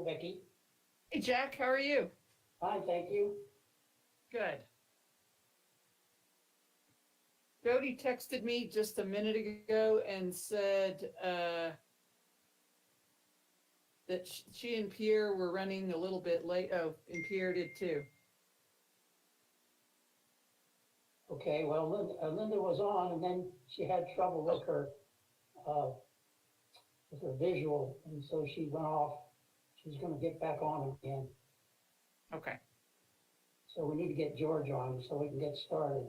Becky. Hey, Jack, how are you? Fine, thank you. Good. Jody texted me just a minute ago and said that she and Pierre were running a little bit late. Oh, and Pierre did too. Okay, well, Linda was on, and then she had trouble with her visual, and so she went off. She's going to get back on again. Okay. So we need to get George on so we can get started.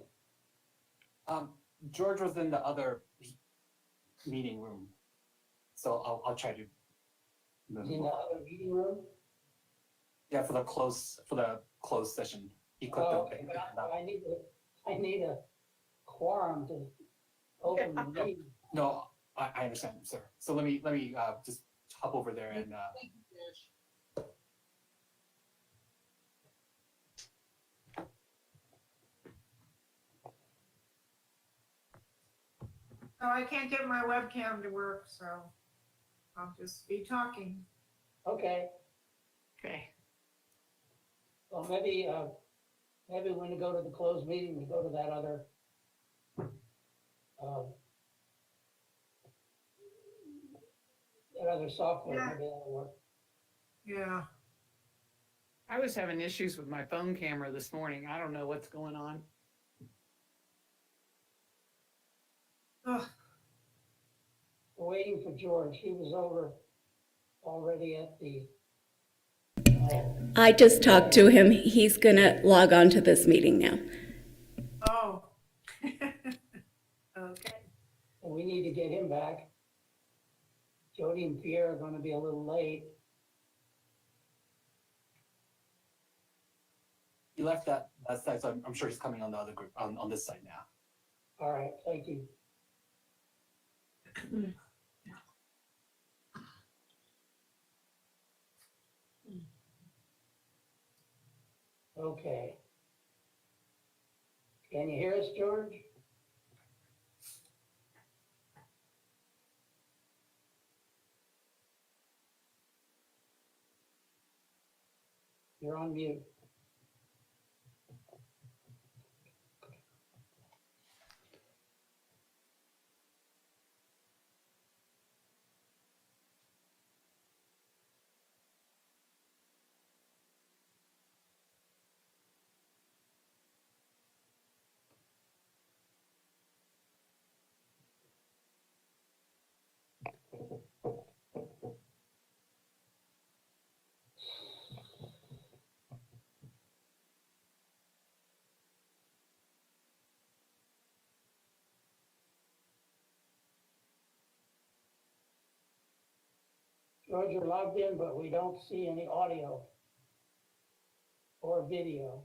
George was in the other meeting room, so I'll try to move Is he him. in the other meeting room? Yeah, for the closed session. He clicked Oh, on okay, it. but I need a quorum to open the meeting. No, I understand, sir. So let me just hop over there and Oh, I can't get my webcam to work, so I'll just be talking. Okay, Okay. well, maybe when we go to the closed meeting, we go to that other software, Yeah. maybe that'll work. Yeah. I was having issues with my phone camera this morning. I don't know what's going on. Ugh. We're waiting for George. He was over already at the, I just talked to him. He's going to log on to this meeting now. Oh. Okay. and we need to get him back. Jody and Pierre are gonna be a little late. he left that side, so I'm sure he's coming on the other group on this side now. All right, thank you. Okay. Can you hear us, George? You're on mute. George, you're logged in, but we don't see any audio or video.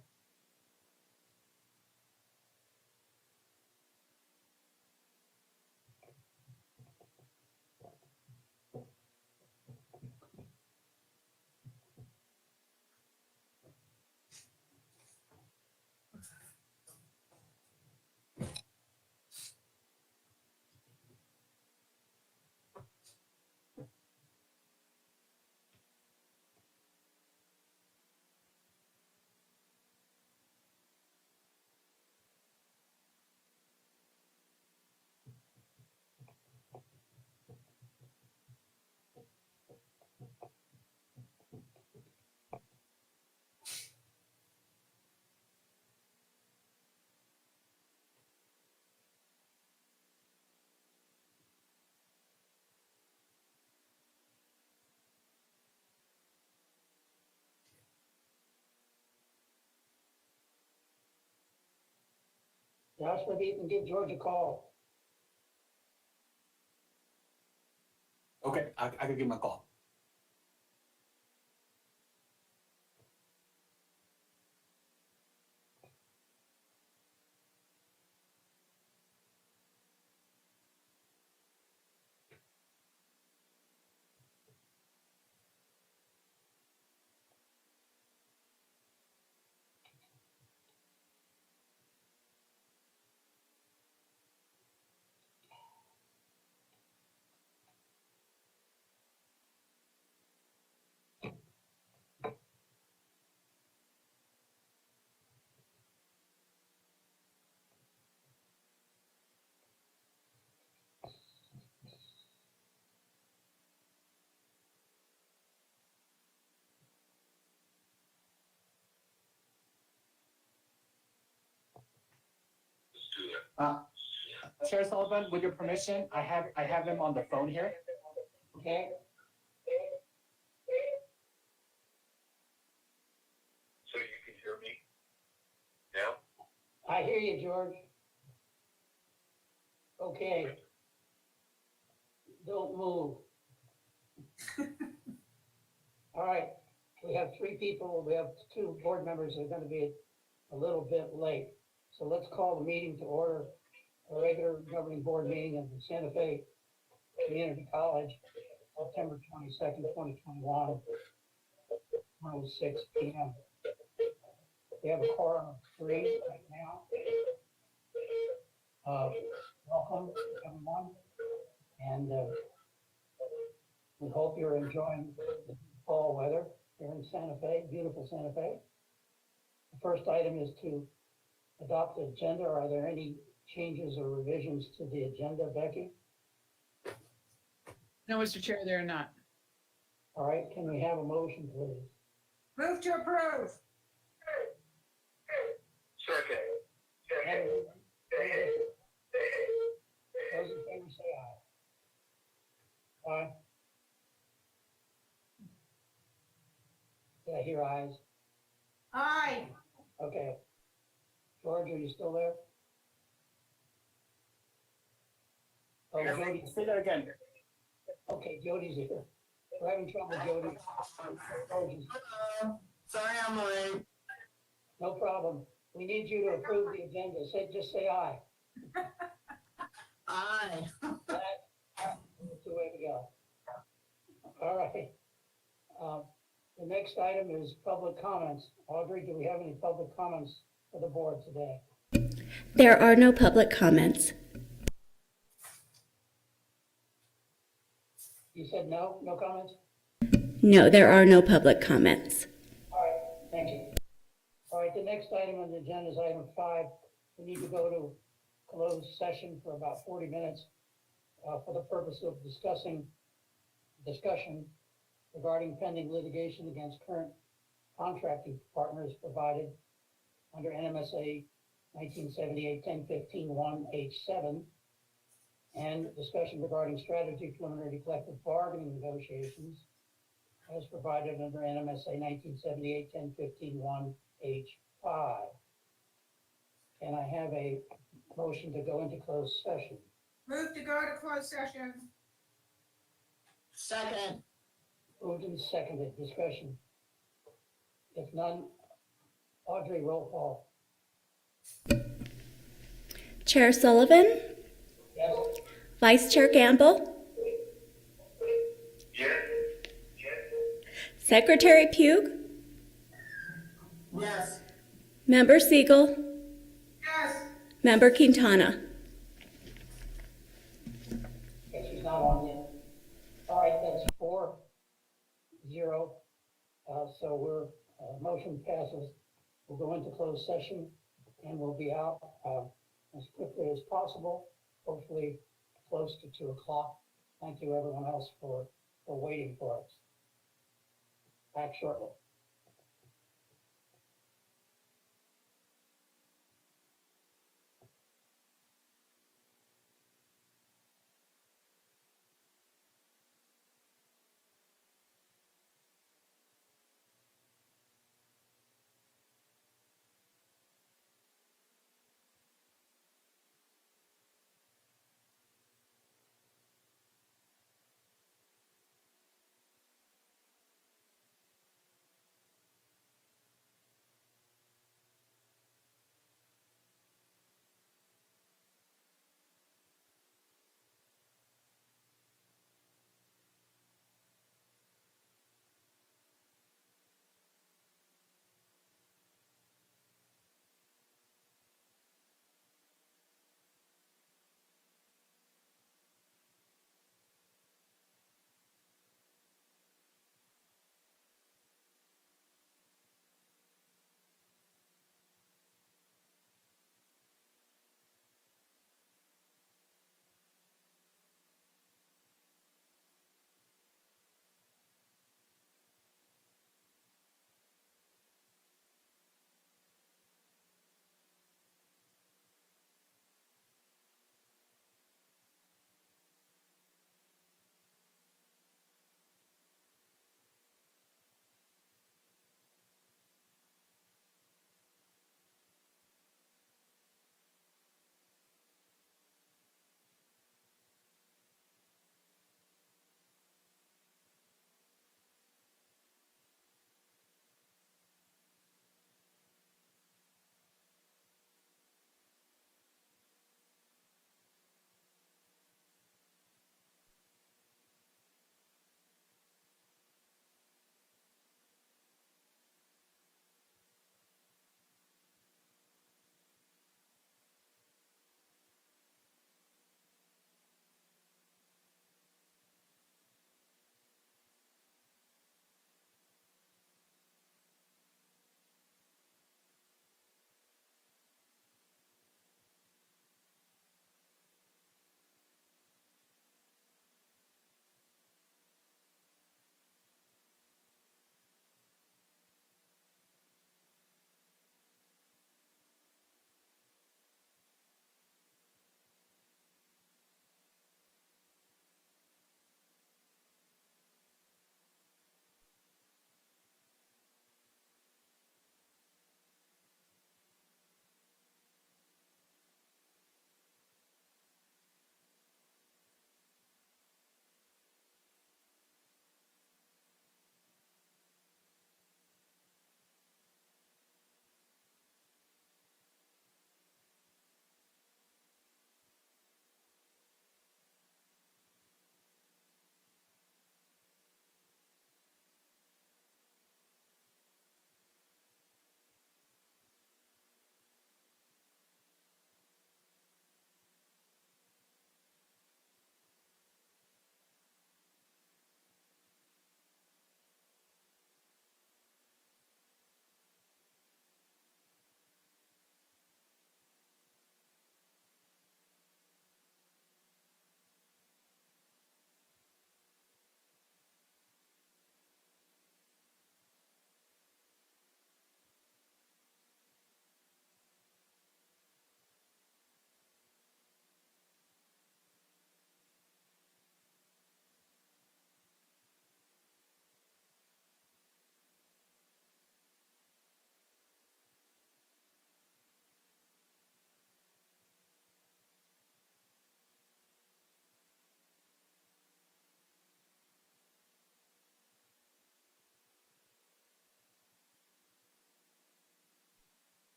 Josh, maybe you can give George a call. Okay, I could give him a call. Chair Sullivan, with your permission, I have him on the phone here. Okay? So you can hear me now? I hear you, George. Okay. Don't move. All right, we have 3 people, we have 2 board members that are gonna be a little bit late. So let's call the meeting to order, a regular governing board meeting of the Santa Fe Community College, September 22nd, 2021, 1:06 PM. We have a quorum of 3 right now. Welcome, everyone, and we hope you're enjoying the fall weather here in Santa Fe, beautiful Santa Fe. The first item is to adopt the agenda. Are there any changes or revisions to the agenda, Becky? No, Mr. Chair, they're not. All right, can we have a motion, please? Move to approve. Second. Those in favor say aye. Aye. Did I hear ayes? Aye. Okay. George, are you still there? Oh, Jody, Say that again. okay, Jody's here. We're having trouble, Jody. George is- Sorry I'm late. No problem. We need you to approve the agenda. Just say aye. Aye. That's the way to go. All right. The next item is public comments. Audrey, do we have any public comments for the board today? There are no public comments. You said no? No comments? No, there are no public comments. All right, thank you. All right, the next item on the agenda is item 5. We need to go to closed session for about 40 minutes for the purpose of discussion regarding pending litigation against current contracting partners provided under NMSA 1978-1015-1H7, and discussion regarding strategy preliminary collective bargaining negotiations as provided under NMSA 1978-1015-1H5. Can I have a motion to go into closed session? Move to go to closed session. Second. Moved and seconded, discussion. If none, Audrey, roll call. Chair Sullivan, Yes? Vice Chair Gamble, Yes. Secretary Pugh, Yes. Member Siegel, Yes. Member Quintana. Okay, she's not on yet. All right, that's 4-0. So motion passes. We'll go into closed session and we'll be out as quickly as possible, hopefully close to 2 o'clock. Thank you everyone else for waiting for us. Back shortly.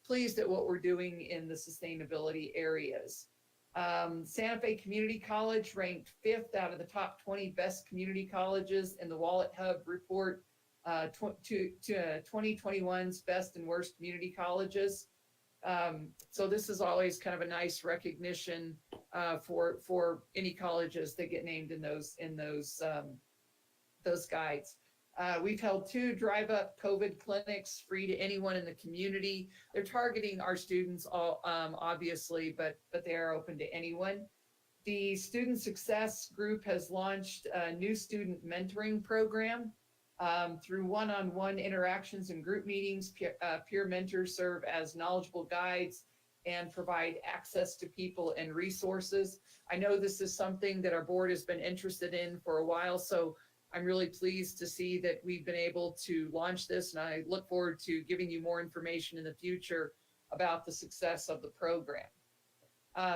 pleased at what we're doing in the sustainability areas. Santa Fe Community College ranked 5th out of the top 20 best community colleges in the Wallet Hub report, 2021's best and worst community colleges. So this is always kind of a nice recognition for any colleges that get named in those guides. We've held 2 drive-up COVID clinics free to anyone in the community. They're targeting our students, all obviously, but they are open to anyone. The Student Success Group has launched a new student mentoring program. Through one-on-one interactions and group meetings, peer mentors serve as knowledgeable guides and provide access to people and resources. I know this is something that our board has been interested in for a while, so I'm really pleased to see that we've been able to launch this, and I look forward to giving you more information in the future about the success of the program.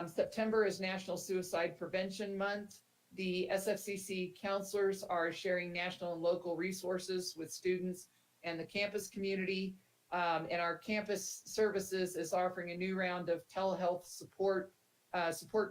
September is National Suicide Prevention Month. The SFCC counselors are sharing national and local resources with students and the campus community. And our campus services is offering a new round of telehealth support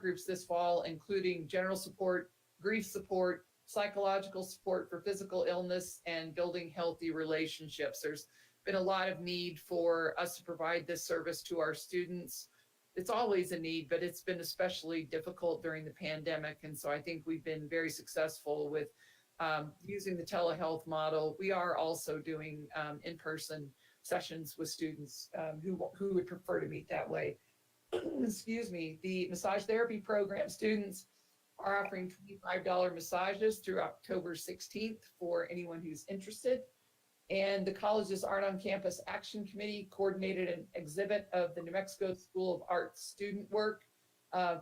groups this fall, including general support, grief support, psychological support for physical illness, and building healthy relationships. There's been a lot of need for us to provide this service to our students. It's always a need, but it's been especially difficult during the pandemic. And so I think we've been very successful with using the telehealth model. We are also doing in-person sessions with students who would prefer to meet that way. Excuse me. The massage therapy program students are offering $25 massages through October 16th for anyone who's interested. And the college's Art on Campus Action Committee coordinated an exhibit of the New Mexico School of Art student work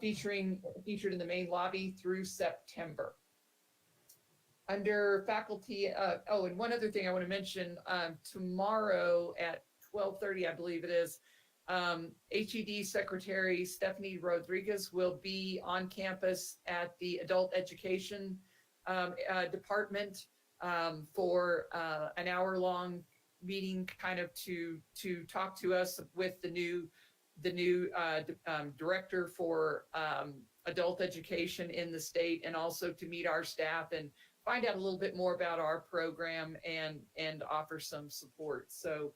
featured in the main lobby through September. Under faculty, and one other thing I want to mention, tomorrow at 12:30, I believe it is, HED Secretary Stephanie Rodriguez will be on campus at the Adult Education Department for an hour-long meeting, kind of to talk to us with the new director for adult education in the state, and also to meet our staff and find out a little bit more about our program and offer some support. So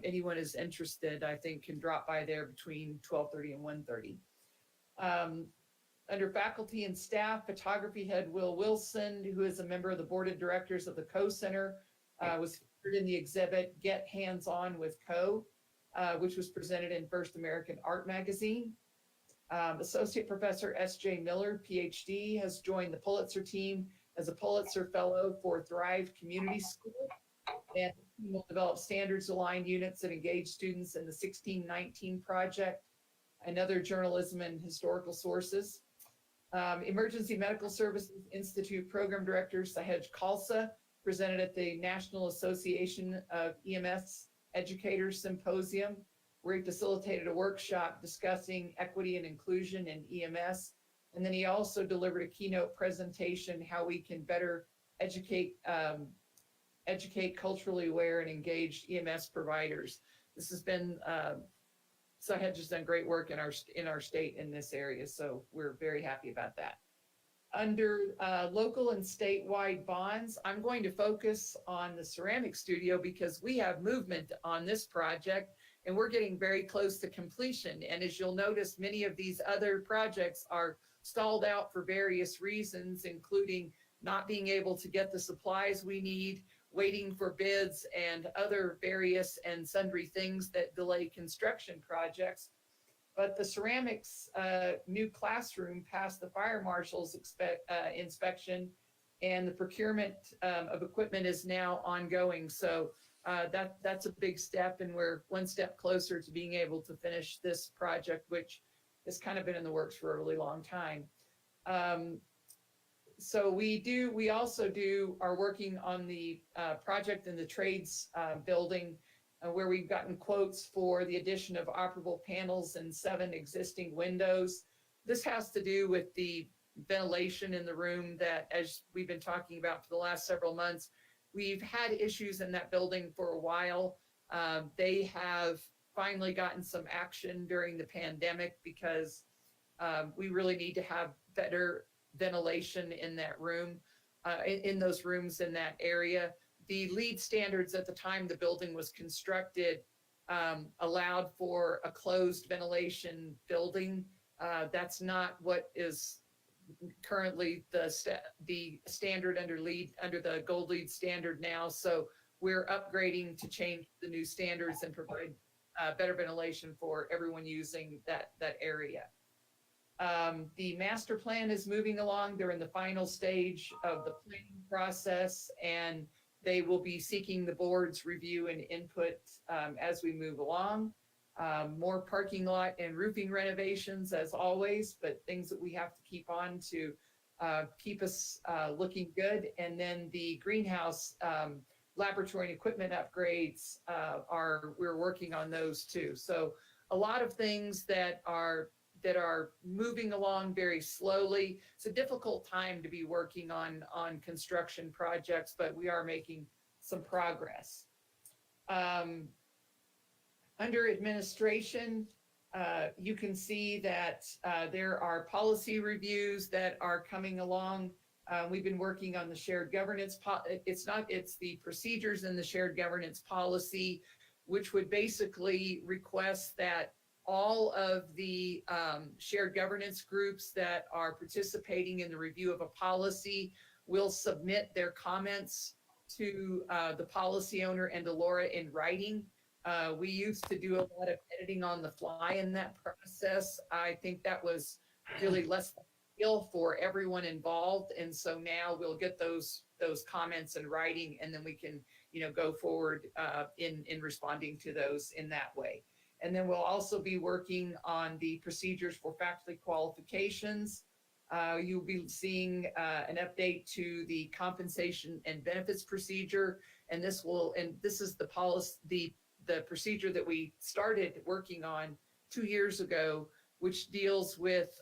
anyone is interested, I think, can drop by there between 12:30 and 1:30. Under faculty and staff, photography head Will Wilson, who is a member of the board of directors of the Co Center, was featured in the exhibit Get Hands On with Co, which was presented in First American Art Magazine. Associate Professor S.J. Miller, PhD, has joined the Pulitzer team as a Pulitzer Fellow for Thrive Community School, and will develop standards-aligned units that engage students in the 1619 Project and other journalism and historical sources. Emergency Medical Services Institute Program Director Sahej Khalsa presented at the National Association of EMS Educators Symposium, where he facilitated a workshop discussing equity and inclusion in EMS. And then he also delivered a keynote presentation, how we can better educate culturally aware and engaged EMS providers. This has been, Sahej has done great work in our state in this area, so we're very happy about that. Under local and statewide bonds, I'm going to focus on the ceramic studio because we have movement on this project and we're getting very close to completion. And as you'll notice, many of these other projects are stalled out for various reasons, including not being able to get the supplies we need, waiting for bids, and other various and sundry things that delay construction projects. But the ceramics new classroom passed the fire marshal's inspection, and the procurement of equipment is now ongoing. So that's a big step, and we're one step closer to being able to finish this project, which has kind of been in the works for a really long time. So we also are working on the project in the trades building, where we've gotten quotes for the addition of operable panels and 7 existing windows. This has to do with the ventilation in the room that, as we've been talking about for the last several months, we've had issues in that building for a while. They have finally gotten some action during the pandemic because we really need to have better ventilation in that room, in those rooms in that area. The LEED standards at the time the building was constructed allowed for a closed ventilation building. That's not what is currently the standard under LEED, under the gold LEED standard now. So we're upgrading to change the new standards and provide better ventilation for everyone using that area. The master plan is moving along. They're in the final stage of the planning process, and they will be seeking the board's review and input as we move along. More parking lot and roofing renovations as always, but things that we have to keep on to keep us looking good. And then the greenhouse laboratory and equipment upgrades we're working on those too. So a lot of things that are moving along very slowly. It's a difficult time to be working on construction projects, but we are making some progress. Under administration, you can see that there are policy reviews that are coming along. We've been working on the shared governance. It's the procedures in the shared governance policy, which would basically request that all of the shared governance groups that are participating in the review of a policy will submit their comments to the policy owner and to Laura in writing. We used to do a lot of editing on the fly in that process. I think that was really less than ideal for everyone involved. And so now we'll get those comments in writing, and then we can, go forward in responding to those in that way. And then we'll also be working on the procedures for faculty qualifications. You'll be seeing an update to the compensation and benefits procedure. And this is the policy, the procedure that we started working on 2 years ago, which deals with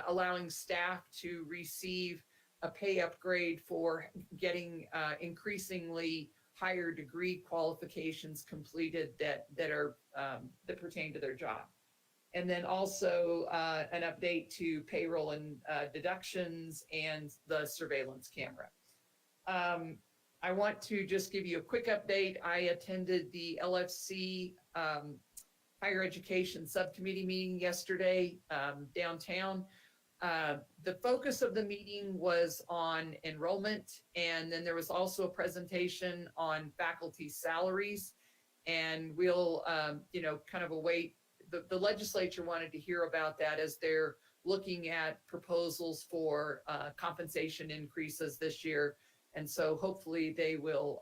allowing staff to receive a pay upgrade for getting increasingly higher degree qualifications completed that pertain to their job. And then also an update to payroll and deductions and the surveillance camera. I want to just give you a quick update. I attended the LFC Higher Education Subcommittee meeting yesterday downtown. The focus of the meeting was on enrollment, and then there was also a presentation on faculty salaries. And we'll, kind of await, the legislature wanted to hear about that as they're looking at proposals for compensation increases this year. And so hopefully they'll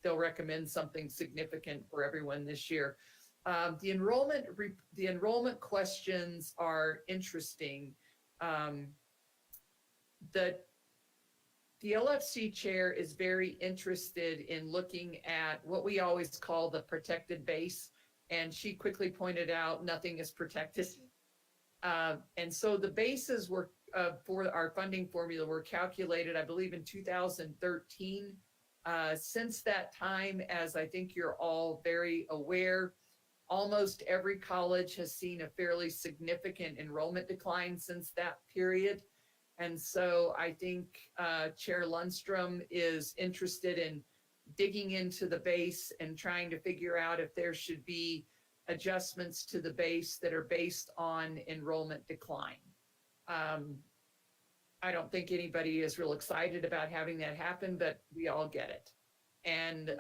recommend something significant for everyone this year. The enrollment questions are interesting. The LFC chair is very interested in looking at what we always call the protected base. And she quickly pointed out nothing is protected. And so the bases were for our funding formula were calculated, I believe, in 2013. Since that time, as I think you're all very aware, almost every college has seen a fairly significant enrollment decline since that period. And so I think Chair Lundstrom is interested in digging into the base and trying to figure out if there should be adjustments to the base that are based on enrollment decline. I don't think anybody is real excited about having that happen, but we all get it. And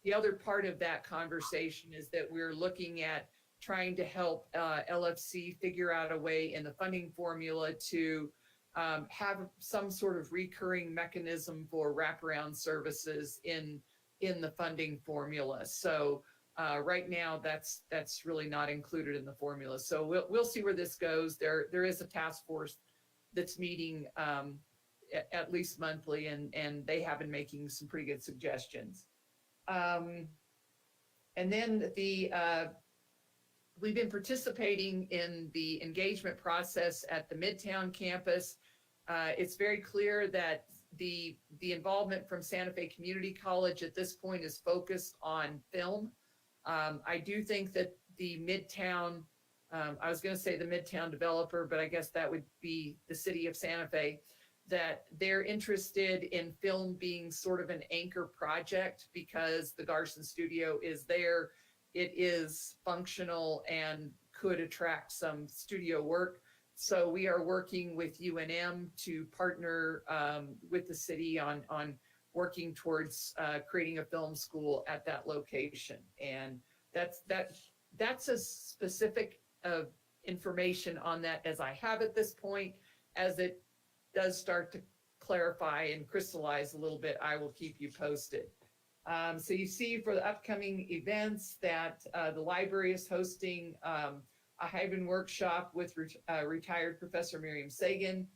the other part of that conversation is that we're looking at trying to help LFC figure out a way in the funding formula to have some sort of recurring mechanism for wraparound services in the funding formula. So right now, that's really not included in the formula. So we'll see where this goes. There is a task force that's meeting at least monthly, and they have been making some pretty good suggestions. And then we've been participating in the engagement process at the Midtown campus. It's very clear that the involvement from Santa Fe Community College at this point is focused on film. I do think that the Midtown, I was going to say the Midtown developer, but I guess that would be the city of Santa Fe, that they're interested in film being sort of an anchor project because the Garson Studio is there. It is functional and could attract some studio work. So we are working with UNM to partner with the city on working towards creating a film school at that location. And that's as specific of information on that as I have at this point. As it does start to clarify and crystallize a little bit, I will keep you posted. So you see for the upcoming events that the library is hosting a Hyben workshop with retired Professor Miriam Sagan.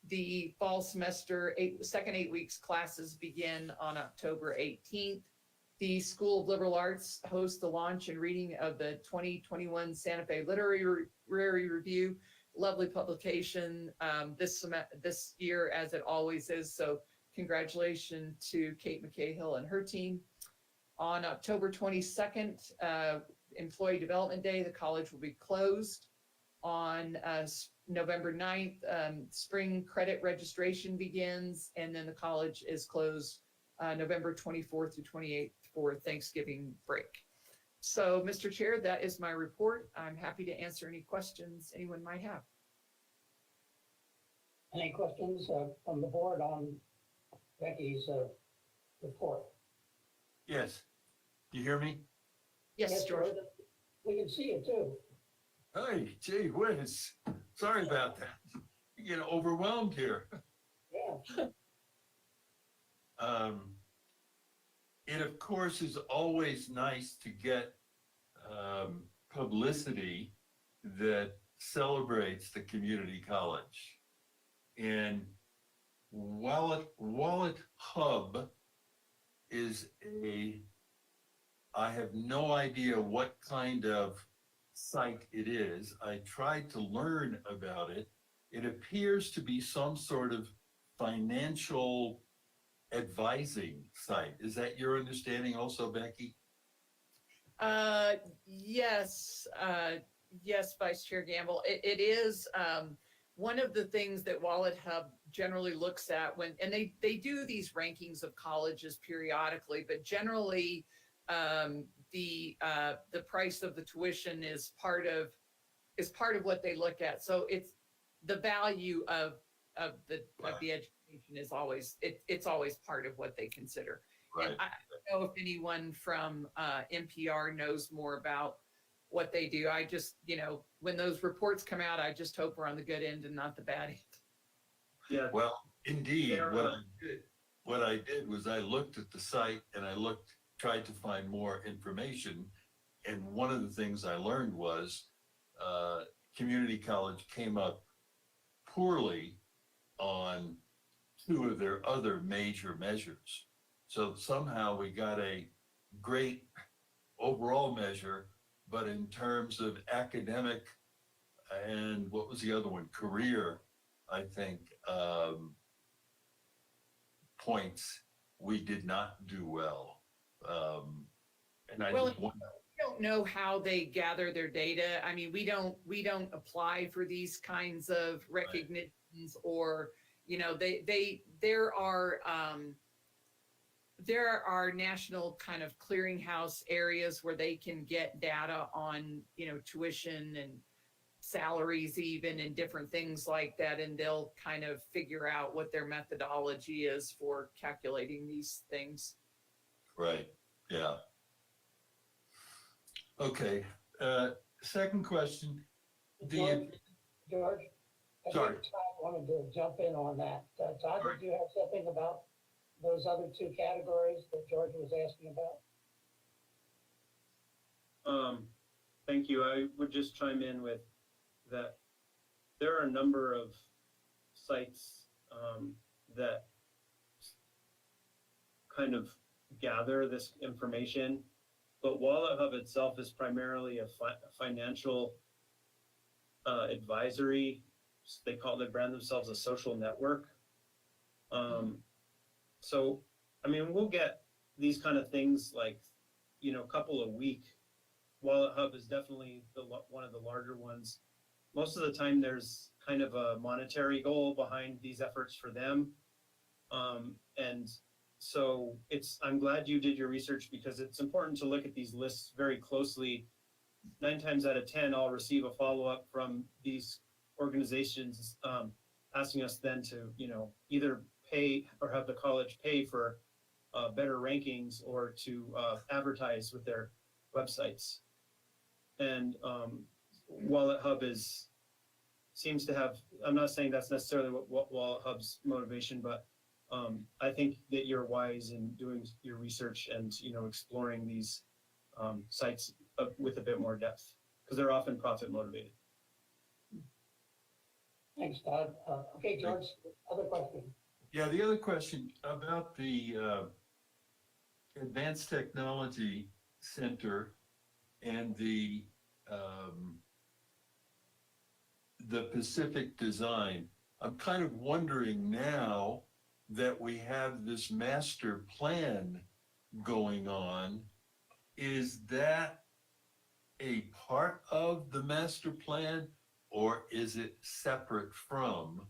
The fall semester, second 8 weeks classes begin on October 18th. The School of Liberal Arts hosts the launch and reading of the 2021 Santa Fe Literary Review. Lovely publication this year, as it always is. So congratulations to Kate McCahill and her team. On October 22nd, Employee Development Day, the college will be closed. On November 9th, spring credit registration begins, and then the college is closed November 24th through 28th for Thanksgiving break. So, Mr. Chair, that is my report. I'm happy to answer any questions anyone might have. Any questions from the board on Becky's report? Yes. Do you hear me? Yes, George. We can see it too. Hey, gee whiz. Sorry about that. You get overwhelmed here. Yeah. It of course is always nice to get publicity that celebrates the community college. And Wallet Hub is I have no idea what kind of site it is. I tried to learn about it. It appears to be some sort of financial advising site. Is that your understanding also, Becky? Yes, Vice Chair Gamble. It is one of the things that Wallet Hub generally looks at and they do these rankings of colleges periodically, but generally the price of the tuition is part of what they look at. So it's the value of the education is always it's always part of what they consider. Right. And I don't know if anyone from NPR knows more about what they do. I just, when those reports come out, I just hope we're on the good end and not the bad end. Yeah. Well, indeed, what I did was I looked at the site and I tried to find more information. And one of the things I learned was community college came up poorly on two of their other major measures. So somehow we got a great overall measure, but in terms of academic and what was the other one? Career, I think, points, we did not do well. And I Well, just wonder. We don't know how they gather their data. I mean, we don't apply for these kinds of recognitions, or there are national kind of clearinghouse areas where they can get data on tuition and salaries even and different things like that, and they'll kind of figure out what their methodology is for calculating these things. Right, yeah. Okay, second question. George, I Sorry. think Todd wanted to jump in on that. Todd, Sorry. did you have something about those other two categories that George was asking about? Thank you. I would just chime in with that. There are a number of sites that kind of gather this information, but Wallet Hub itself is primarily a financial advisory. They brand themselves a social network. So, I mean, we'll get these kind of things like, a couple a week Wallet Hub is definitely one of the larger ones. Most of the time, there's kind of a monetary goal behind these efforts for them. And so I'm glad you did your research, because it's important to look at these lists very closely. 9 times out of 10, I'll receive a follow-up from these organizations asking us then to, either pay or have the college pay for better rankings, or to advertise with their websites. And Wallet Hub seems to have, I'm not saying that's necessarily what Wallet Hub's motivation, but I think that you're wise in doing your research and, exploring these sites with a bit more depth, because they're often profit motivated. Thanks, Todd. Okay, George, other question? Yeah, the other question about the Advanced Technology Center and the Pacific Design. I'm kind of wondering now that we have this master plan going on, is that a part of the master plan, or is it separate from?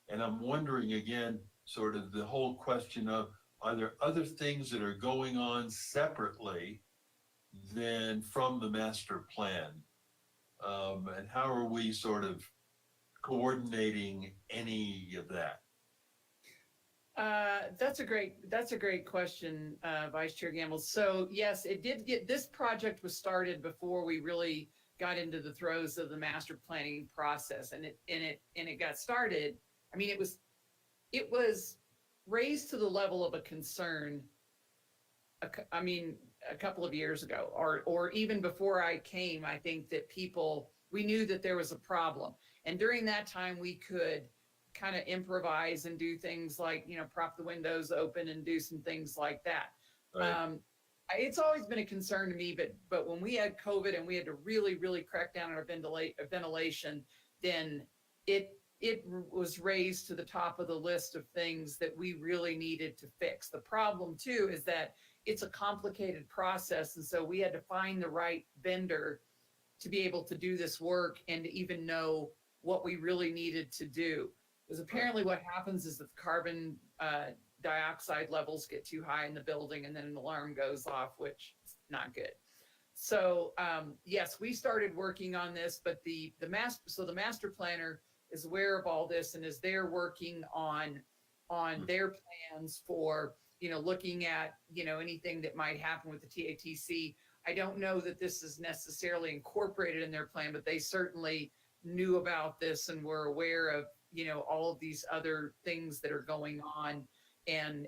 And I'm wondering again, sort of the whole question of, are there other things that are going on separately than from the master plan? And how are we sort of coordinating any of that? That's a great question, Vice Chair Gamble. So yes, this project was started before we really got into the throes of the master planning process, and it got started. I mean, it was raised to the level of a concern. A couple of years ago, or even before I came, I think that we knew that there was a problem, and during that time we could kind of improvise and do things like, prop the windows open and do some things like that. Right. It's always been a concern to me, but when we had COVID and we had to really, really crack down on our ventilation, then it was raised to the top of the list of things that we really needed to fix. The problem too is that it's a complicated process, and so we had to find the right vendor to be able to do this work and to even know what we really needed to do. Because apparently what happens is that the carbon dioxide levels get too high in the building, and then an alarm goes off, which is not good. So yes, we started working on this, but the master planner is aware of all this and is there working on their plans for, looking at, anything that might happen with the TATC. I don't know that this is necessarily incorporated in their plan, but they certainly knew about this and were aware of, all of these other things that are going on, and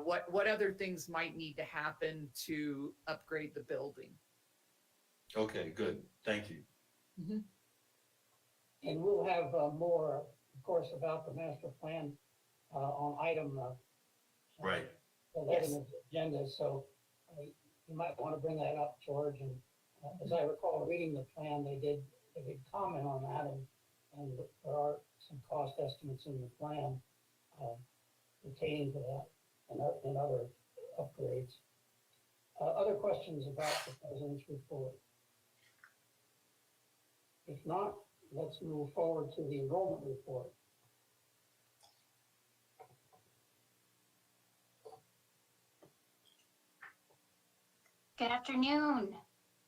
what other things might need to happen to upgrade the building. Okay, good. Thank you. Mm-hmm. And we'll have more, of course, about the master plan on item Right. 11 of the agenda. So you might want to bring that up, George. And as I recall reading the plan, they did comment on that, and there are some cost estimates in the plan pertaining to that and other upgrades. Other questions about the president's report? If not, let's move forward to the enrollment report. Good afternoon.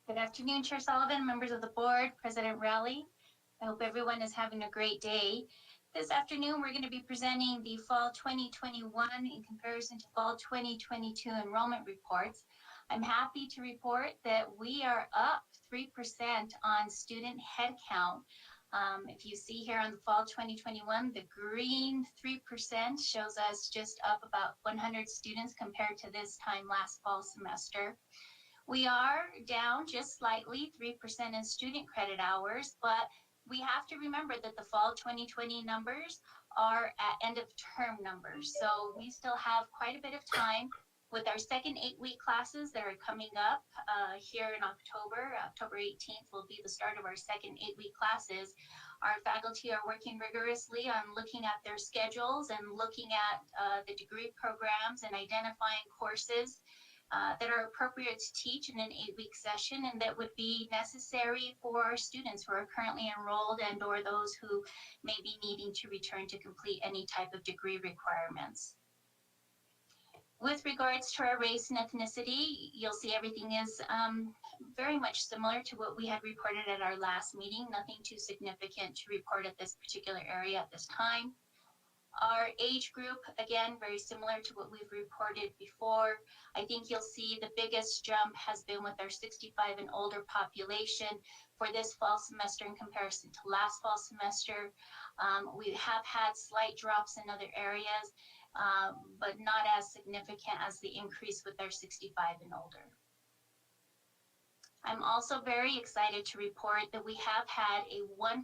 Good afternoon, Chair Sullivan, members of the board, President Rowley. I hope everyone is having a great day. This afternoon, we're going to be presenting the fall 2021 in comparison to fall 2022 enrollment reports. I'm happy to report that we are up 3% on student headcount. If you see here on the fall 2021, the green 3% shows us just up about 100 students compared to this time last fall semester. We are down just slightly, 3% in student credit hours, but we have to remember that the fall 2020 numbers are at end of term numbers. So we still have quite a bit of time with our second 8-week classes that are coming up here in October. October 18th will be the start of our second 8-week classes. Our faculty are working rigorously on looking at their schedules and looking at the degree programs and identifying courses that are appropriate to teach in an 8-week session and that would be necessary for our students who are currently enrolled and or those who may be needing to return to complete any type of degree requirements. With regards to our race and ethnicity, you'll see everything is very much similar to what we had reported at our last meeting. Nothing too significant to report at this particular area at this time. Our age group, again, very similar to what we've reported before. I think you'll see the biggest jump has been with our 65 and older population for this fall semester in comparison to last fall semester. We have had slight drops in other areas, but not as significant as the increase with our 65 and older. I'm also very excited to report that we have had a 1%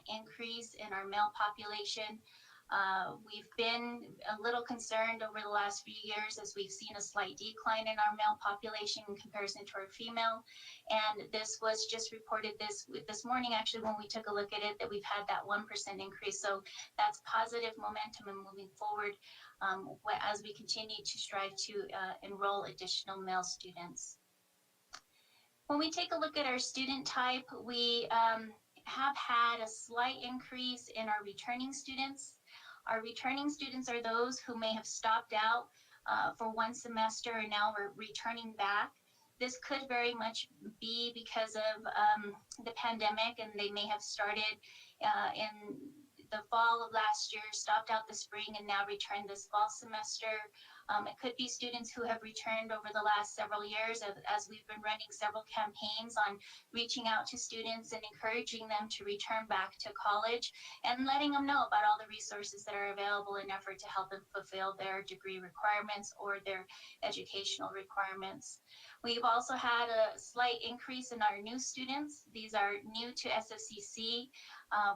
increase in our male population. We've been a little concerned over the last few years as we've seen a slight decline in our male population in comparison to our female. And this was just reported this morning, actually, when we took a look at it, that we've had that 1% increase. So that's positive momentum and moving forward as we continue to strive to enroll additional male students. When we take a look at our student type, we have had a slight increase in our returning students. Our returning students are those who may have stopped out for one semester and now we're returning back. This could very much be because of the pandemic, and they may have started in the fall of last year, stopped out the spring, and now returned this fall semester. It could be students who have returned over the last several years as we've been running several campaigns on reaching out to students and encouraging them to return back to college and letting them know about all the resources that are available in effort to help them fulfill their degree requirements or their educational requirements. We've also had a slight increase in our new students. These are new to SFCC.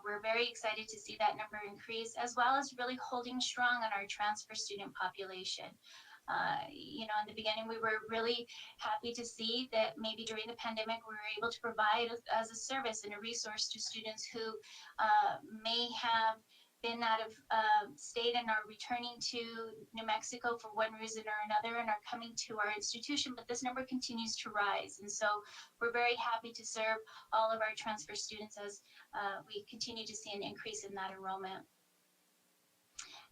We're very excited to see that number increase, as well as really holding strong on our transfer student population. In the beginning, we were really happy to see that maybe during the pandemic, we were able to provide as a service and a resource to students who may have been out of state and are returning to New Mexico for one reason or another and are coming to our institution, but this number continues to rise. And so we're very happy to serve all of our transfer students as we continue to see an increase in that enrollment.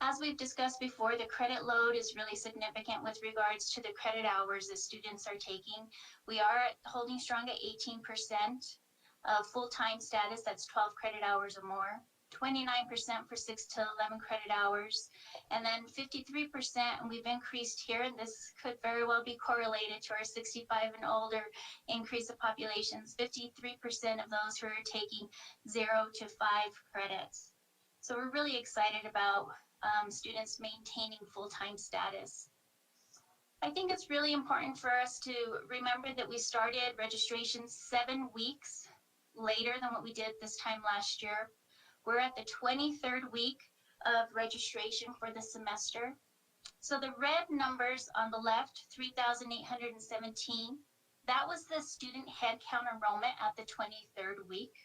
As we've discussed before, the credit load is really significant with regards to the credit hours that students are taking. We are holding strong at 18% of full-time status, that's 12 credit hours or more. 29% for 6 to 11 credit hours, and then 53%, and we've increased here, and this could very well be correlated to our 65 and older increase of populations, 53% of those who are taking 0 to 5 credits. So we're really excited about students maintaining full-time status. I think it's really important for us to remember that we started registration 7 weeks later than what we did this time last year. We're at the 23rd week of registration for the semester. So the red numbers on the left, 3,817, that was the student headcount enrollment at the 23rd week.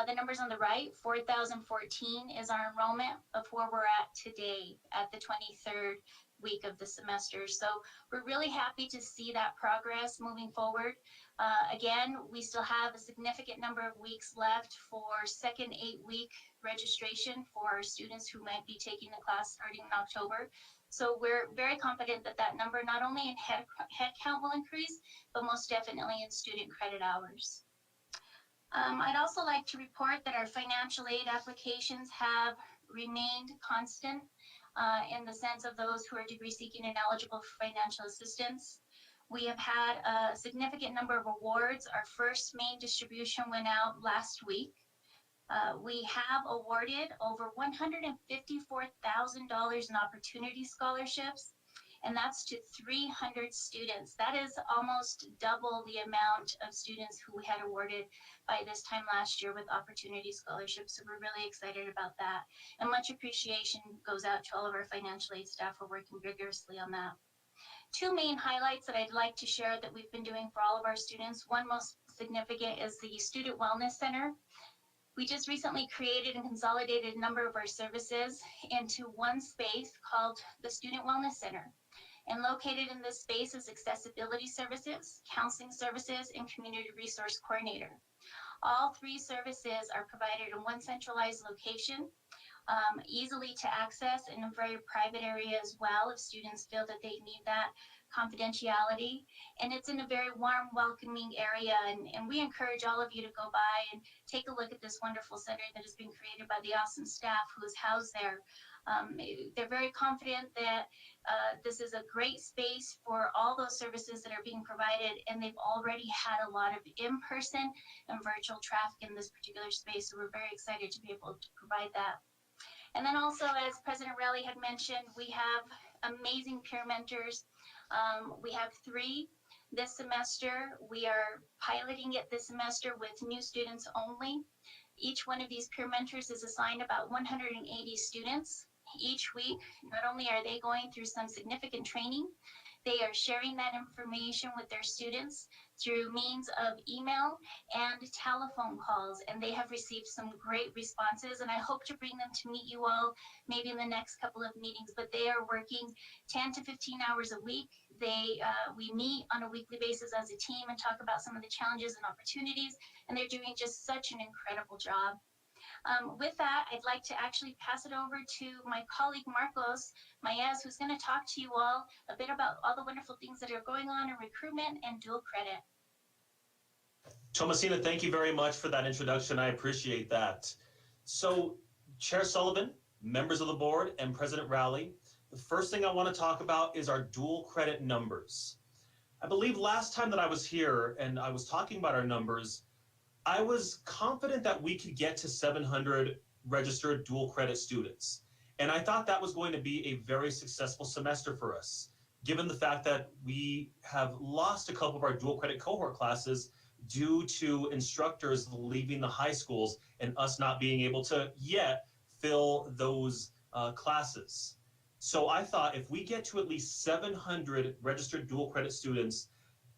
The numbers on the right, 4,014 is our enrollment of where we're at today at the 23rd week of the semester. So we're really happy to see that progress moving forward. Again, we still have a significant number of weeks left for second 8-week registration for our students who might be taking the class starting in October. So we're very confident that that number not only in head count will increase, but most definitely in student credit hours. I'd also like to report that our financial aid applications have remained constant in the sense of those who are degree seeking and eligible for financial assistance. We have had a significant number of awards. Our first main distribution went out last week. We have awarded over $154,000 in opportunity scholarships, and that's to 300 students. That is almost double the amount of students who we had awarded by this time last year with opportunity scholarships. So we're really excited about that. And much appreciation goes out to all of our financial aid staff for working vigorously on that. 2 main highlights that I'd like to share that we've been doing for all of our students. One most significant is the Student Wellness Center. We just recently created and consolidated a number of our services into one space called the Student Wellness Center. And located in this space is accessibility services, counseling services, and community resource coordinator. All three services are provided in one centralized location, easily to access in a very private area as well if students feel that they need that confidentiality. And it's in a very warm, welcoming area. And we encourage all of you to go by and take a look at this wonderful center that has been created by the awesome staff who is housed there. They're very confident that this is a great space for all those services that are being provided, and they've already had a lot of in-person and virtual traffic in this particular space. So we're very excited to be able to provide that. And then also, as President Rowley had mentioned, we have amazing peer mentors. We have 3 this semester. We are piloting it this semester with new students only. Each one of these peer mentors is assigned about 180 students. Each week, not only are they going through some significant training, they are sharing that information with their students through means of email and telephone calls, and they have received some great responses, and I hope to bring them to meet you all maybe in the next couple of meetings. But they are working 10 to 15 hours a week. We meet on a weekly basis as a team and talk about some of the challenges and opportunities, and they're doing just such an incredible job. With that, I'd like to actually pass it over to my colleague Marcos Maez, who's going to talk to you all a bit about all the wonderful things that are going on in recruitment and dual credit. Thomasina, thank you very much for that introduction. I appreciate that. So, Chair Sullivan, members of the board, and President Rowley, the first thing I want to talk about is our dual credit numbers. I believe last time that I was here and I was talking about our numbers, I was confident that we could get to 700 registered dual credit students. And I thought that was going to be a very successful semester for us, given the fact that we have lost a couple of our dual credit cohort classes due to instructors leaving the high schools and us not being able to yet fill those classes. So I thought if we get to at least 700 registered dual credit students,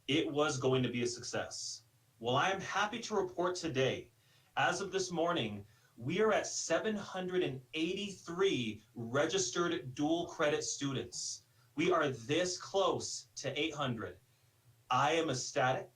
it was going to be a success. Well, I am happy to report today, as of this morning, we are at 783 registered dual credit students. We are this close to 800. I am ecstatic,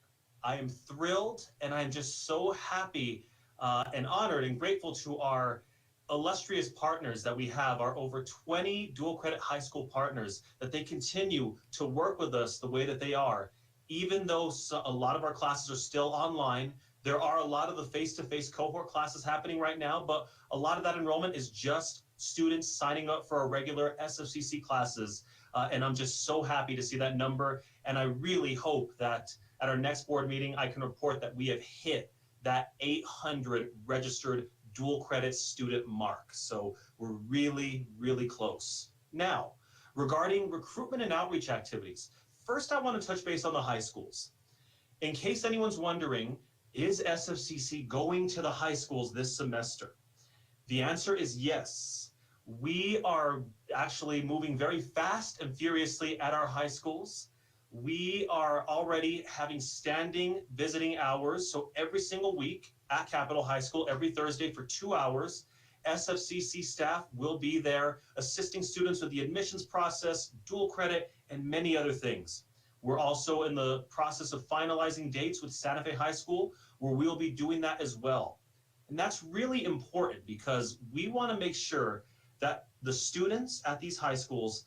I am thrilled, and I'm just so happy and honored and grateful to our illustrious partners that we have, our over 20 dual credit high school partners, that they continue to work with us the way that they are. Even though a lot of our classes are still online, there are a lot of the face-to-face cohort classes happening right now, but a lot of that enrollment is just students signing up for our regular SFCC classes. And I'm just so happy to see that number. And I really hope that at our next board meeting, I can report that we have hit that 800 registered dual credit student mark. So we're really, really close. Now, regarding recruitment and outreach activities, first, I want to touch base on the high schools. In case anyone's wondering, is SFCC going to the high schools this semester? The answer is yes. We are actually moving very fast and furiously at our high schools. We are already having standing visiting hours. So every single week at Capitol High School, every Thursday for 2 hours, SFCC staff will be there assisting students with the admissions process, dual credit, and many other things. We're also in the process of finalizing dates with Santa Fe High School, where we'll be doing that as well. And that's really important because we want to make sure that the students at these high schools,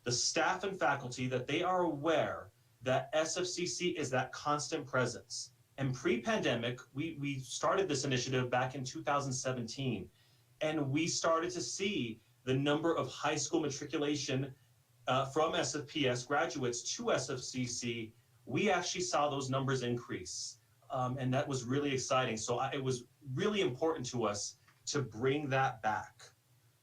the staff and faculty, that they are aware that SFCC is that constant presence. And pre-pandemic, we started this initiative back in 2017, and we started to see the number of high school matriculation from SFPS graduates to SFCC. We actually saw those numbers increase, and that was really exciting. So it was really important to us to bring that back.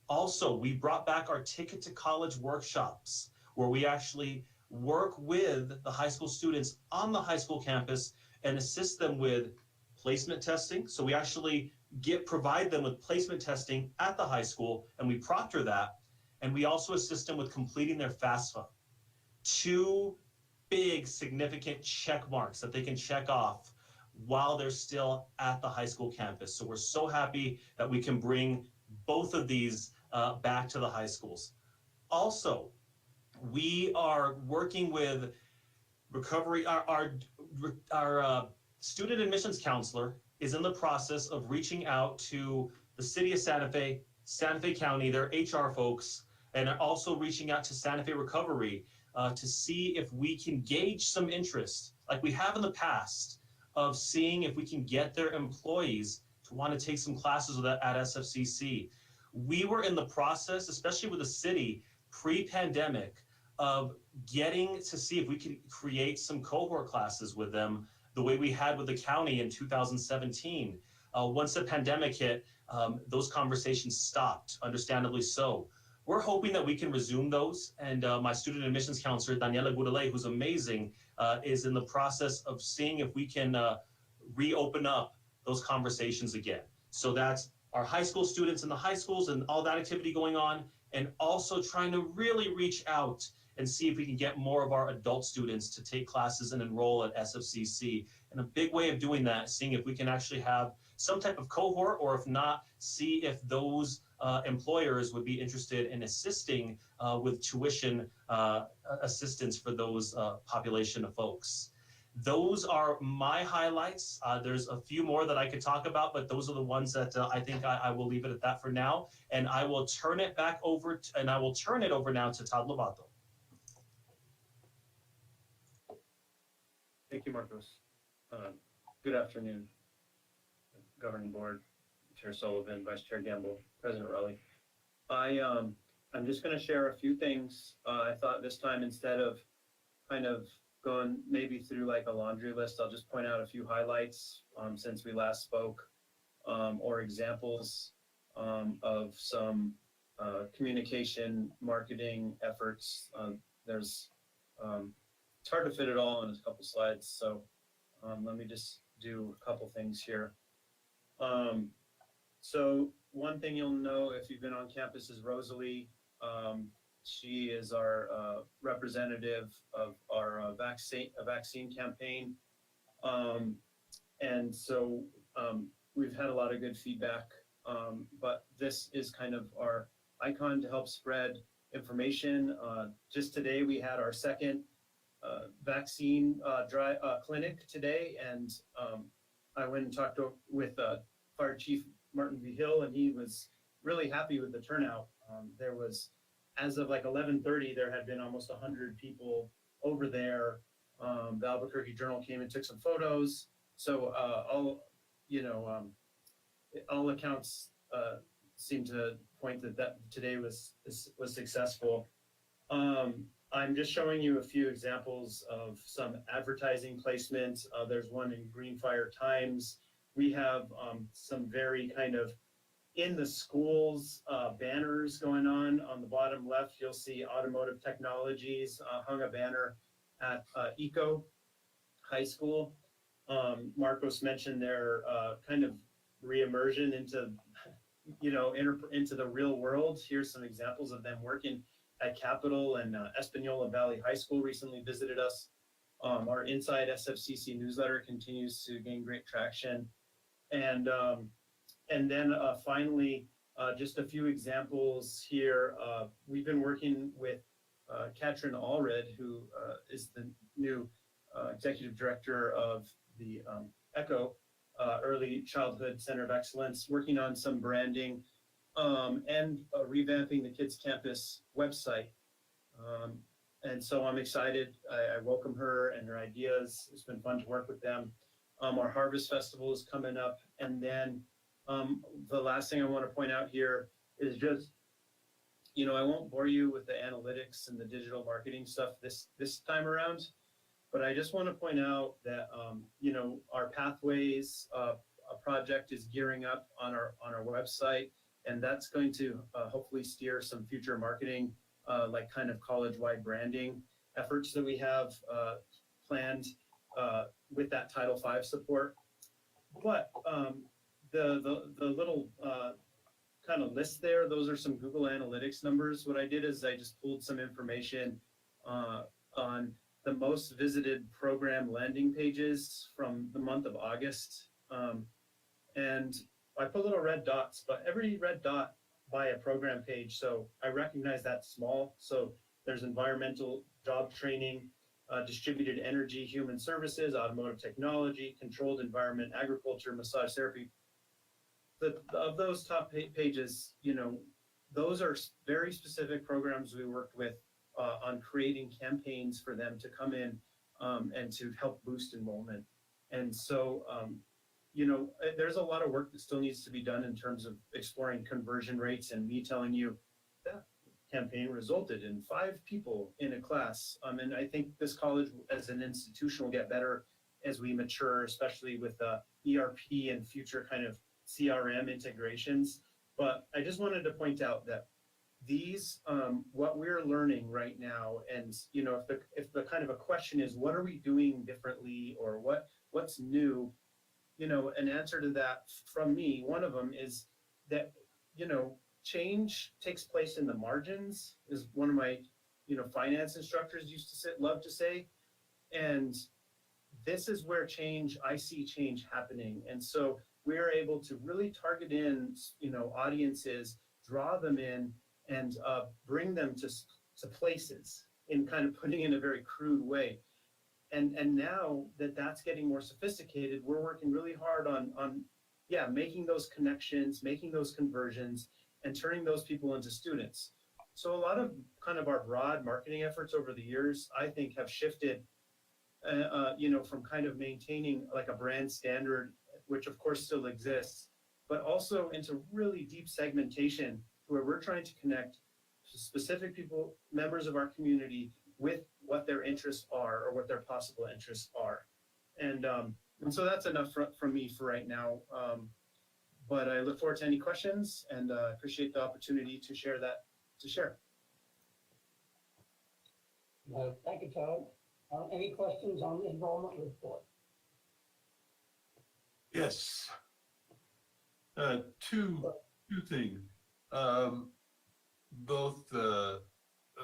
Also, we brought back our Ticket to College workshops, where we actually work with the high school students on the high school campus and assist them with placement testing. So we actually provide them with placement testing at the high school, and we proctor that. And we also assist them with completing their FAFSA. 2 big significant check marks that they can check off while they're still at the high school campus. So we're so happy that we can bring both of these back to the high schools. Also, We are working with recovery. Our student admissions counselor is in the process of reaching out to the city of Santa Fe County, their HR folks, and are also reaching out to Santa Fe Recovery to see if we can gauge some interest, like we have in the past, of seeing if we can get their employees to want to take some classes at SFCC. We were in the process, especially with the city, pre-pandemic, of getting to see if we could create some cohort classes with them the way we had with the county in 2017. Once the pandemic hit, those conversations stopped, understandably so. We're hoping that we can resume those, and my student admissions counselor, Daniela Gudale, who's amazing, is in the process of seeing if we can reopen up those conversations again. So that's our high school students in the high schools and all that activity going on, and also trying to really reach out and see if we can get more of our adult students to take classes and enroll at SFCC. And a big way of doing that is seeing if we can actually have some type of cohort, or if not, see if those employers would be interested in assisting with tuition assistance for those population of folks. Those are my highlights. There's a few more that I could talk about, but those are the ones that I think I will leave it at that for now. And I will turn it back over now to Todd Lovato. Thank you, Marcos. Good afternoon, Governing Board, Chair Sullivan, Vice Chair Gamble, President Raleigh. I'm just going to share a few things. I thought this time, instead of kind of going maybe through like a laundry list, I'll just point out a few highlights since we last spoke, or examples of some communication marketing efforts. It's hard to fit it all in a couple slides, so let me just do a couple things here. So one thing you'll know if you've been on campus is Rosalie. She is our representative of our vaccine campaign. And so we've had a lot of good feedback, but this is kind of our icon to help spread information. Just today, we had our second vaccine clinic today, and I went and talked with Fire Chief Martin V. Hill, and he was really happy with the turnout. There was, as of like 11:30, there had been almost 100 people over there. The Albuquerque Journal came and took some photos. So all accounts seem to point that today was successful. I'm just showing you a few examples of some advertising placements. There's one in Greenfire Times. We have some very kind of in the schools banners going on. On the bottom left, you'll see Automotive Technologies hung a banner at Eco High School. Marcos mentioned their kind of re-immersion into, into the real world. Here's some examples of them working at Capitol, and Espanola Valley High School recently visited us. Our Inside SFCC newsletter continues to gain great traction. And then finally, just a few examples here. We've been working with Katrin Allred, who is the new executive director of the ECHO, Early Childhood Center of Excellence, working on some branding and revamping the Kids Campus website. And so I'm excited. I welcome her and her ideas. It's been fun to work with them. Our Harvest Festival is coming up. And then the last thing I want to point out here is just, I won't bore you with the analytics and the digital marketing stuff this time around, but I just want to point out that, our Pathways project is gearing up on our website, and that's going to hopefully steer some future marketing, like kind of college-wide branding efforts that we have planned with that Title V support. But the little kind of list there, those are some Google Analytics numbers. What I did is I just pulled some information on the most visited program landing pages from the month of August. And I put little red dots, but every red dot by a program page, so I recognize that's small. So There's environmental job training, distributed energy, human services, automotive technology, controlled environment, agriculture, massage therapy. Of those top pages, you know, those are very specific programs we worked with on creating campaigns for them to come in and to help boost enrollment. And so, you know, there's a lot of work that still needs to be done in terms of exploring conversion rates, and me telling you that campaign resulted in 5 people in a class. And I think this college as an institution will get better as we mature, especially with ERP and future kind of CRM integrations. But I just wanted to point out that these, what we're learning right now, and you know, if the kind of a question is, what are we doing differently, or what's new? You know, an answer to that from me, one of them is that, you know, change takes place in the margins, is one of my, you know, finance instructors used to love to say. And this is where I see change happening. And so we're able to really target in, you know, audiences, draw them in, and bring them to places, in kind of putting in a very crude way. And now that that's getting more sophisticated, we're working really hard on making those connections, making those conversions, and turning those people into students. So a lot of kind of our broad marketing efforts over the years, I think, have shifted, you know, from kind of maintaining like a brand standard, which of course still exists, but also into really deep segmentation, where we're trying to connect specific people, members of our community, with what their interests are, or what their possible interests are. And so that's enough from me for right now. But I look forward to any questions, and appreciate the opportunity to share. Thank you, Todd. Any questions on the enrollment report? Yes. Two things. Both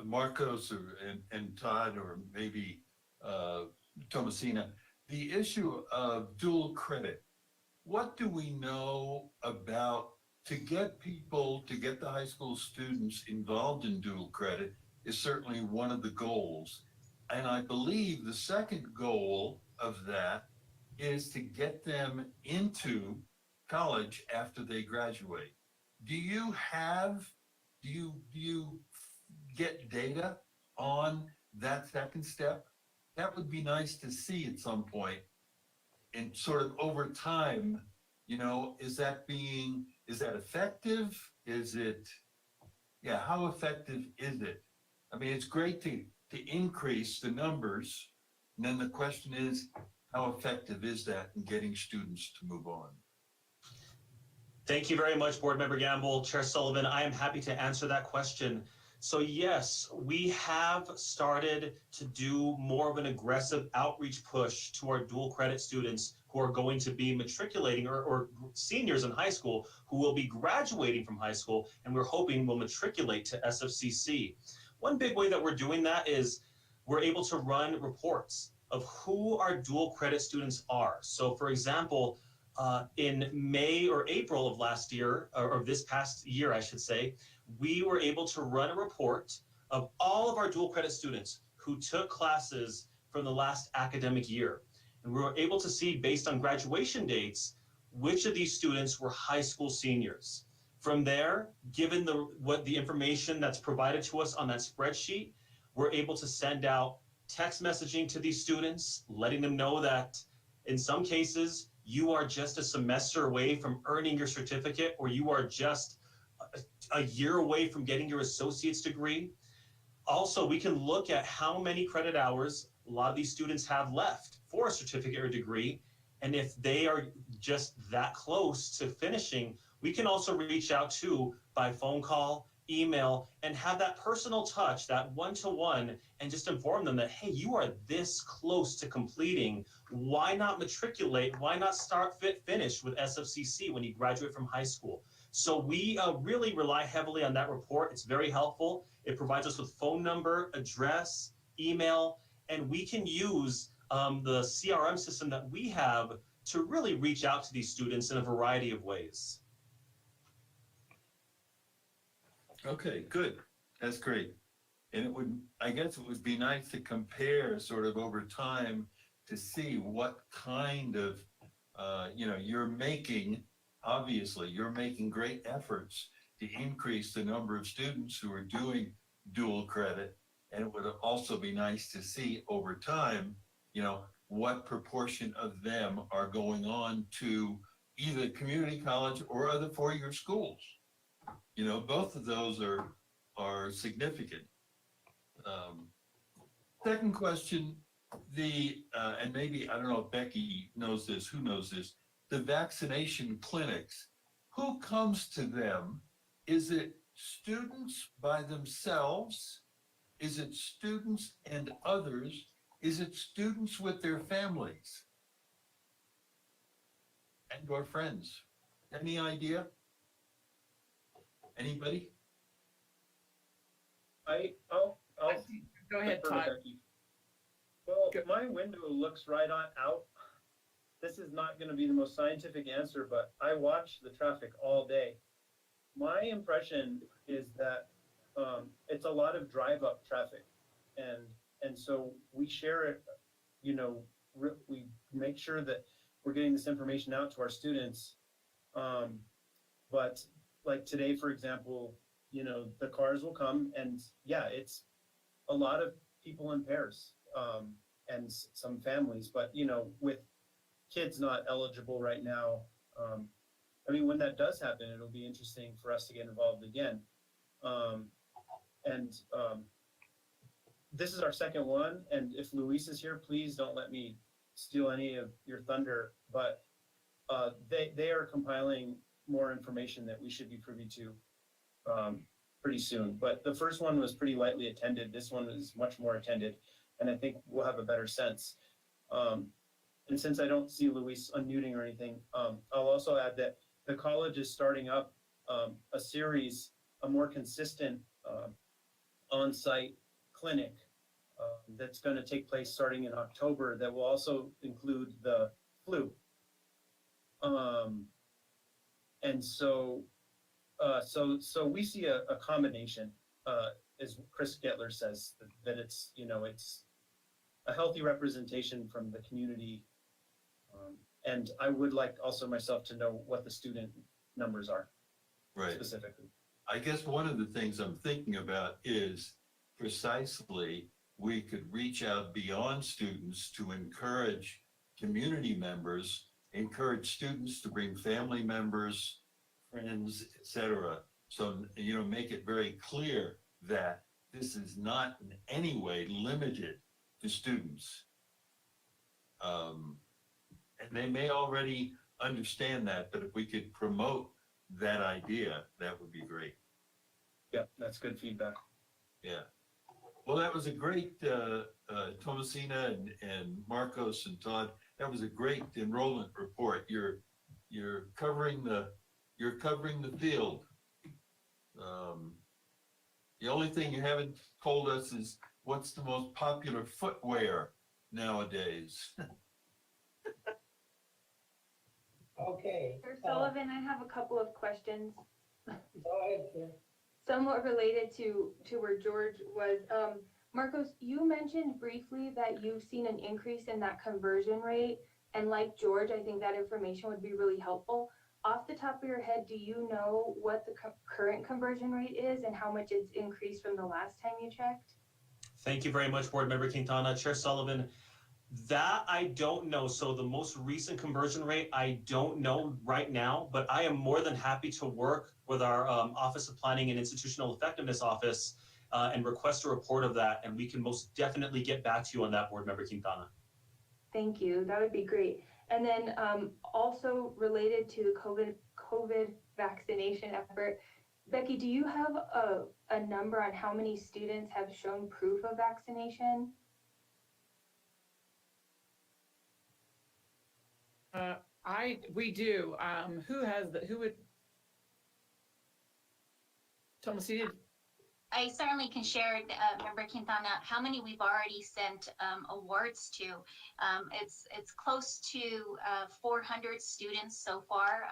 Marcos and Todd, or maybe Thomasina, the issue of dual credit. What do we know about, to get the high school students involved in dual credit is certainly one of the goals. And I believe the second goal of that is to get them into college after they graduate. Do you get data on that second step? That would be nice to see at some point. And sort of over time, you know, is that effective? How effective is it? I mean, it's great to increase the numbers. And then the question is, how effective is that in getting students to move on? Thank you very much, Board Member Gamble, Chair Sullivan. I am happy to answer that question. So yes, we have started to do more of an aggressive outreach push to our dual credit students who are going to be matriculating, or seniors in high school who will be graduating from high school, and we're hoping will matriculate to SFCC. One big way that we're doing that is we're able to run reports of who our dual credit students are. So for example, in May or April of last year, or this past year, I should say, we were able to run a report of all of our dual credit students who took classes from the last academic year. And we were able to see, based on graduation dates, which of these students were high school seniors. From there, given the information that's provided to us on that spreadsheet, we're able to send out text messaging to these students, letting them know that in some cases, you are just a semester away from earning your certificate, or you are just a year away from getting your associate's degree. Also, we can look at how many credit hours a lot of these students have left for a certificate or degree. And if they are just that close to finishing, we can also reach out to by phone call, email, and have that personal touch, that one-to-one, and just inform them that, hey, you are this close to completing. Why not matriculate? Why not finish with SFCC when you graduate from high school? So we really rely heavily on that report. It's very helpful. It provides us with phone number, address, email, and we can use the CRM system that we have to really reach out to these students in a variety of ways. Okay, good. That's great. And I guess it would be nice to compare sort of over time to see what kind of, obviously, you're making great efforts to increase the number of students who are doing dual credit. And it would also be nice to see over time, what proportion of them are going on to either community college or other four-year schools. Both of those are significant. Second question, and maybe, I don't know if Becky knows this, who knows this, the vaccination clinics, who comes to them? Is it students by themselves? Is it students and others? Is it students with their families and or friends? Any idea? Anybody? I'll Go ahead, defer to Todd. Becky. Well, Go. my window looks right on out. This is not going to be the most scientific answer, but I watch the traffic all day. My impression is that it's a lot of drive-up traffic, and so we share it. We make sure that we're getting this information out to our students. But like today, for example, the cars will come, and yeah, it's a lot of people in pairs, and some families, but with kids not eligible right now. When that does happen, it'll be interesting for us to get involved again. This is our second one, and if Luis is here, please don't let me steal any of your thunder, but they are compiling more information that we should be privy to pretty soon. But the first one was pretty lightly attended. This one is much more attended, and I think we'll have a better sense. And since I don't see Luis unmuting or anything, I'll also add that the college is starting up a series, a more consistent on-site clinic that's going to take place starting in October that will also include the flu. And so we see a combination, as Chris Gettler says, that it's a healthy representation from the community. And I would like also myself to know what the student numbers are specifically. I guess one of the things I'm thinking about is precisely we could reach out beyond students to encourage community members, encourage students to bring family members, friends, etc. So, make it very clear that this is not in any way limited to students. And they may already understand that, but if we could promote that idea, that would be great. Yeah, that's good feedback. Yeah. Well, that was a great, Thomasina and Marcos and Todd, that was a great enrollment report. You're covering the field. The only thing you haven't told us is what's the most popular footwear nowadays. Okay. Mr. Sullivan, I have a couple of questions, Go ahead, sir. somewhat related to where George was. Marcos, you mentioned briefly that you've seen an increase in that conversion rate. And like George, I think that information would be really helpful. Off the top of your head, do you know what the current conversion rate is and how much it's increased from the last time you checked? Thank you very much, Board Member Quintana. Chair Sullivan, that I don't know. So the most recent conversion rate, I don't know right now, but I am more than happy to work with our Office of Planning and Institutional Effectiveness Office and request a report of that. And we can most definitely get back to you on that, Board Member Quintana. Thank you. That would be great. And then also related to the COVID vaccination effort, Becky, do you have a number on how many students have shown proof of vaccination? We do. Who would? Thomasina? I certainly can share, Member Quintana, how many we've already sent awards to. It's close to 400 students so far.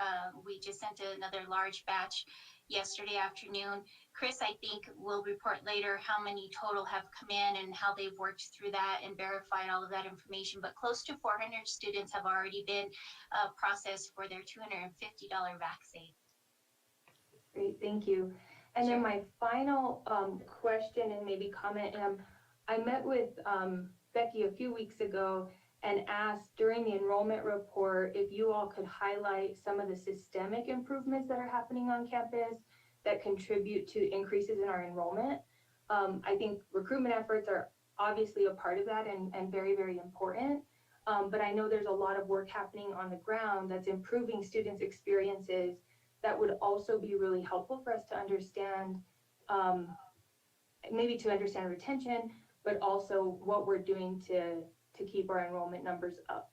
We just sent another large batch yesterday afternoon. Chris, I think, will report later how many total have come in and how they've worked through that and verified all of that information. But close to 400 students have already been processed for their $250 vaccine. Great, thank you. And then my final question and maybe comment, I met with Becky a few weeks ago and asked during the enrollment report if you all could highlight some of the systemic improvements that are happening on campus that contribute to increases in our enrollment. I think recruitment efforts are obviously a part of that and very, very important. But I know there's a lot of work happening on the ground that's improving students' experiences that would also be really helpful for us to understand, maybe to understand retention, but also what we're doing to keep our enrollment numbers up.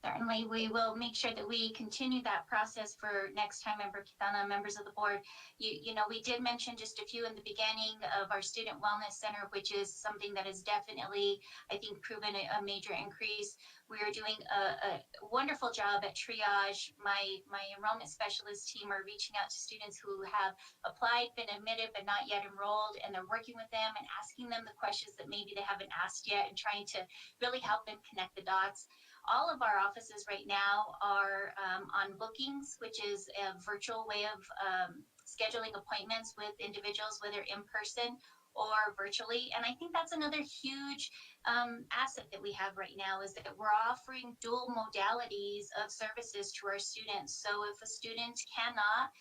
Certainly, we will make sure that we continue that process for next time, Member Kitana, members of the board. You know, we did mention just a few in the beginning of our Student Wellness Center, which is something that has definitely, I think, proven a major increase. We are doing a wonderful job at triage. My enrollment specialist team are reaching out to students who have applied, been admitted, but not yet enrolled, and they're working with them and asking them the questions that maybe they haven't asked yet and trying to really help them connect the dots. All of our offices right now are on Bookings, which is a virtual way of scheduling appointments with individuals, whether in person or virtually. And I think that's another huge asset that we have right now, is that we're offering dual modalities of services to our students. So if a student cannot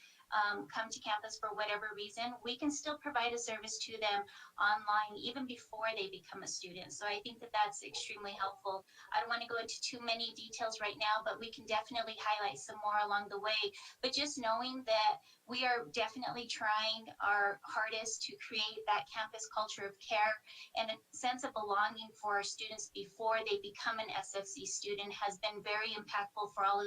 come to campus for whatever reason, we can still provide a service to them online even before they become a student. So I think that that's extremely helpful. I don't want to go into too many details right now, but we can definitely highlight some more along the way. But just knowing that we are definitely trying our hardest to create that campus culture of care and a sense of belonging for our students before they become an SFC student has been very impactful for all of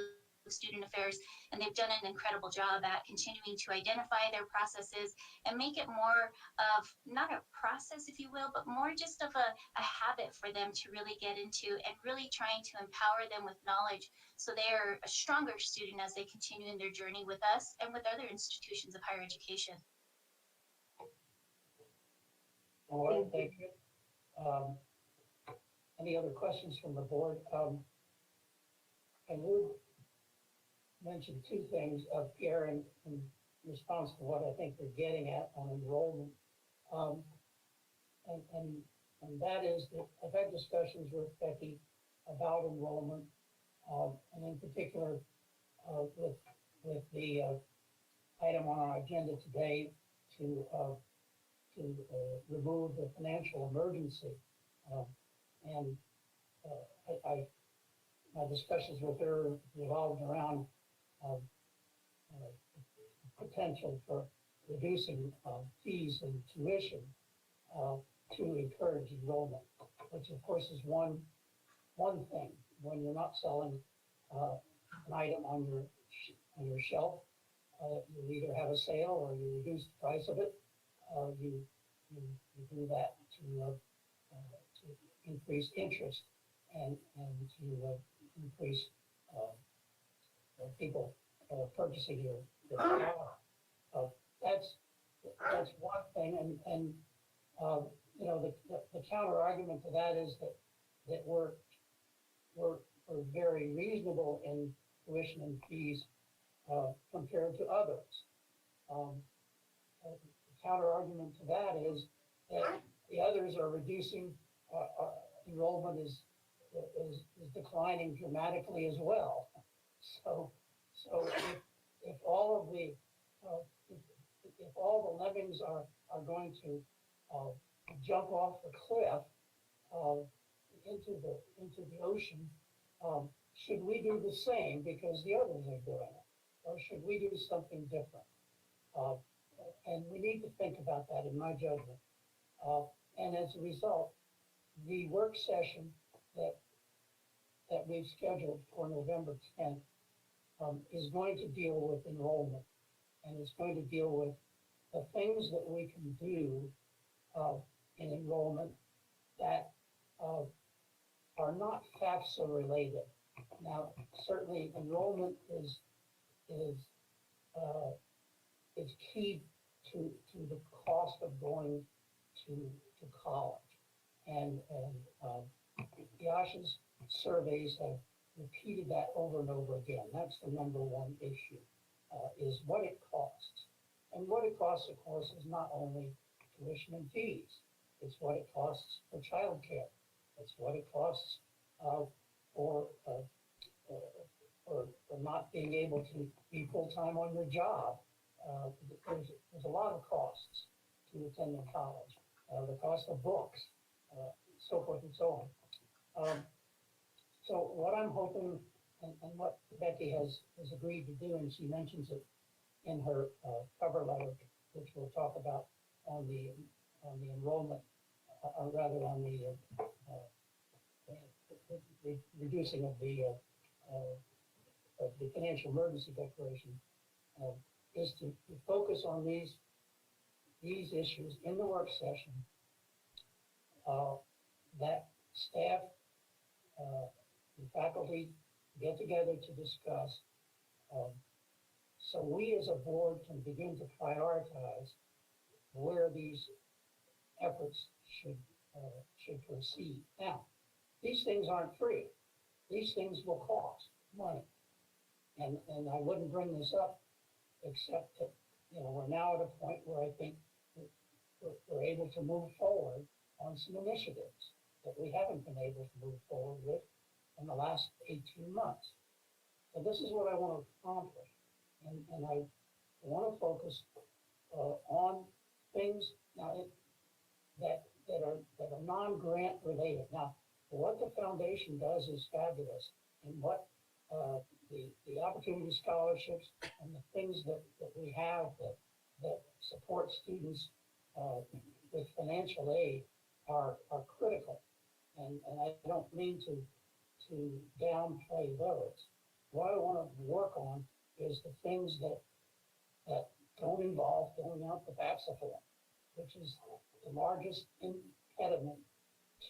student affairs, and they've done an incredible job at continuing to identify their processes and make it more of not a process, if you will, but more just of a habit for them to really get into, and really trying to empower them with knowledge so they are a stronger student as they continue in their journey with us and with other institutions of higher education. All right, thank you. Any other questions from the board? I would mention two things of Pierre in response to what I think they're getting at on enrollment. And that is that I've had discussions with Becky about enrollment, and in particular with the item on our agenda today to remove the financial emergency. My discussions with her revolved around potential for reducing fees and tuition to encourage enrollment, which of course is one thing. When you're not selling an item on your shelf, you either have a sale or you reduce the price of it. You do that to increase interest and to increase people purchasing your product. That's one thing, and you know, the counter argument to that is that we're very reasonable in tuition and fees compared to others. The counter argument to that is that the others are reducing, enrollment is declining dramatically as well. So if all of the if all the lemmings are going to jump off the cliff into the ocean, should we do the same because the others are doing it, or should we do something different? And we need to think about that, in my judgment. And as a result, the work session that we've scheduled for November 10th is going to deal with enrollment, and it's going to deal with the things that we can do in enrollment that are not FAFSA related. Now, certainly enrollment is is key to the cost of going to college. And Yasha's surveys have repeated that over and over again. That's the number one issue, is what it costs. And what it costs, of course, is not only tuition and fees. It's what it costs for childcare. It's what it costs for not being able to be full-time on your job. There's a lot of costs to attending college. The cost of books, so forth and so on. So what I'm hoping, and what Becky has agreed to do, and she mentions it in her cover letter, which we'll talk about on the enrollment, or rather on the reducing of the financial emergency declaration, is to focus on these issues in the work session, that staff and faculty get together to discuss, so we as a board can begin to prioritize where these efforts should proceed. Now, these things aren't free. These things will cost money. And I wouldn't bring this up except that, we're now at a point where I think we're able to move forward on some initiatives that we haven't been able to move forward with in the last 18 months. So this is what I want to accomplish. And I want to focus on things now that are non-grant related. Now, what the foundation does is fabulous, and what the opportunity scholarships and the things that we have that support students with financial aid are critical. And I don't mean to downplay those. What I want to work on is the things that don't involve filling out the FAFSA form, which is the largest impediment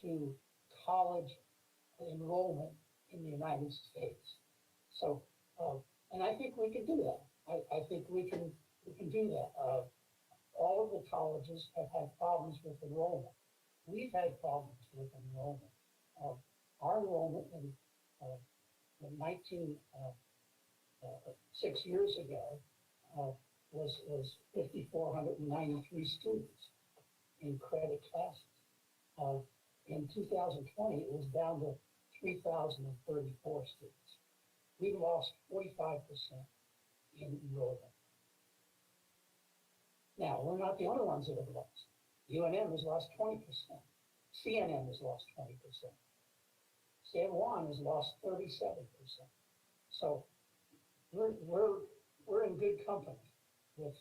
to college enrollment in the United States. So, and I think we can do that. I think we can do that. All of the colleges have had problems with enrollment. We've had problems with enrollment. Our enrollment in 6 years ago was 5,493 students in credit classes. In 2020, it was down to 3,034 students. We've lost 45% in enrollment. Now, we're not the only ones that have lost. UNM has lost 20%. CNN has lost 20%. San Juan has lost 37%. So we're in good company with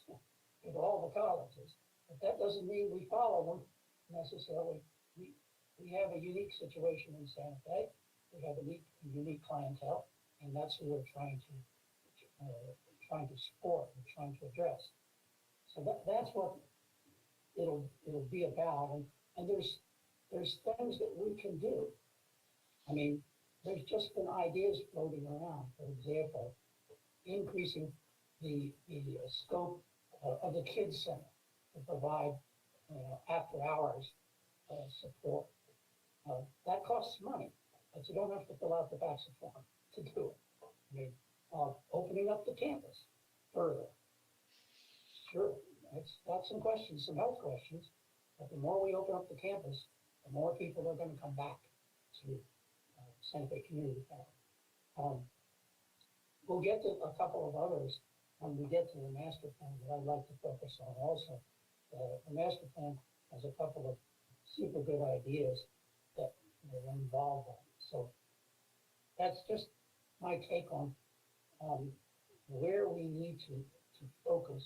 all the colleges, but that doesn't mean we follow them necessarily. We have a unique situation in Santa Fe. We have a unique clientele, and that's who we're trying to support and trying to address. So that's what it'll be about. And there's things that we can do. I mean, there's just been ideas floating around. For example, increasing the scope of the kids center to provide after hours support. That costs money, but you don't have to fill out the FAFSA form to do it. I mean, opening up the campus further. Sure, it's got some questions, some health questions, but the more we open up the campus, the more people are going to come back to Santa Fe Community College. We'll get to a couple of others when we get to the master plan that I'd like to focus on also. The master plan has a couple of super good ideas that we're involved in. So that's just my take on where we need to focus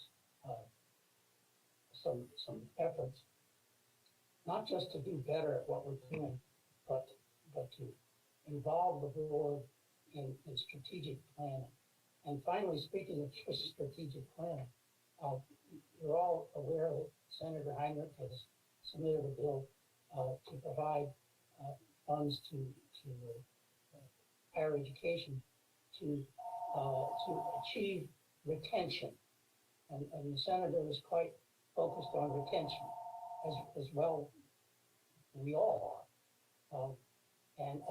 some efforts, not just to do better at what we're doing, but to involve the board in strategic planning. And finally, speaking of strategic planning, you're all aware that Senator Heinrich has submitted a bill to provide funds to higher education to achieve retention and the senator is quite focused on retention as well. We all are. And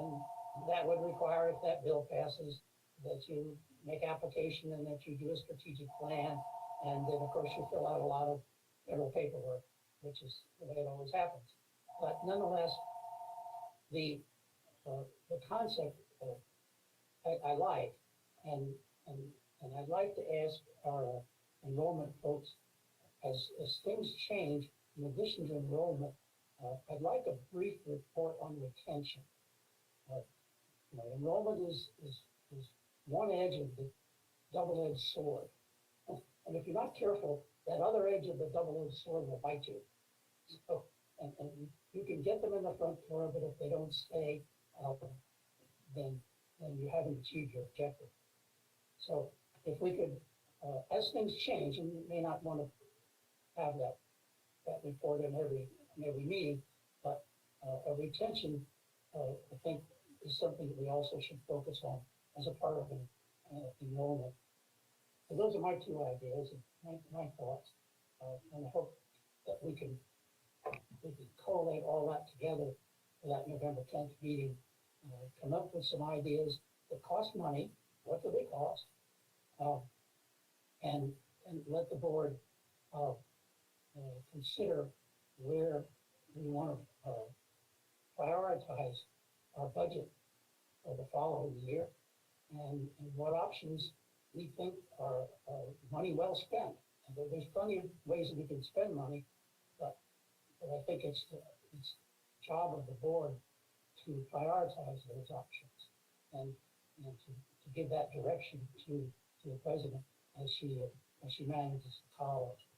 that would require, if that bill passes, that you make application and that you do a strategic plan. And then, of course, you fill out a lot of federal paperwork, which is the way it always happens. But nonetheless, the concept I like, and I'd like to ask our enrollment folks, as things change, in addition to enrollment, I'd like a brief report on retention. Enrollment is one edge of the double-edged sword. And if you're not careful, that other edge of the double-edged sword will bite you. So, and you can get them in the front door, but if they don't stay, then you haven't achieved your objective. So if we could, as things change, and you may not want to have that report in every meeting, but a retention, I think, is something that we also should focus on as a part of enrollment. So those are my two ideas and my thoughts, and I hope that we can collate all that together for that November 10th meeting. Come up with some ideas that cost money. What do they cost? And let the board consider where we want to prioritize our budget for the following year, and what options we think are money well spent. And there's plenty of ways that we can spend money, but I think it's the job of the board to prioritize those options and to give that direction to the president as she manages the college.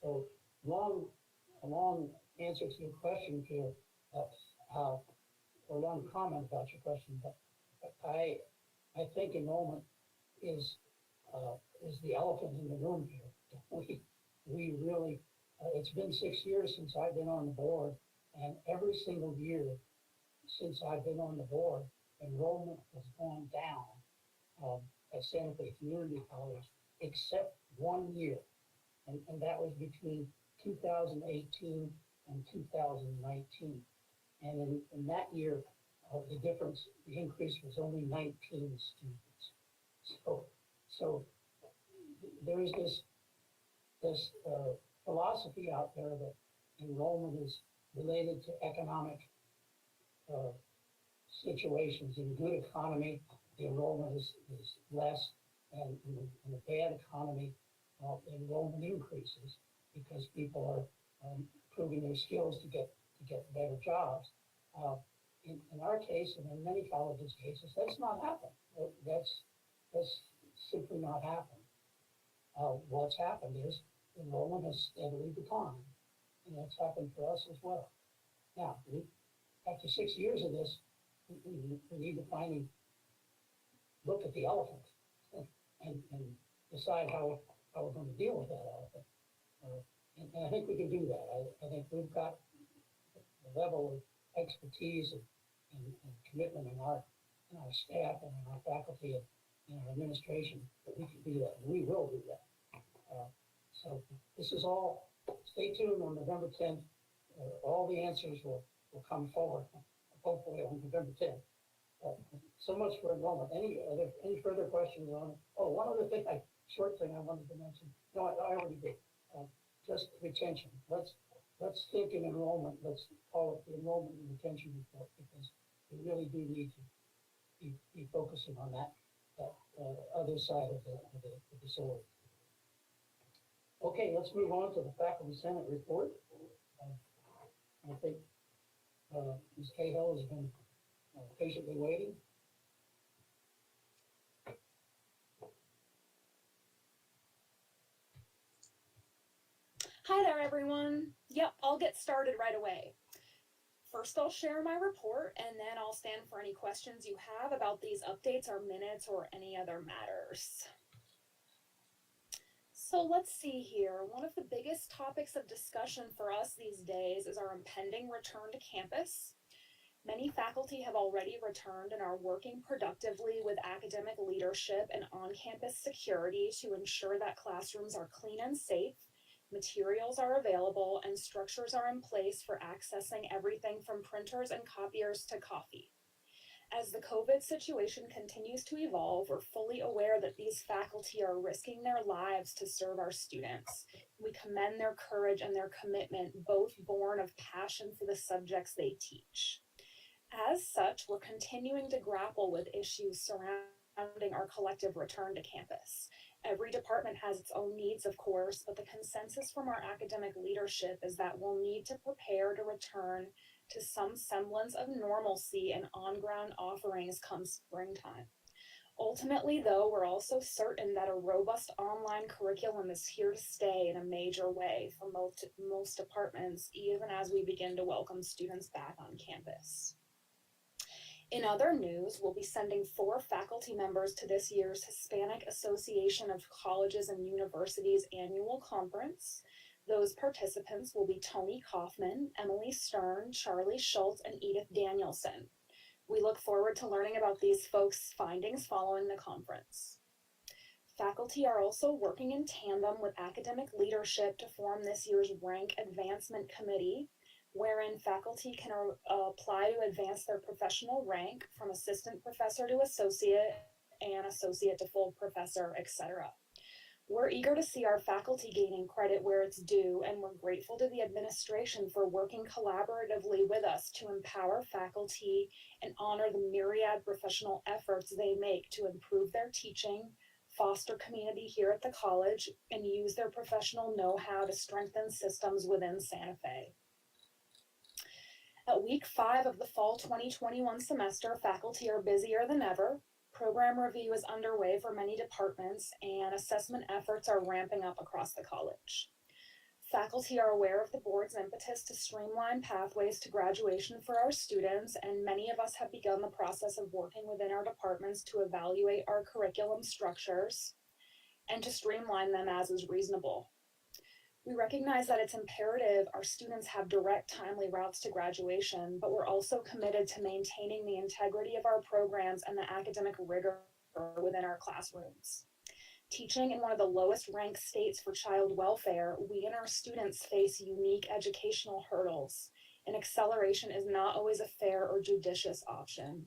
So a long answer to your question, Peter, or a long comment about your question, but I think enrollment is the elephant in the room here. We really, it's been 6 years since I've been on the board, and every single year since I've been on the board, enrollment has gone down at Santa Fe Community College, except 1 year, and that was between 2018 and 2019. And in that year, the increase was only 19 students. So there is this philosophy out there that enrollment is related to economic situations. In good economy, the enrollment is less, and in a bad economy, enrollment increases because people are improving their skills to get better jobs. In our case, and in many colleges' cases, that's not happened. That's simply not happened. What's happened is enrollment has steadily declined, and that's happened for us as well. Now, after 6 years of this, we need to finally look at the elephant and decide how we're going to deal with that elephant. And I think we can do that. I think we've got the level of expertise and commitment in our staff and in our faculty and in our administration that we can do that. And we will do that. So this is all, stay tuned on November 10th. All the answers will come forward, hopefully on November 10th. So much for enrollment. Any further questions on it? Oh, one other thing, short thing I wanted to mention. No, I already did. Just retention. Let's think in enrollment. Let's call it the enrollment and retention report, because we really do need to be focusing on that other side of the sword. Okay, let's move on to the Faculty Senate report. I think Ms. Cahill has been patiently waiting. Hi there, everyone. Yep, I'll get started right away. First, I'll share my report, and then I'll stand for any questions you have about these updates or minutes or any other matters. So let's see here. One of the biggest topics of discussion for us these days is our impending return to campus. Many faculty have already returned and are working productively with academic leadership and on-campus security to ensure that classrooms are clean and safe, materials are available, and structures are in place for accessing everything from printers and copiers to coffee. As the COVID situation continues to evolve, we're fully aware that these faculty are risking their lives to serve our students. We commend their courage and their commitment, both born of passion for the subjects they teach. As such, we're continuing to grapple with issues surrounding our collective return to campus. Every department has its own needs, of course, but the consensus from our academic leadership is that we'll need to prepare to return to some semblance of normalcy and on-ground offerings come springtime. Ultimately, though, we're also certain that a robust online curriculum is here to stay in a major way for most departments, even as we begin to welcome students back on campus. In other news, we'll be sending 4 faculty members to this year's Hispanic Association of Colleges and Universities annual conference. Those participants will be Tony Kaufman, Emily Stern, Charlie Schultz, and Edith Danielson. We look forward to learning about these folks' findings following the conference. Faculty are also working in tandem with academic leadership to form this year's Rank Advancement Committee, wherein faculty can apply to advance their professional rank from assistant professor to associate and associate to full professor, etc. We're eager to see our faculty gaining credit where it's due, and we're grateful to the administration for working collaboratively with us to empower faculty and honor the myriad professional efforts they make to improve their teaching, foster community here at the college, and use their professional know-how to strengthen systems within Santa Fe. At week 5 of the fall 2021 semester, faculty are busier than ever. Program review is underway for many departments, and assessment efforts are ramping up across the college. Faculty are aware of the board's impetus to streamline pathways to graduation for our students, and many of us have begun the process of working within our departments to evaluate our curriculum structures and to streamline them as is reasonable. We recognize that it's imperative our students have direct, timely routes to graduation, but we're also committed to maintaining the integrity of our programs and the academic rigor within our classrooms. Teaching in one of the lowest ranked states for child welfare, we and our students face unique educational hurdles, and acceleration is not always a fair or judicious option.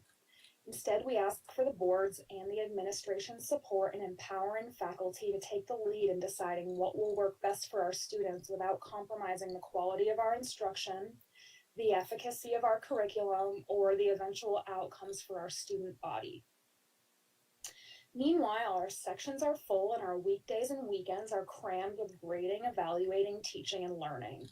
Instead, we ask for the board's and the administration's support in empowering faculty to take the lead in deciding what will work best for our students without compromising the quality of our instruction, the efficacy of our curriculum, or the eventual outcomes for our student body. Meanwhile, our sections are full and our weekdays and weekends are crammed with grading, evaluating, teaching, and learning.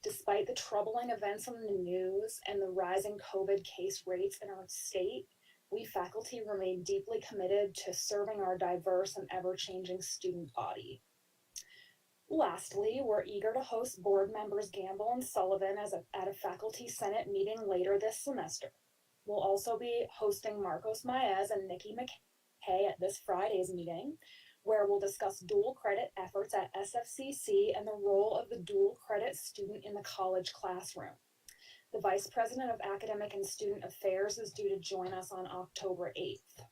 Despite the troubling events in the news and the rising COVID case rates in our state, we faculty remain deeply committed to serving our diverse and ever-changing student body. Lastly, we're eager to host board members Gamble and Sullivan at a faculty senate meeting later this semester. We'll also be hosting Marcos Maez and Nikki McKay at this Friday's meeting, where we'll discuss dual credit efforts at SFCC and the role of the dual credit student in the college classroom. The Vice President of Academic and Student Affairs is due to join us on October 8th.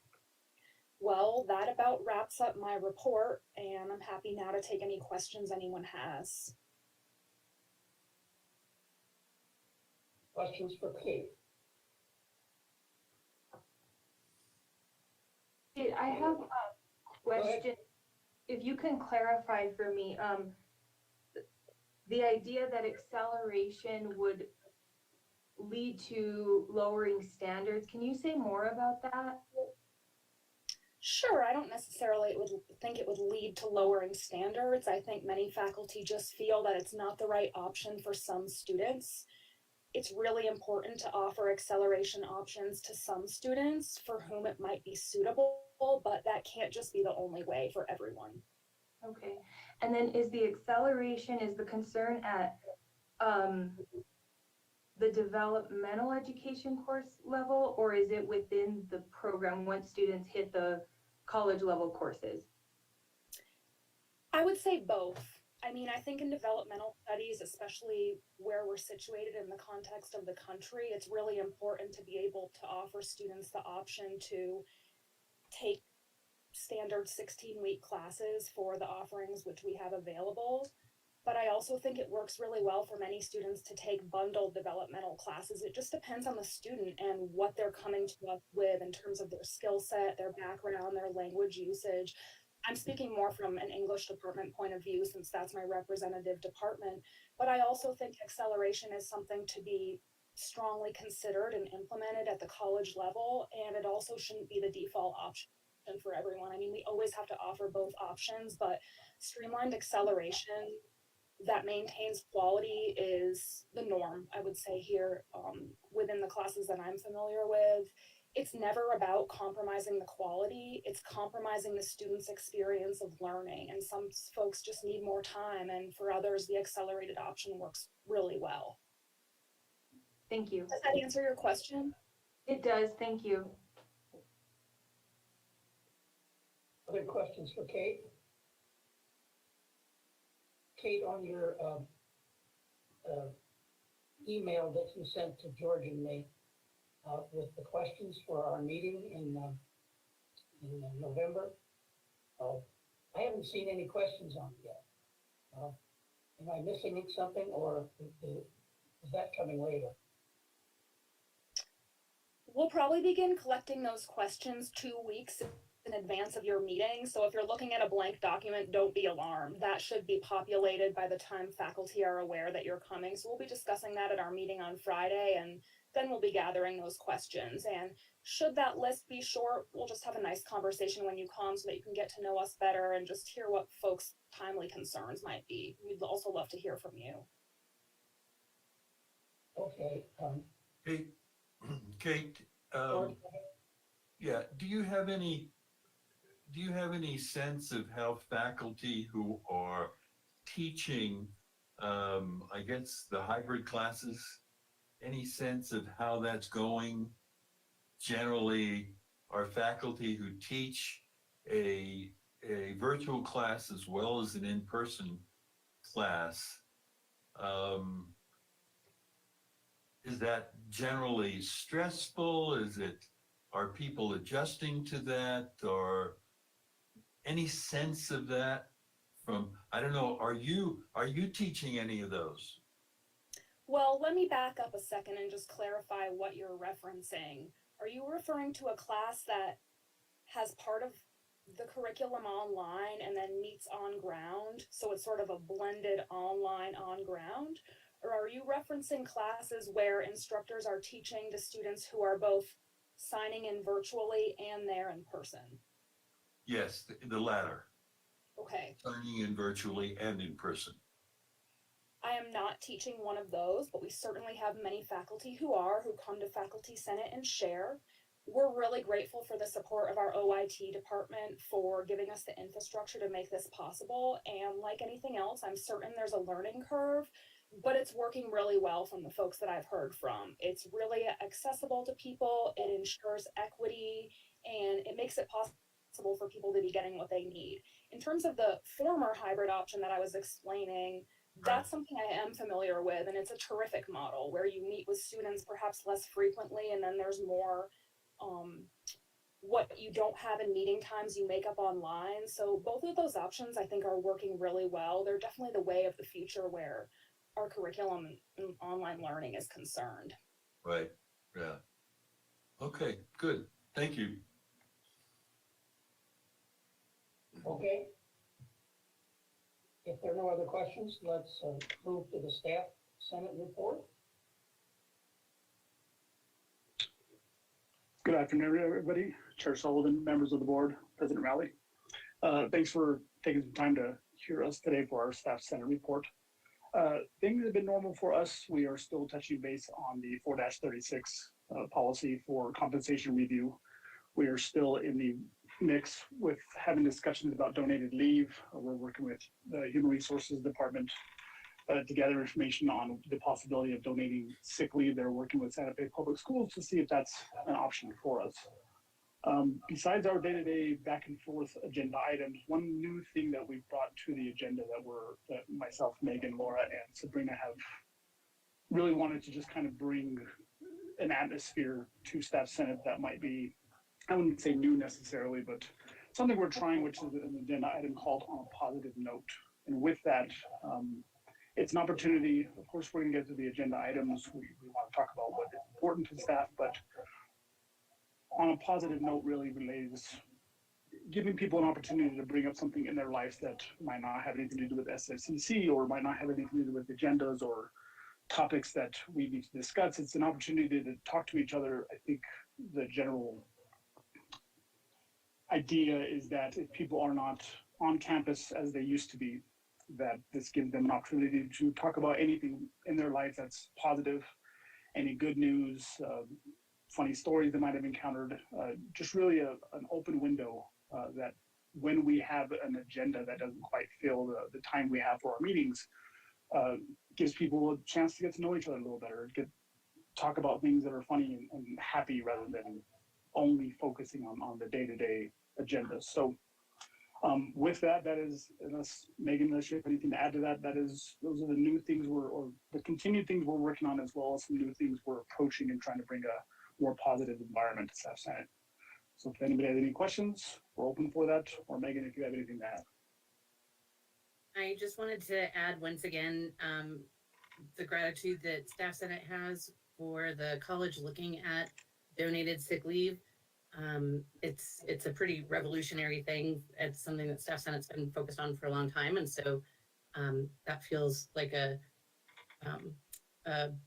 Well, that about wraps up my report, and I'm happy now to take any questions anyone has. Questions for Kate? I have a question. If you can clarify for me, the idea that acceleration would lead to lowering standards, can you say more about that? Sure, I don't necessarily think it would lead to lowering standards. I think many faculty just feel that it's not the right option for some students. It's really important to offer acceleration options to some students for whom it might be suitable, but that can't just be the only way for everyone. Okay, and then is the acceleration, is the concern at the developmental education course level, or is it within the program once students hit the college level courses? I would say both. I mean, I think in developmental studies, especially where we're situated in the context of the country, it's really important to be able to offer students the option to take standard 16-week classes for the offerings which we have available. But I also think it works really well for many students to take bundled developmental classes. It just depends on the student and what they're coming to us with in terms of their skill set, their background, their language usage. I'm speaking more from an English department point of view since that's my representative department, but I also think acceleration is something to be strongly considered and implemented at the college level, and it also shouldn't be the default option for everyone. I mean, we always have to offer both options, but streamlined acceleration that maintains quality is the norm, I would say, here within the classes that I'm familiar with. It's never about compromising the quality, it's compromising the student's experience of learning. And some folks just need more time, and for others, the accelerated option works really well. Thank you. Does that answer your question? It does, thank you. Other questions for Kate? Kate, on your email that you sent to George and me with the questions for our meeting in November, I haven't seen any questions on it yet. Am I missing something, or is that coming later? We'll probably begin collecting those questions 2 weeks in advance of your meeting. So if you're looking at a blank document, don't be alarmed. That should be populated by the time faculty are aware that you're coming. So we'll be discussing that at our meeting on Friday, and then we'll be gathering those questions. And should that list be short, we'll just have a nice conversation when you come so that you can get to know us better and just hear what folks' timely concerns might be. We'd also love to hear from you. Okay. Kate, yeah, do you have any sense of how faculty who are teaching, I guess, the hybrid classes, any sense of how that's going? Generally, are faculty who teach a virtual class as well as an in-person class, is that generally stressful? Are people adjusting to that, or any sense of that from, I don't know, are you teaching any of those? Well, let me back up a second and just clarify what you're referencing. Are you referring to a class that has part of the curriculum online and then meets on ground? So it's sort of a blended online on ground? Or are you referencing classes where instructors are teaching to students who are both signing in virtually and there in person? Yes, the latter. Okay. Signing in virtually and in person. I am not teaching one of those, but we certainly have many faculty who come to Faculty Senate and share. We're really grateful for the support of our OIT department for giving us the infrastructure to make this possible. And like anything else, I'm certain there's a learning curve, but it's working really well from the folks that I've heard from. It's really accessible to people, it ensures equity, and it makes it possible for people to be getting what they need. In terms of the former hybrid option that I was explaining, that's something I am familiar with, and it's a terrific model where you meet with students perhaps less frequently, and then there's more what you don't have in meeting times you make up online. So both of those options I think are working really well. They're definitely the way of the future where our curriculum and online learning is concerned. Right, yeah. Okay, good, thank you. Okay. If there are no other questions, let's move to the staff Senate report. Good afternoon, everybody. Chair Sullivan, members of the board, President Rowley. Thanks for taking some time to hear us today for our staff Senate report. Things have been normal for us. We are still touching base on the 4-36 policy for compensation review. We are still in the mix with having discussions about donated leave. We're working with the Human Resources Department to gather information on the possibility of donating sick leave. They're working with Santa Fe Public Schools to see if that's an option for us. Besides our day-to-day back and forth agenda items, one new thing that we've brought to the agenda that myself, Megan, Laura, and Sabrina have really wanted to just kind of bring an atmosphere to Staff Senate that might be, I wouldn't say new necessarily, but something we're trying, which is an agenda item called On a Positive Note. And with that, it's an opportunity. Of course, we're going to get to the agenda items. We want to talk about what is important to staff, but on a positive note, really relates giving people an opportunity to bring up something in their lives that might not have anything to do with SFCC or might not have anything to do with agendas or topics that we need to discuss. It's an opportunity to talk to each other. I think the general idea is that if people are not on campus as they used to be, that this gives them an opportunity to talk about anything in their life that's positive, any good news, funny stories they might have encountered, just really an open window that when we have an agenda that doesn't quite fill the time we have for our meetings, gives people a chance to get to know each other a little better, talk about things that are funny and happy rather than only focusing on the day-to-day agenda. So with that, that is, unless Megan, unless you have anything to add to that, those are the new things or the continued things we're working on, as well as some new things we're approaching and trying to bring a more positive environment to Staff Senate. So if anybody has any questions, we're open for that. Or Megan, if you have anything to add. I just wanted to add once again the gratitude that Staff Senate has for the college looking at donated sick leave. It's a pretty revolutionary thing. It's something that Staff Senate's been focused on for a long time, and so that feels like a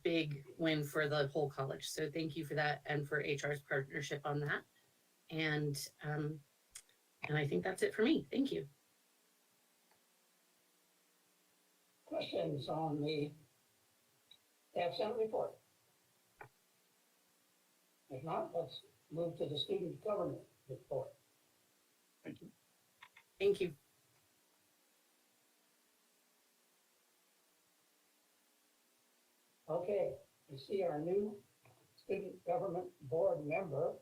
big win for the whole college. So thank you for that, and for HR's partnership on that. And I think that's it for me. Thank you. Questions on the Staff Senate report? If not, let's move to the student government report. Thank you. Thank you. Okay, you see our new student government board member.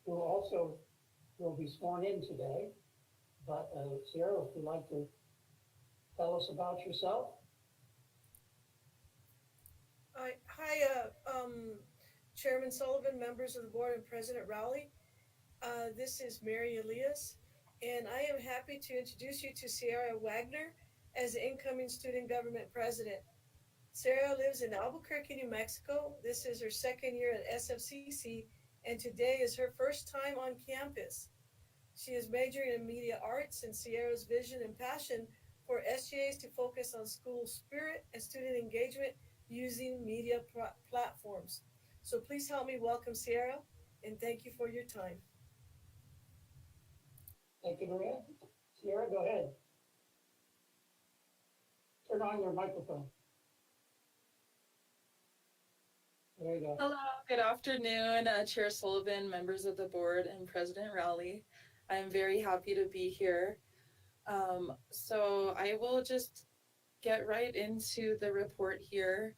Who also will be sworn in today. But Sierra, if you'd like to tell us about yourself. Hi, Chairman Sullivan, members of the board, and President Rowley. This is Mary Elias, and I am happy to introduce you to Sierra Wagner as the incoming student government president. Sierra lives in Albuquerque, New Mexico. This is her second year at SFCC, and today is her first time on campus. She is majoring in media arts, and Sierra's vision and passion for SGAs to focus on school spirit and student engagement using media platforms. So please help me welcome Sierra, and thank you for your time. Thank you, Maria. Sierra, go ahead. Turn on your microphone. There you go. Hello, good afternoon, Chair Sullivan, members of the board, and President Rowley. I'm very happy to be here. So I will just get right into the report here.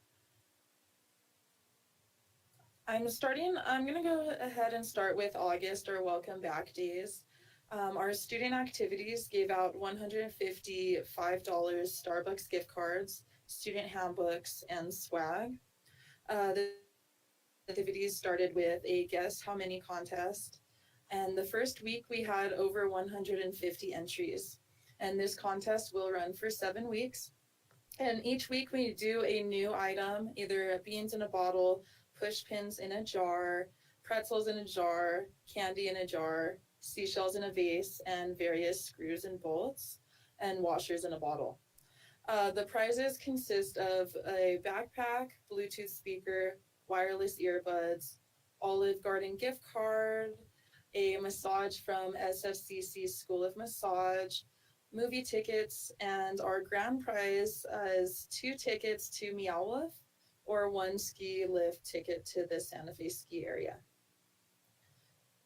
I'm gonna go ahead and start with August, or welcome back days. Our student activities gave out 155 Starbucks gift cards, student handbooks, and swag. The activities started with a guess how many contest. And the first week we had over 150 entries. And this contest will run for 7 weeks. And each week we do a new item, either beans in a bottle, push pins in a jar, pretzels in a jar, candy in a jar, seashells in a vase, and various screws and bolts, and washers in a bottle. The prizes consist of a backpack, Bluetooth speaker, wireless earbuds, Olive Garden gift card, a massage from SFCC School of Massage, movie tickets, and our grand prize is 2 tickets to Meow Wolf or 1 ski lift ticket to the Santa Fe ski area.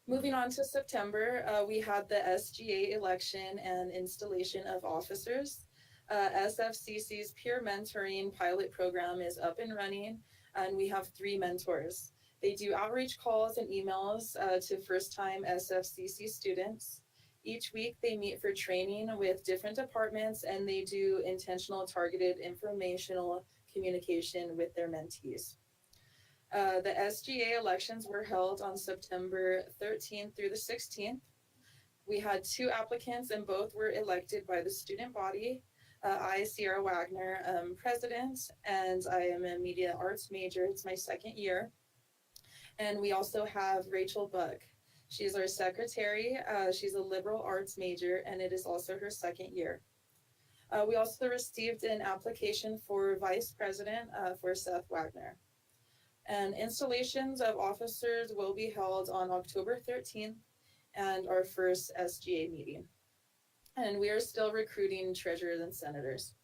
Moving on to September, we had the SGA election and installation of officers. SFCC's peer mentoring pilot program is up and running, and we have 3 mentors. They do outreach calls and emails to first-time SFCC students. Each week they meet for training with different departments, and they do intentional targeted informational communication with their mentees. The SGA elections were held on September 13th through the 16th. We had 2 applicants and both were elected by the student body. I, Sierra Wagner, am president, and I am a media arts major. It's my 2nd year. And we also have Rachel Buck. She's our secretary. She's a liberal arts major, and it is also her 2nd year. We also received an application for vice president for Seth Wagner. And installations of officers will be held on October 13th and our first SGA meeting. And we are still recruiting treasurers and senators.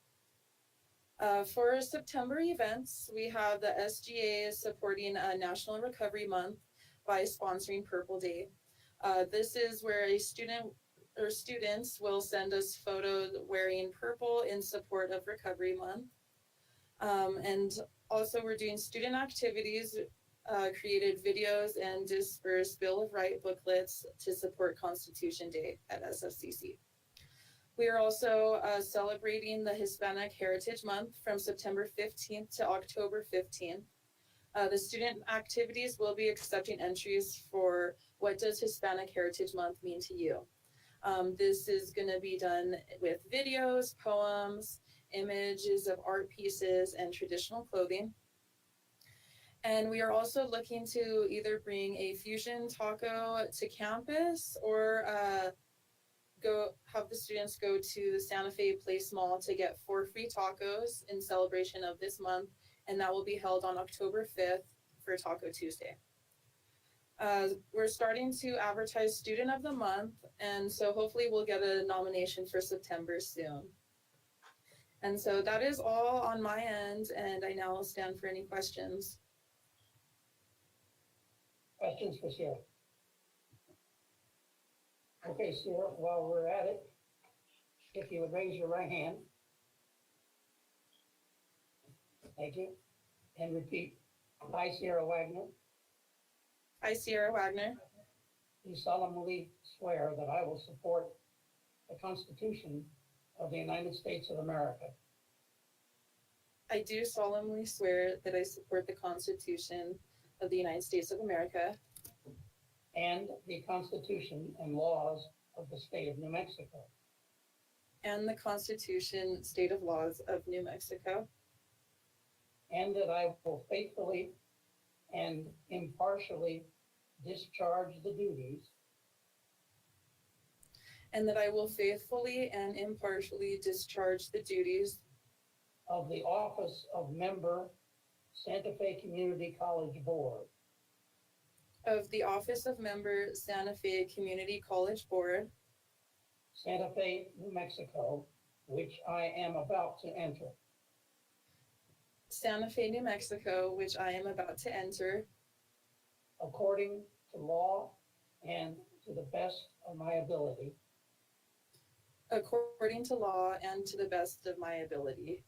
For September events, we have the SGA supporting National Recovery Month by sponsoring Purple Day. This is where a student or students will send us photos wearing purple in support of Recovery Month. And also we're doing student activities, created videos and dispersed Bill of Rights booklets to support Constitution Day at SFCC. We are also celebrating the Hispanic Heritage Month from September 15th to October 15th. The student activities will be accepting entries for what does Hispanic Heritage Month mean to you? This is going to be done with videos, poems, images of art pieces, and traditional clothing. And we are also looking to either bring a fusion taco to campus or have the students go to the Santa Fe Place Mall to get 4 free tacos in celebration of this month, and that will be held on October 5th for Taco Tuesday. We're starting to advertise Student of the Month, and so hopefully we'll get a nomination for September soon. And so that is all on my end, and I now stand for any questions. Questions for Sierra? Okay, Sierra, while we're at it, if you would raise your right hand. Thank you. And repeat. I, Sierra Wagner, I, Sierra Wagner, do solemnly swear that I will support the Constitution of the United States of America I do solemnly swear that I support the Constitution of the United States of America and the Constitution and laws of the state of New Mexico, and the Constitution, state of laws of New Mexico, and that I will faithfully and impartially discharge the duties and that I will faithfully and impartially discharge the duties of the office of member, Santa Fe Community College Board, of the office of member, Santa Fe Community College Board, Santa Fe, New Mexico, which I am about to enter, Santa Fe, New Mexico, which I am about to enter, according to law and to the best of my ability. according to law and to the best of my ability.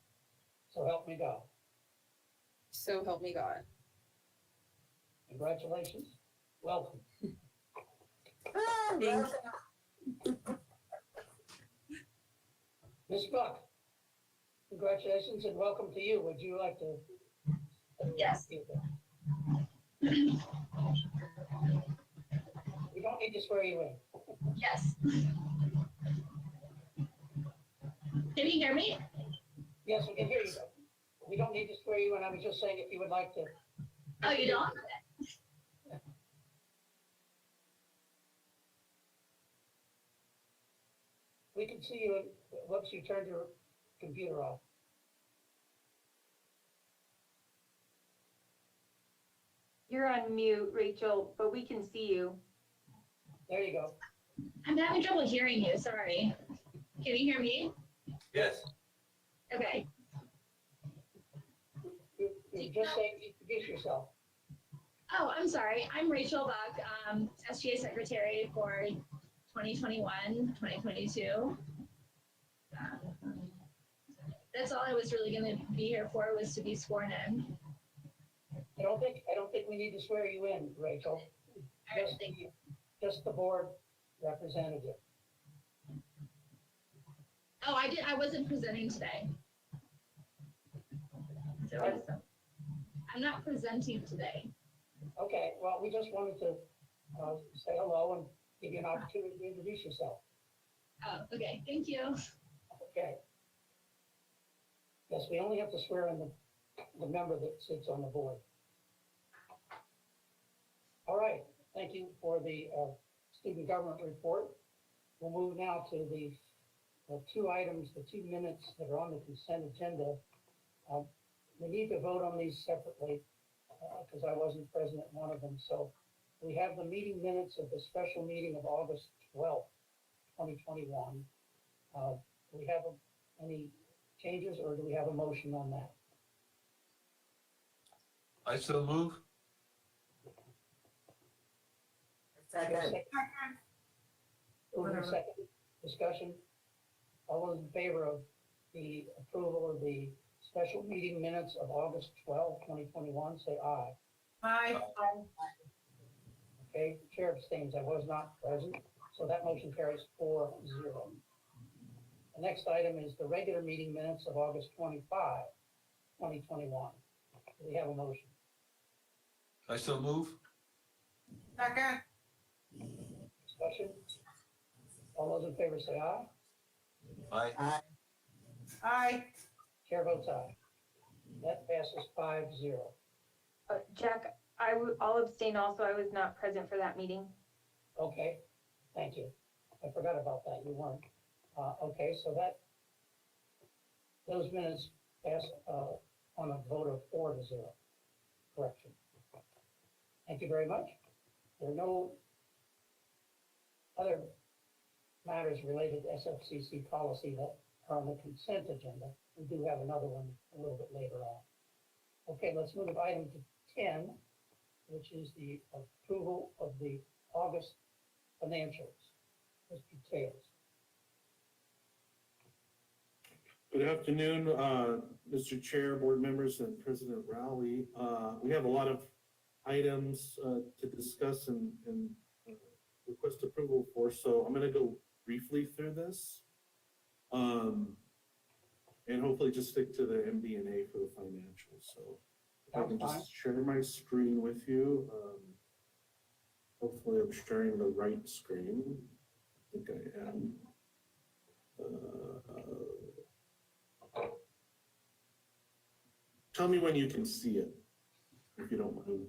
So help me God. So help me God. Congratulations. Welcome. Thank Ms. Buck, congratulations and welcome to you. Would you like to? Yes. We don't need to swear you in. Yes. Can you hear me? Yes, we can hear you. We don't need to swear you in. I was just saying if you would like to. Oh, you don't? We can see you once you turn your computer off. You're on mute, Rachel, but we can see you. There you go. I'm having trouble hearing you, sorry. Can you hear me? Yes. Okay. You just say, introduce yourself. Oh, I'm sorry. I'm Rachel Buck, SGA Secretary for 2021, 2022. That's all I was really going to be here for, was to be sworn in. I don't think we need to swear you in, Rachel. All right, thank you. Just the board representative. Oh, I wasn't presenting today. So I'm not presenting today. Okay, well, we just wanted to say hello and give you an opportunity to introduce yourself. Oh, okay, thank you. Okay. Yes, we only have to swear in the member that sits on the board. All right, thank you for the student government report. We'll move now to the two items, the 2 minutes that are on the consent agenda. We need to vote on these separately because I wasn't present at one of them. So we have the meeting minutes of the special meeting of August 12th, 2021. Do we have any changes or do we have a motion on that? I so move. Second. Moving second. Discussion. All those in favor of the approval of the special meeting minutes of August 12, 2021, say aye. Aye. Okay, chair abstains. I was not present, so that motion carries 4-0. The next item is the regular meeting minutes of August 25, 2021. Do we have a motion? I so move. Second. Discussion? All those in favor say aye. Aye. Aye. Chair votes aye. That passes 5-0. Jack, I'll abstain also. I was not present for that meeting. Okay, thank you. I forgot about that. You weren't. Okay, so those minutes pass on a vote of 4-0. Correction. Thank you very much. There are no other matters related to SFCC policy that are on the consent agenda. We do have another one a little bit later on. Okay, let's move to item 10, which is the approval of the August financials. Mr. Tails. Good afternoon, Mr. Chair, board members, and President Rowley. We have a lot of items to discuss and request approval for, so I'm going to go briefly through this and hopefully just stick to the MD&A for the financials. So if I can just share my screen with you. Hopefully I'm sharing the right screen. I think I am. Tell me when you can see it, if you don't mind.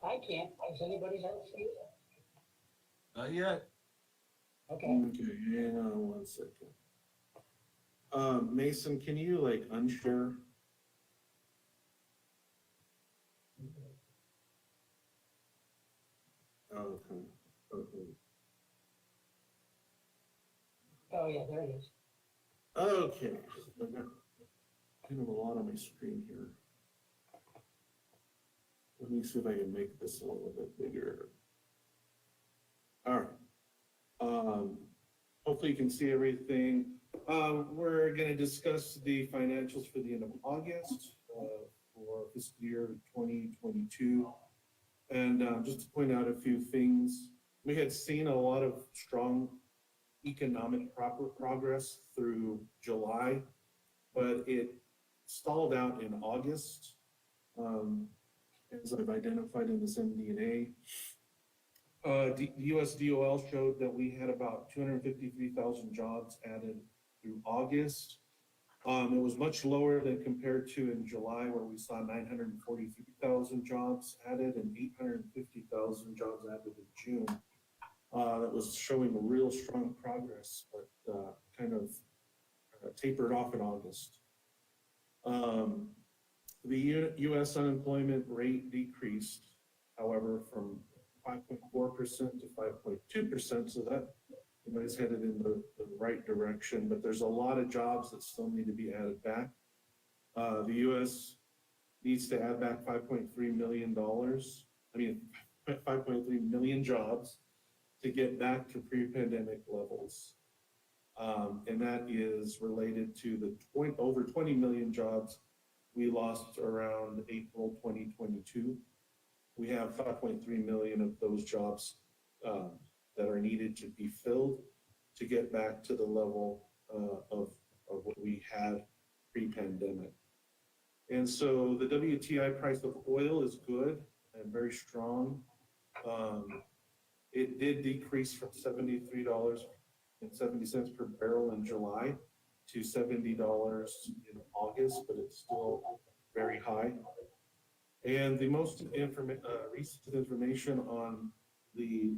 I can't. Has anybody else seen it? Not yet. Okay. Okay, hang on 1 second. Mason, can you like unshare? Okay. Okay. Oh, yeah, there it is. Okay. I've got kind of a lot on my screen here. Let me see if I can make this a little bit bigger. All right. Hopefully you can see everything. We're going to discuss the financials for the end of August for fiscal year 2022. And just to point out a few things, we had seen a lot of strong economic progress through July, but it stalled out in August, as I've identified in this MD&A. US DOL showed that we had about 253,000 jobs added through August. It was much lower than compared to in July, where we saw 943,000 jobs added and 850,000 jobs added in June. That was showing a real strong progress, but kind of tapered off in August. The US unemployment rate decreased, however, from 5.4% to 5.2%, so that is headed in the right direction, but there's a lot of jobs that still need to be added back. The US needs to add back $5.3 million. I mean, 5.3 million jobs to get back to pre-pandemic levels. And that is related to the over 20 million jobs we lost around April 2022. We have 5.3 million of those jobs that are needed to be filled to get back to the level of what we had pre-pandemic. And so the WTI price of oil is good and very strong. It did decrease from $73.70 per barrel in July to $70 in August, but it's still very high. And the most recent information on the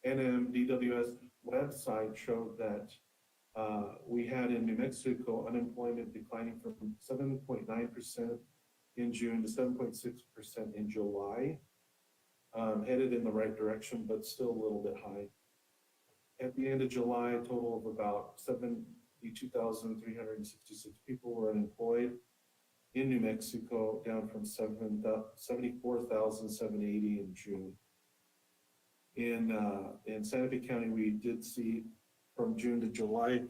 NMDWS website showed that we had in New Mexico unemployment declining from 7.9% in June to 7.6% in July, headed in the right direction, but still a little bit high. At the end of July, a total of about 72,366 people were unemployed in New Mexico, down from 74,780 in June. In Santa Fe County, we did see from June to July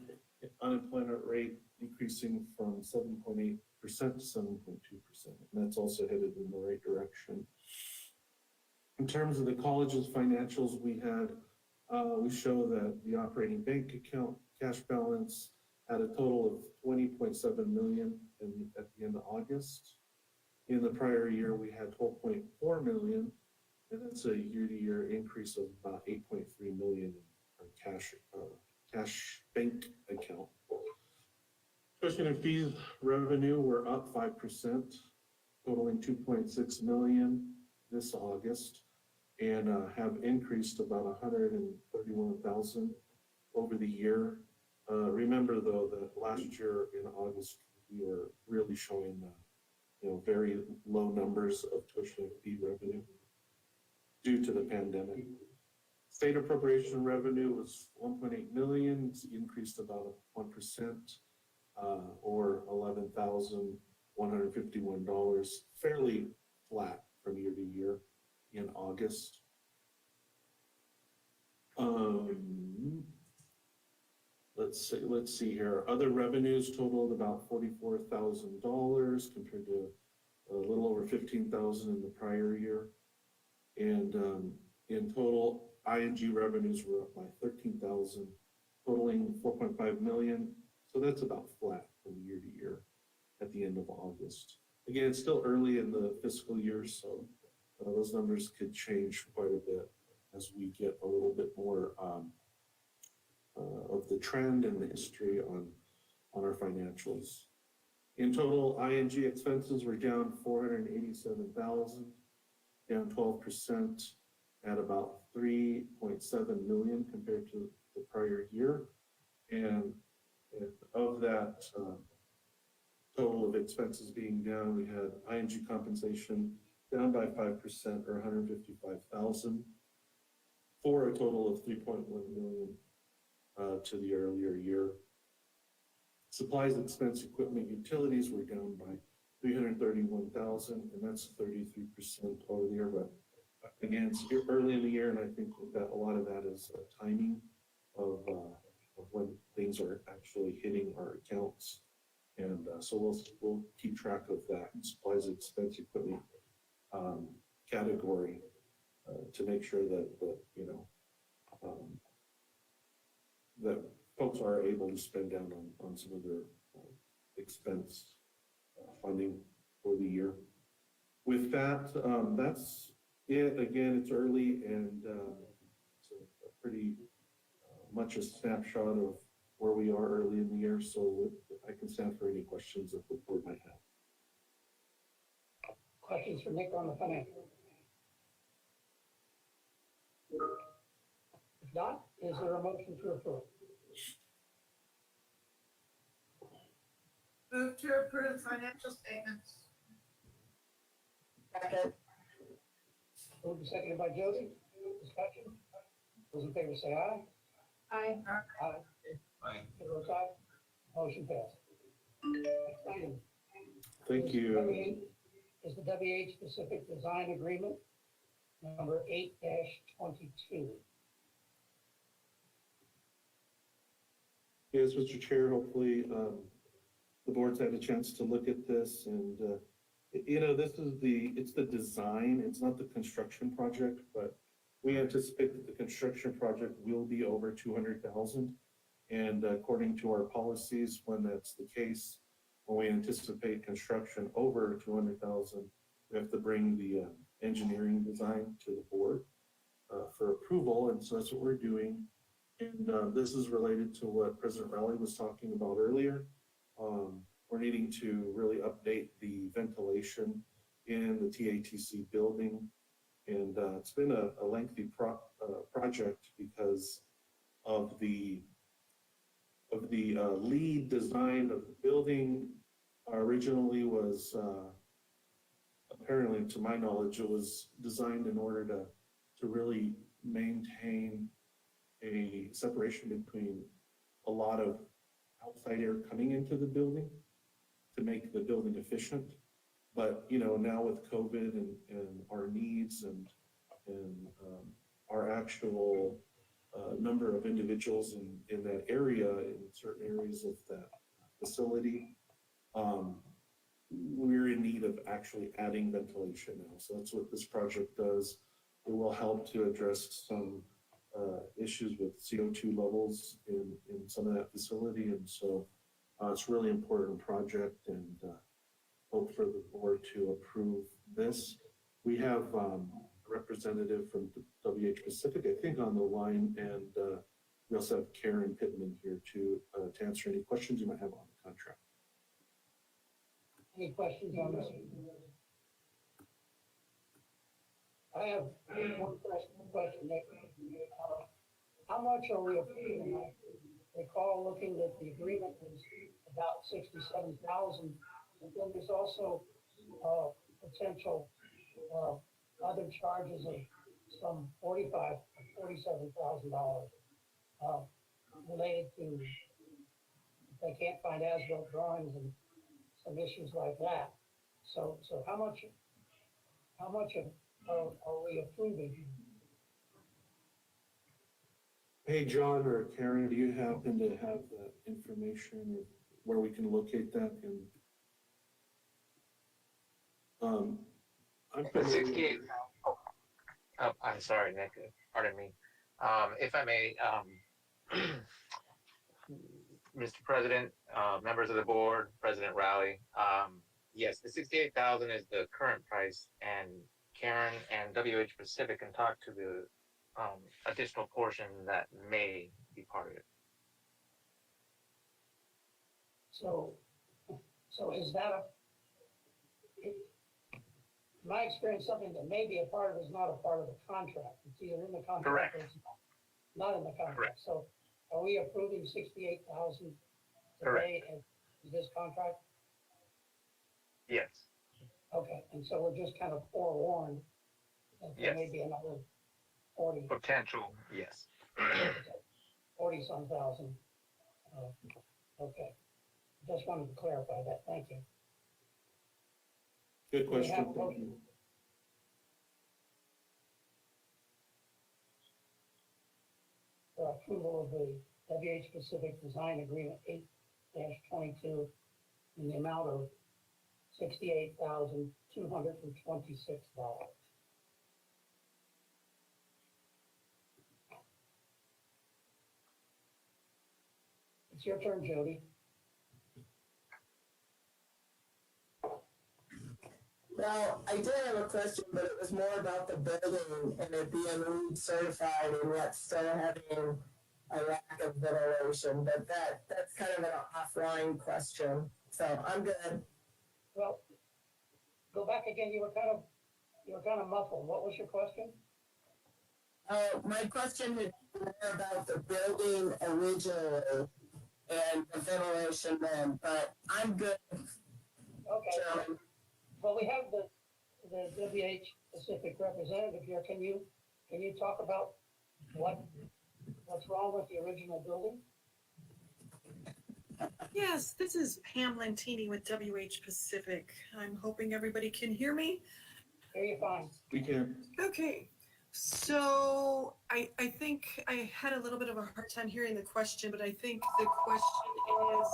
unemployment rate increasing from 7.8% to 7.2%. And that's also headed in the right direction. In terms of the college's financials, we show that the operating bank account cash balance had a total of 20.7 million at the end of August. In the prior year, we had 12.4 million, and that's a year-to-year increase of about 8.3 million in cash bank account. Tuition and fees revenue were up 5%, totaling 2.6 million this August, and have increased about 131,000 over the year. Remember though that last year in August we were really showing very low numbers of tuition and fee revenue due to the pandemic. State appropriation revenue was 1.8 million. It's increased about 1%, or $11,151, fairly flat from year to year in August. Let's see here. Other revenues totaled about $44,000 compared to a little over 15,000 in the prior year. And in total, ING revenues were up by 13,000, totaling 4.5 million. So that's about flat from year to year at the end of August. Again, it's still early in the fiscal year, so those numbers could change quite a bit as we get a little bit more of the trend and the history on our financials. In total, ING expenses were down 487,000, down 12% at about 3.7 million compared to the prior year. And of that total of expenses being down, we had ING compensation down by 5% or 155,000 for a total of 3.1 million to the earlier year. Supplies, expense, equipment, utilities were down by 331,000, and that's 33% over the year. But again, it's early in the year, and I think that a lot of that is timing of when things are actually hitting our accounts. And so we'll keep track of that supplies, expense, equipment category to make sure that that folks are able to spend down on some of their expense funding for the year. With that, that's it. Again, it's early and it's a pretty much a snapshot of where we are early in the year. So I can stand for any questions that the board might have. Questions for Nick on the financial? If not, is there a motion to approve? Move to approve financial statements. Second. Moved and seconded by Jody. Discussion. Those in favor say aye. Aye. Aye. Aye. Chair votes aye. Motion passed. Next item. Thank you. Is the WH specific design agreement number 8-22. Yes, Mr. Chair, hopefully, the board's had a chance to look at this and, this is it's the design, it's not the construction project, but we anticipate that the construction project will be over 200,000. And according to our policies, when that's the case, when we anticipate construction over 200,000, we have to bring the engineering design to the board for approval. And so that's what we're doing. And this is related to what President Rowley was talking about earlier. We're needing to really update the ventilation in the TATC building. And it's been a lengthy project because of the lead design of the building. Originally was, apparently to my knowledge, it was designed in order to really maintain a separation between a lot of outside air coming into the building to make the building efficient. But, now with COVID and our needs and our actual number of individuals in that area, in certain areas of that facility, we're in need of actually adding ventilation now. So that's what this project does. It will help to address some issues with CO2 levels in some of that facility. And so it's a really important project, and hope for the board to approve this. We have a representative from WH Pacific, I think, on the line, and we also have Karen Pittman here to answer any questions you might have on the contract. Any questions on this? I have one question, Nick. How much are we approving? I recall looking at the agreement was about 67,000, but then there's also potential other charges of some $45,000 or $47,000 related to if they can't find as-built drawings and some issues like that. So how much are we approving? Hey, John or Karen, do you happen to have that information or where we can locate that? And I'm The 68. I'm sorry, Nick. Pardon me. If I may, Mr. President, members of the board, President Rowley. Yes, the 68,000 is the current price, and Karen and WH Pacific can talk to the additional portion that may be part of it. So is that in my experience, something that may be a part of it is not a part of the contract. It's either in the contract Correct. or it's not in the contract. Correct. So are we approving 68,000 Correct. today in this contract? Yes. Okay, and so we're just kind of forewarned that there may Yes. be another 40. Potential. Yes. 40-some thousand. Okay. Just wanted to clarify that. Thank you. good Do we have question. a Thank motion? you. For approval of the WH Pacific Design Agreement 8-22 in the amount of $68,226. It's your turn, Jody. Well, I did have a question, but it was more about the building and it being LEED certified and yet still having a lack of ventilation. But that's kind of an offline question. So I'm good. Well, go back again. You were kind of muffled. What was your question? My question is more about the building originally and the ventilation then, but I'm good. Okay. Gentlemen. Well, we have the WH Pacific representative here. Can you talk about what's wrong with the original building? Yes, this is Pam Lantini with WH Pacific. I'm hoping everybody can hear me. Hear you fine. We can. Okay, so I think I had a little bit of a hard time hearing the question, but I think the question is,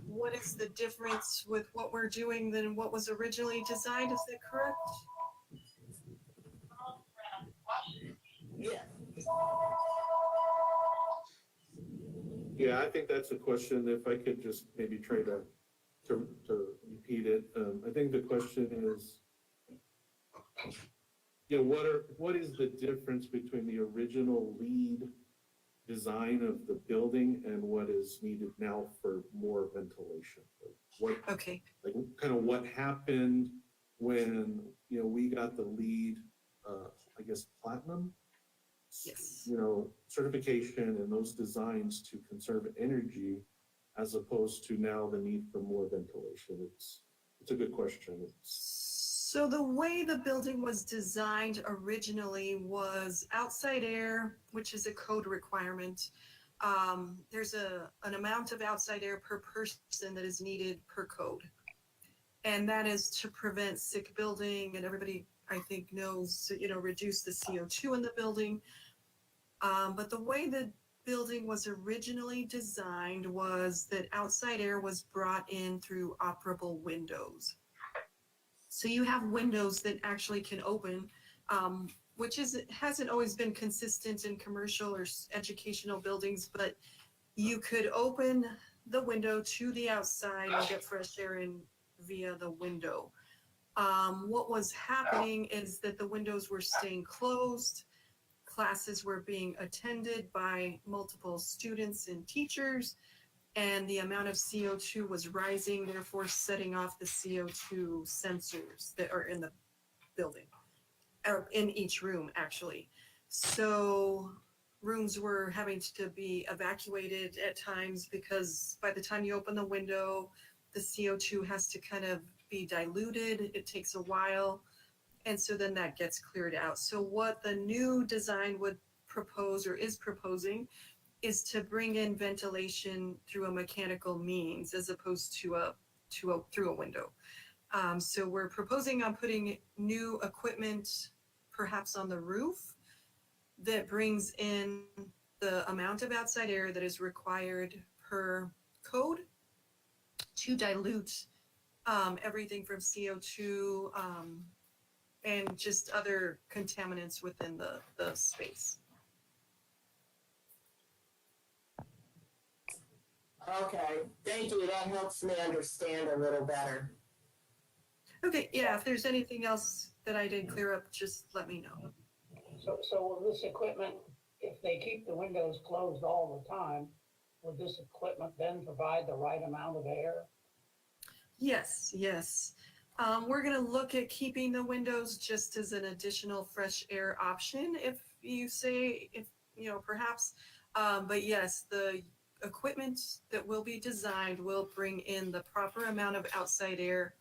what is the difference with what we're doing than what was originally designed? Is that correct? Yeah. Yeah, I think that's a question. If I could just maybe try to repeat it. I think the question is, what is the difference between the original lead design of the building and what is needed now for more ventilation? Okay. Like kind of what happened when, we got the lead, I guess, platinum? Yes. Certification and those designs to conserve energy as opposed to now the need for more ventilation. It's a good question. So the way the building was designed originally was outside air, which is a code requirement. There's an amount of outside air per person that is needed per code. And that is to prevent sick building, and everybody, I think, knows, reduce the CO2 in the building. But the way the building was originally designed was that outside air was brought in through operable windows. So you have windows that actually can open, which hasn't always been consistent in commercial or educational buildings, but you could open the window to the outside and get fresh air in via the window. What was happening is that the windows were staying closed. Classes were being attended by multiple students and teachers, and the amount of CO2 was rising, therefore setting off the CO2 sensors that are in the building, or in each room, actually. So rooms were having to be evacuated at times because by the time you open the window, the CO2 has to kind of be diluted. It takes a while. And so then that gets cleared out. So what the new design would propose or is proposing is to bring in ventilation through a mechanical means as opposed to through a window. So we're proposing on putting new equipment perhaps on the roof that brings in the amount of outside air that is required per code to dilute everything from CO2 and just other contaminants within the space. Okay, thank you. That helps me understand a little better. Okay, yeah, if there's anything else that I didn't clear up, just let me know. So will this equipment, if they keep the windows closed all the time, would this equipment then provide the right amount of air? Yes, yes. We're going to look at keeping the windows just as an additional fresh air option, if you say, perhaps. But yes, the equipment that will be designed will bring in the proper amount of outside air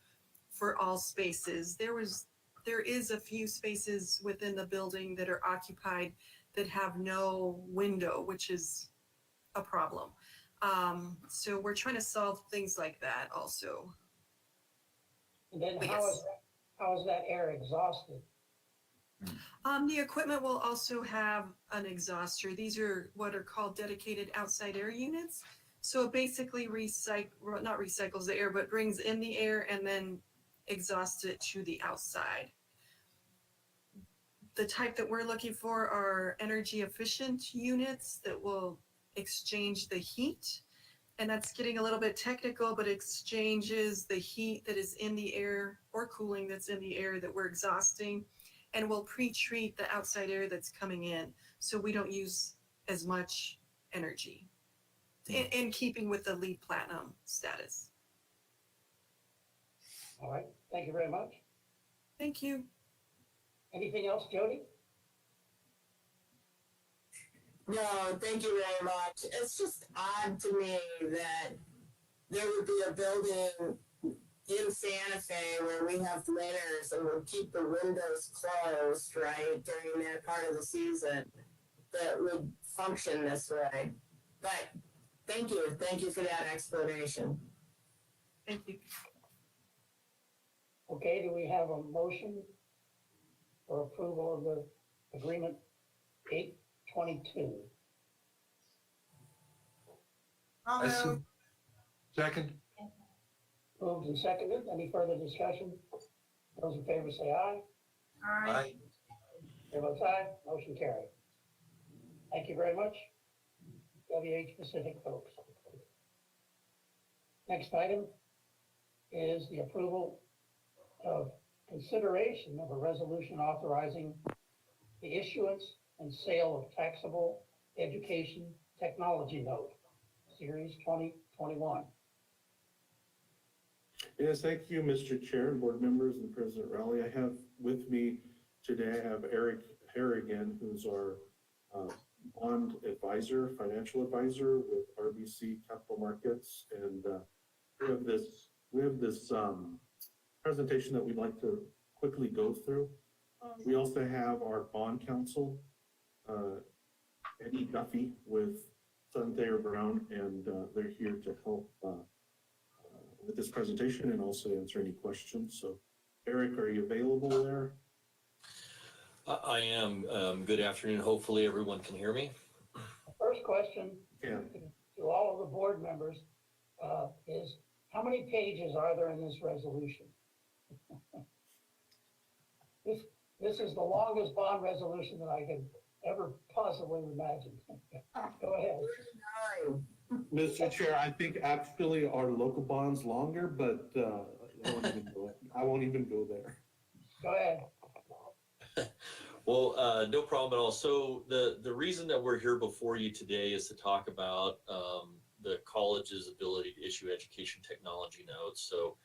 for all spaces. There is a few spaces within the building that are occupied that have no window, which is a problem. So we're trying to solve things like that also. And then how is that air exhausted? The equipment will also have an exhauster. These are what are called dedicated outside air units. So it basically not recycles the air, but brings in the air and then exhausts it to the outside. The type that we're looking for are energy efficient units that will exchange the heat. And that's getting a little bit technical, but exchanges the heat that is in the air or cooling that's in the air that we're exhausting, and will pre-treat the outside air that's coming in so we don't use as much energy in keeping with the LEED Platinum status. All right, thank you very much. Thank you. Anything else, Jody? No, thank you very much. It's just odd to me that there would be a building in Santa Fe where we have winters and we'll keep the windows closed, right, during that part of the season that would function this way. But thank you for that explanation. Thank you. Okay, do we have a motion for approval of the agreement 822. I'll I move. Second, Moved and seconded. Any further discussion? Those in favor say aye. Aye. aye. Chair votes aye. Motion carried. Thank you very much, WH Pacific folks. Next item is the approval of consideration of a resolution authorizing the issuance and sale of taxable education technology note, Series 2021. Yes, thank you, Mr. Chair and board members and President Rowley. I have with me today, I have Eric Harrigan, who's our bond advisor, financial advisor with RBC Capital Markets. And we have this presentation that we'd like to quickly go through. We also have our bond counsel, Eddie Duffy with Sun Thayer Brown, and they're here to help with this presentation and also answer any questions. So Eric, are you available there? I am. Good afternoon. Hopefully everyone can hear me. First question Yeah. to all of the board members is, how many pages are there in this resolution? This is the longest bond resolution that I could ever possibly imagine. Go ahead. Mr. Chair, I think actually our local bond's longer, but I won't even go there. Go ahead. Well, no problem at all. So the reason that we're here before you today is to talk about the college's ability to issue education technology notes. So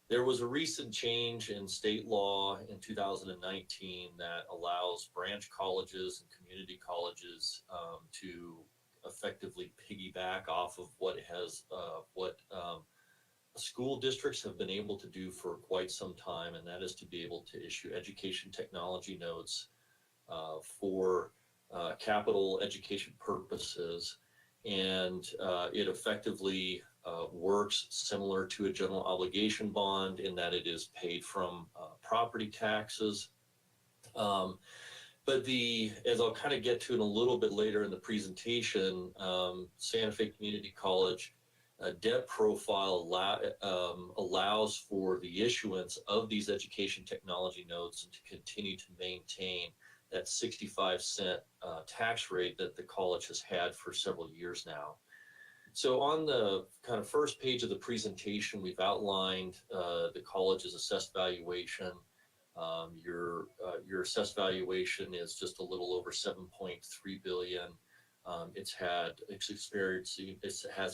there was a recent change in state law in 2019 that allows branch colleges and community colleges to effectively piggyback off of what school districts have been able to do for quite some time, and that is to be able to issue education technology notes for capital education purposes. And it effectively works similar to a general obligation bond in that it is paid from property taxes. But as I'll kind of get to in a little bit later in the presentation, Santa Fe Community College debt profile allows for the issuance of these education technology notes and to continue to maintain that 65-cent tax rate that the college has had for several years now. So on the kind of first page of the presentation, we've outlined the college's assessed valuation. Your assessed valuation is just a little over 7.3 billion. It has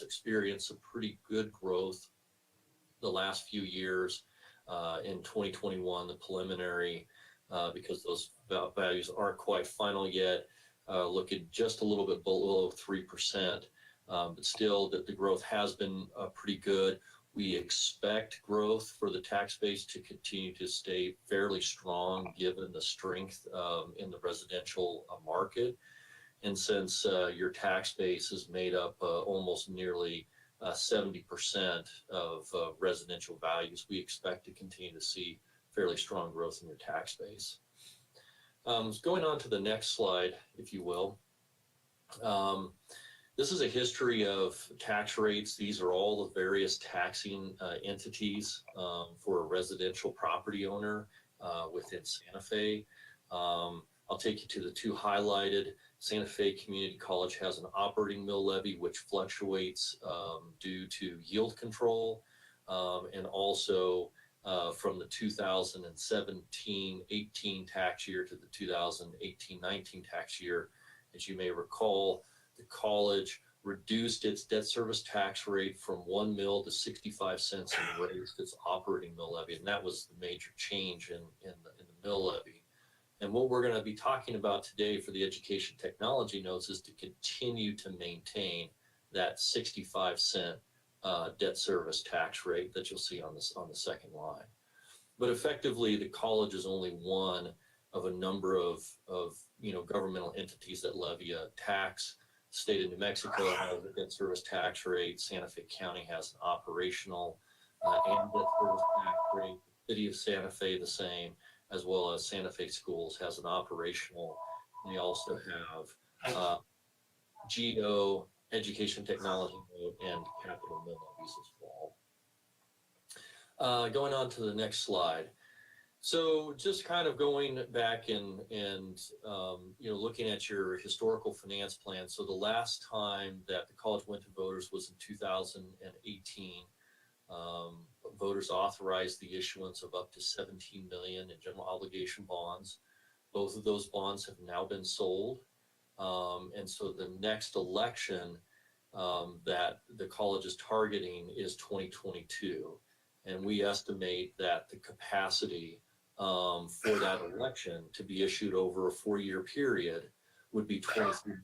experienced some pretty good growth the last few years. In 2021, the preliminary, because those values aren't quite final yet, looking just a little bit below 3%. But still, the growth has been pretty good. We expect growth for the tax base to continue to stay fairly strong given the strength in the residential market. And since your tax base is made up almost nearly 70% of residential values, we expect to continue to see fairly strong growth in your tax base. Going on to the next slide, if you will. This is a history of tax rates. These are all the various taxing entities for a residential property owner within Santa Fe. I'll take you to the two highlighted. Santa Fe Community College has an operating mill levy, which fluctuates due to yield control, and also from the 2017-18 tax year to the 2018-19 tax year. As you may recall, the college reduced its debt service tax rate from 1 mil to 65 cents and raised its operating mill levy. And that was the major change in the mill levy. And what we're going to be talking about today for the education technology notes is to continue to maintain that 65-cent debt service tax rate that you'll see on the second line. But effectively, the college is only one of a number of governmental entities that levy a tax. The state of New Mexico has a debt service tax rate. Santa Fe County has an operational and debt service tax rate. The city of Santa Fe the same. as well as Santa Fe Schools has an operational. They also have GEO, Education Technology Note, and Capital Mill levies as well. Going on to the next slide. So just kind of going back and looking at your historical finance plan. So the last time that the college went to voters was in 2018. Voters authorized the issuance of up to 17 million in general obligation bonds. Both of those bonds have now been sold. And so the next election that the college is targeting is 2022. And we estimate that the capacity for that election to be issued over a 4-year period would be $23 million.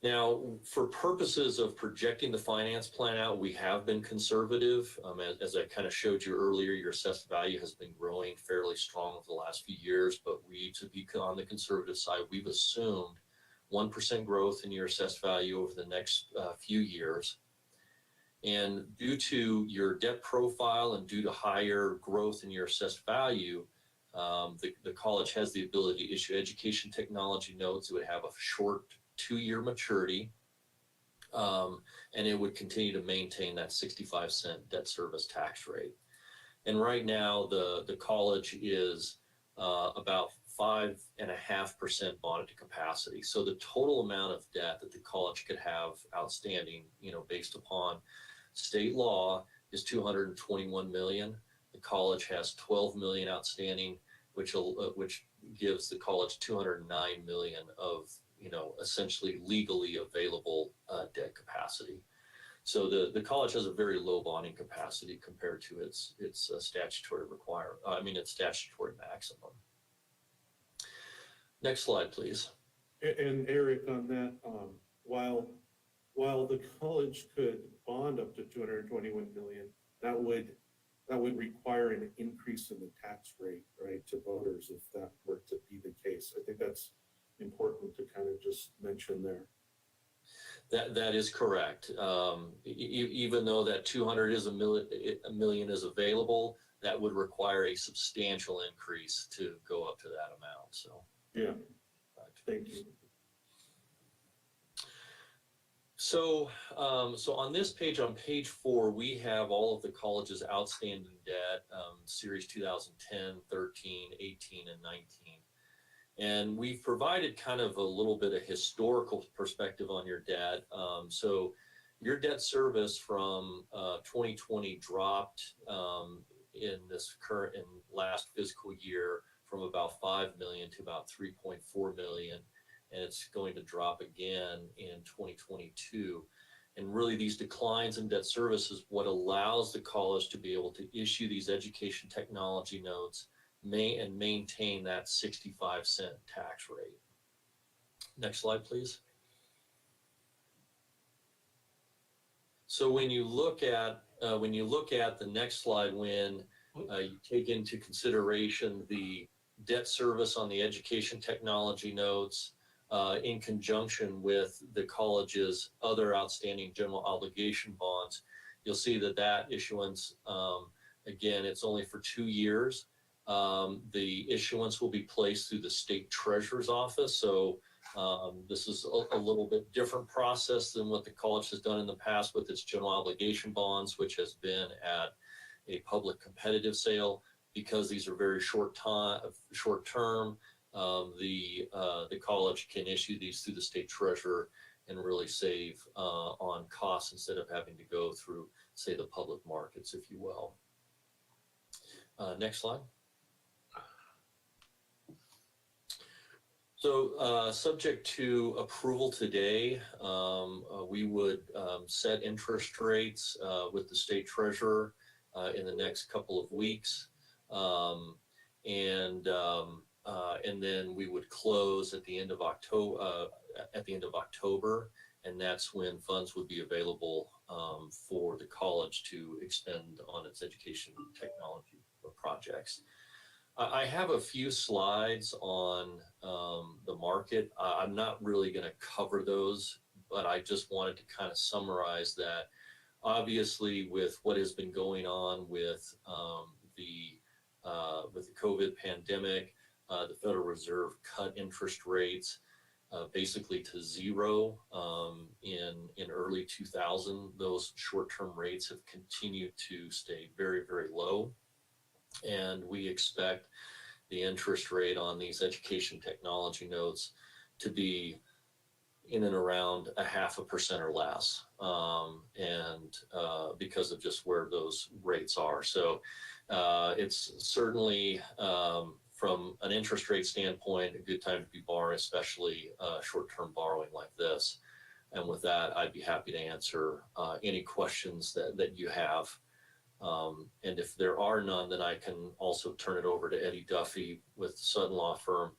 Now, for purposes of projecting the finance plan out, we have been conservative. As I kind of showed you earlier, your assessed value has been growing fairly strong over the last few years, but to be on the conservative side, we've assumed 1% growth in your assessed value over the next few years. And due to your debt profile and due to higher growth in your assessed value, the college has the ability to issue education technology notes. It would have a short 2-year maturity, and it would continue to maintain that 65-cent debt service tax rate. And right now, the college is about 5.5% bonded to capacity. So the total amount of debt that the college could have outstanding, based upon state law, is $221 million. The college has $12 million outstanding, which gives the college $209 million of essentially legally available debt capacity. So the college has a very low bonding capacity compared to its statutory its statutory maximum. Next slide, please. And Eric, on that, while the college could bond up to 221 million, that would require an increase in the tax rate, right, to voters if that were to be the case. I think that's important to kind of just mention there. That is correct. Even though that 200 is a million is available, that would require a substantial increase to go up to that amount. So yeah, thank you. So on this page, on page 4, we have all of the college's outstanding debt, series 2010, 13, 18, and 19. And we've provided kind of a little bit of historical perspective on your debt. So your debt service from 2020 dropped in last fiscal year from about 5 million to about 3.4 million. And it's going to drop again in 2022. And really these declines in debt service is what allows the college to be able to issue these education technology notes and maintain that 65-cent tax rate. Next slide, please. So when you look at the next slide, when you take into consideration the debt service on the education technology notes in conjunction with the college's other outstanding general obligation bonds, you'll see that issuance, again, it's only for 2 years. The issuance will be placed through the state treasurer's office. So this is a little bit different process than what the college has done in the past with its general obligation bonds, which has been at a public competitive sale. Because these are very short term, the college can issue these through the state treasurer and really save on costs instead of having to go through, say, the public markets, if you will. Next slide. So subject to approval today, we would set interest rates with the state treasurer in the next couple of weeks. And then we would close at the end of October, and that's when funds would be available for the college to expend on its education technology projects. I have a few slides on the market. I'm not really going to cover those, but I just wanted to kind of summarize that. Obviously, with what has been going on with with the COVID pandemic, the Federal Reserve cut interest rates basically to zero in early 2000. Those short-term rates have continued to stay very, very low. And we expect the interest rate on these education technology notes to be in and around 0.5% or less, and because of just where those rates are. So it's certainly, from an interest rate standpoint, a good time to be borrowing, especially short-term borrowing like this. And with that, I'd be happy to answer any questions that you have. And if there are none, then I can also turn it over to Eddie Duffy with the Sutton Law Firm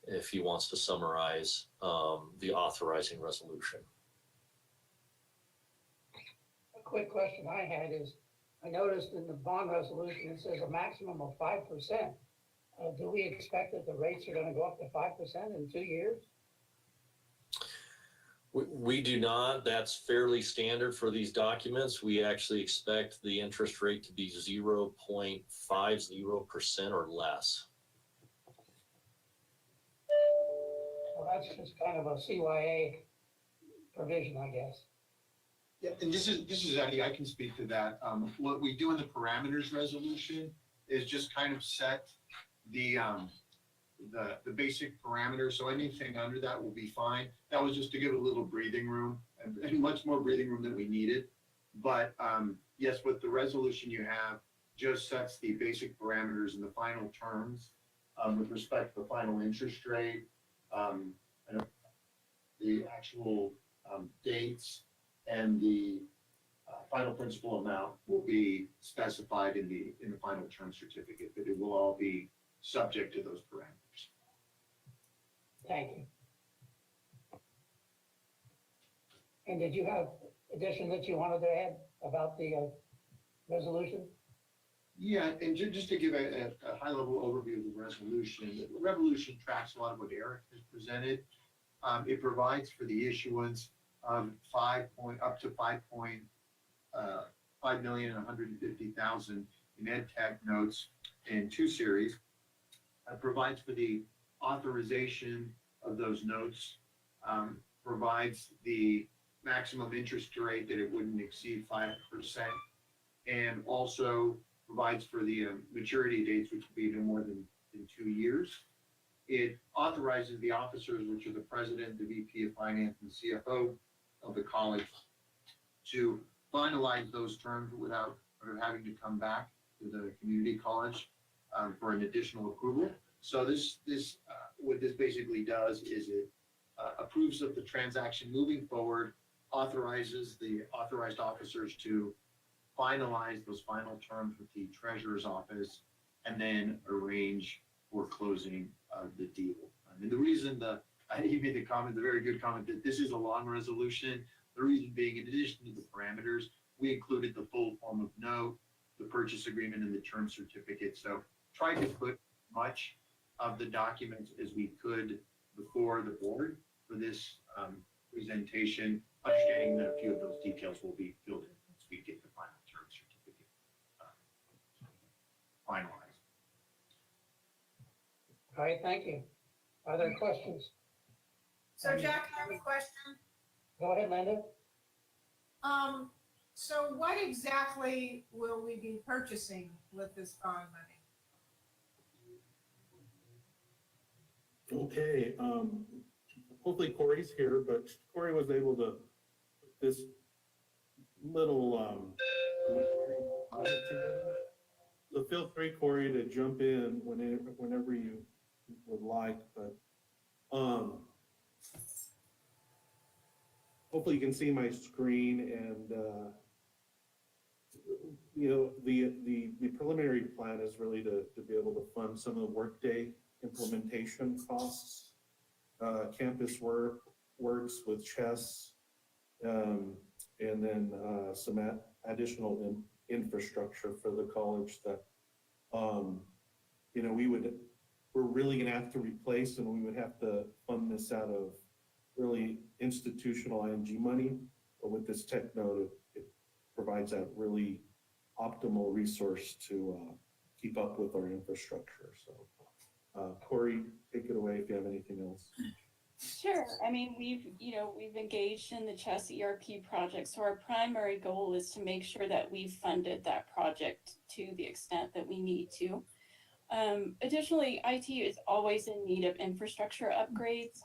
if he wants to summarize the authorizing resolution. A quick question I had is, I noticed in the bond resolution, it says a maximum of 5%. Do we expect that the rates are going to go up to 5% in 2 years? We do not. That's fairly standard for these documents. We actually expect the interest rate to be 0.50% or less. Well, that's just kind of a CYA provision, I guess. Yeah, and this is Eddie. I can speak to that. What we do in the parameters resolution is just kind of set the basic parameters. So anything under that will be fine. That was just to give a little breathing room, and much more breathing room than we needed. But yes, with the resolution you have, just sets the basic parameters and the final terms with respect to the final interest rate, and the actual dates, and the final principal amount will be specified in the final term certificate, but it will all be subject to those parameters. Thank you. And did you have addition that you wanted to add about the resolution? Yeah, and just to give a high-level overview of the resolution tracks a lot of what Eric has presented. It provides for the issuance of up to 5,150,000 in ed tech notes in 2 series. It provides for the authorization of those notes, provides the maximum interest rate that it wouldn't exceed 5%, and also provides for the maturity dates, which would be no more than 2 years. It authorizes the officers, which are the president, the VP of finance, and the CFO of the college, to finalize those terms without having to come back to the community college for an additional approval. So what this basically does is it approves of the transaction moving forward, authorizes the authorized officers to finalize those final terms with the treasurer's office, and then arrange for closing the deal. And the reason he made the comment, the very good comment, that this is a long resolution. The reason being, in addition to the parameters, we included the full form of note, the purchase agreement, and the term certificate. So tried to put much of the documents as we could before the board for this presentation, understanding that a few of those details will be filled in once we get the final term certificate finalized. All right, thank you. Are there questions? So Jack, I have a question. Go ahead, Linda. So what exactly will we be purchasing with this bond money? Okay, hopefully Corey's here, but Corey was able to put this little so feel free, Corey, to jump in whenever you would like, but hopefully you can see my screen, and the preliminary plan is really to be able to fund some of the Workday implementation costs. Campus works with Chess, and then some additional infrastructure for the college that we're really going to have to replace, and we would have to fund this out of really institutional ING money. But with this tech note, it provides that really optimal resource to keep up with our infrastructure. So, Corey, take it away if you have anything else. Sure. I mean, we've engaged in the Chess ERP project. So our primary goal is to make sure that we've funded that project to the extent that we need to. Additionally, IT is always in need of infrastructure upgrades.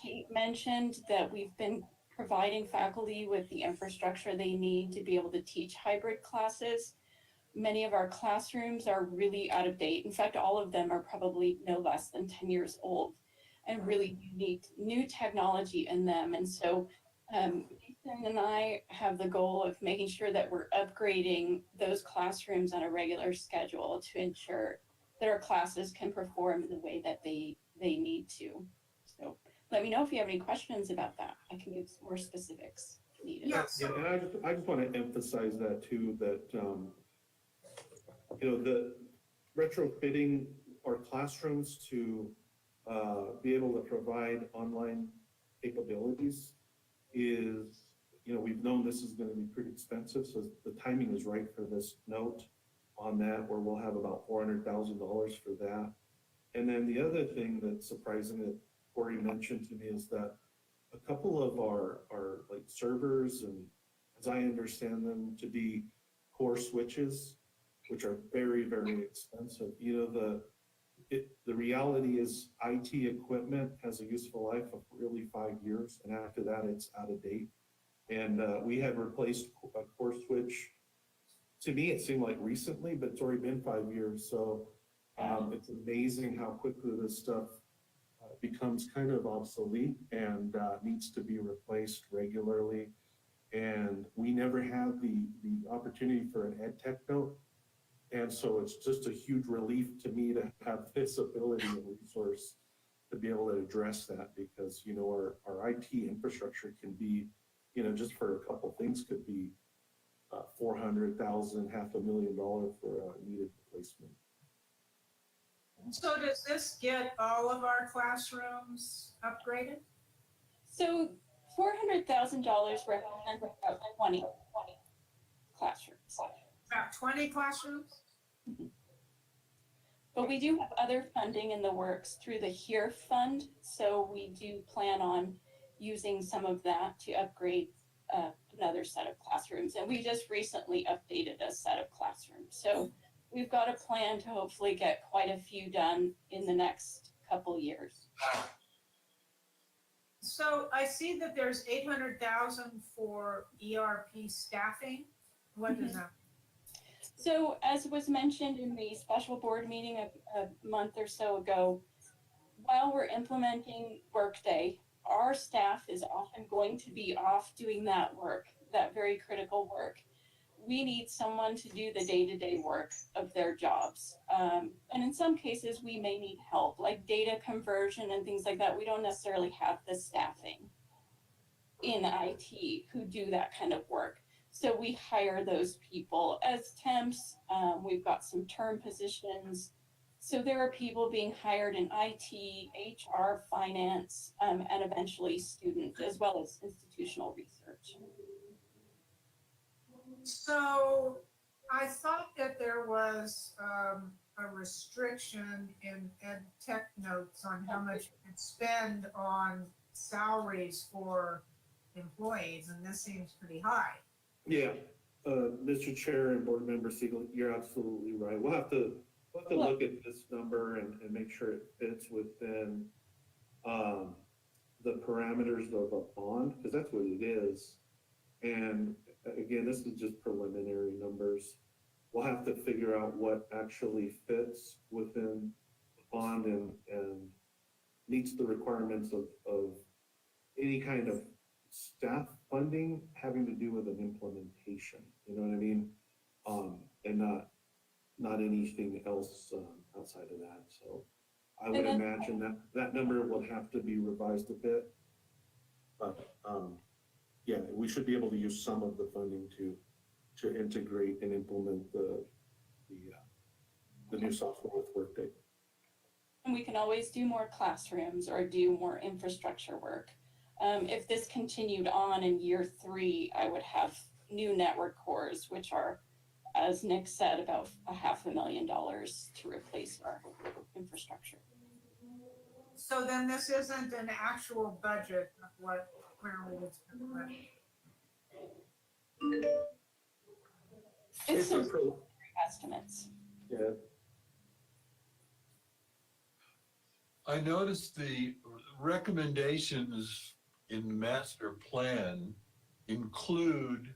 Kate mentioned that we've been providing faculty with the infrastructure they need to be able to teach hybrid classes. Many of our classrooms are really out of date. In fact, all of them are probably no less than 10 years old and really need new technology in them. And so Ethan and I have the goal of making sure that we're upgrading those classrooms on a regular schedule to ensure that our classes can perform in the way that they need to. So let me know if you have any questions about that. I can give more specifics if needed. Yeah, and I just want to emphasize that too, that the retrofitting our classrooms to be able to provide online capabilities is, we've known this is going to be pretty expensive, so the timing is right for this note on that, where we'll have about $400,000 for that. And then the other thing that's surprising that Corey mentioned to me is that a couple of our like servers, and as I understand them to be core switches, which are very, very expensive. The reality is IT equipment has a useful life of really 5 years, and after that it's out of date. And we had replaced a core switch. To me, it seemed like recently, but it's already been 5 years. So it's amazing how quickly this stuff becomes kind of obsolete and needs to be replaced regularly. And we never had the opportunity for an ed tech note. And so it's just a huge relief to me to have this ability and resource to be able to address that, because, our IT infrastructure can be, just for a couple things could be $400,000, $500,000 for a needed replacement. So does this get all of our classrooms upgraded? So $400,000 represents about 20 classrooms. About 20 classrooms? But we do have other funding in the works through the HERE fund. So we do plan on using some of that to upgrade another set of classrooms. And we just recently updated a set of classrooms. So we've got a plan to hopefully get quite a few done in the next couple years. So I see that there's 800,000 for ERP staffing. What does that mean? So as was mentioned in the special board meeting a month or so ago, while we're implementing Workday, our staff is often going to be off doing that work, that very critical work. We need someone to do the day-to-day work of their jobs. And in some cases, we may need help, like data conversion and things like that. We don't necessarily have the staffing in IT who do that kind of work. So we hire those people as temps. We've got some term positions. So there are people being hired in IT, HR, finance, and eventually student, as well as institutional research. So I thought that there was a restriction in ed tech notes on how much you could spend on salaries for employees, and this seems pretty high. Yeah, Mr. Chair and Board Member Siegel, you're absolutely right. We'll have to look at this number and make sure it fits within the parameters of a bond, because that's what it is. And again, this is just preliminary numbers. We'll have to figure out what actually fits within the bond and meets the requirements of any kind of staff funding having to do with an implementation, you know what I mean? And not anything else outside of that. So I would imagine that number will have to be revised a bit. But yeah, we should be able to use some of the funding to integrate and implement the new software with Workday. And we can always do more classrooms or do more infrastructure work. If this continued on in year 3, I would have new network cores, which are as Nick said, about $500,000 to replace our infrastructure. So then this isn't an actual budget of what clearly is going to It's some estimates. Yeah. I noticed the recommendations in the master plan include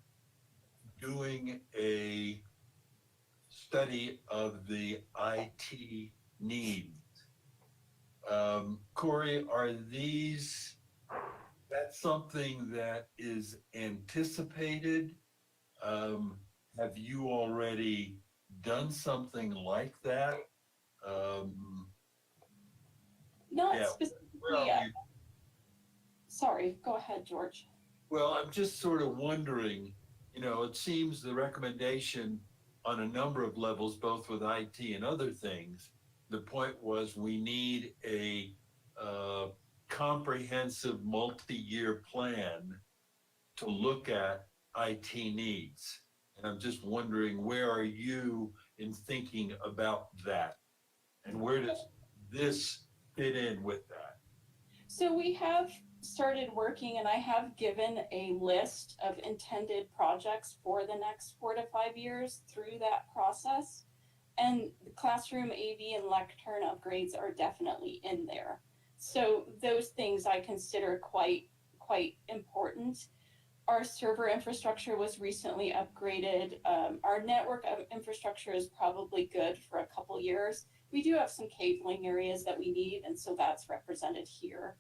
doing a study of the IT needs. Corey, are these, that's something that is anticipated? Have you already done something like that? Not yeah, specifically well, yet. Sorry, go ahead, George. Well, I'm just sort of wondering, you know, it seems the recommendation on a number of levels, both with IT and other things, the point was we need a comprehensive multi-year plan to look at IT needs. And I'm just wondering, where are you in thinking about that? And where does this fit in with that? So we have started working, and I have given a list of intended projects for the next 4 to 5 years through that process. And the classroom AV and lectern upgrades are definitely in there. So those things I consider quite important. Our server infrastructure was recently upgraded. Our network infrastructure is probably good for a couple years. We do have some cabling areas that we need, and so that's represented here.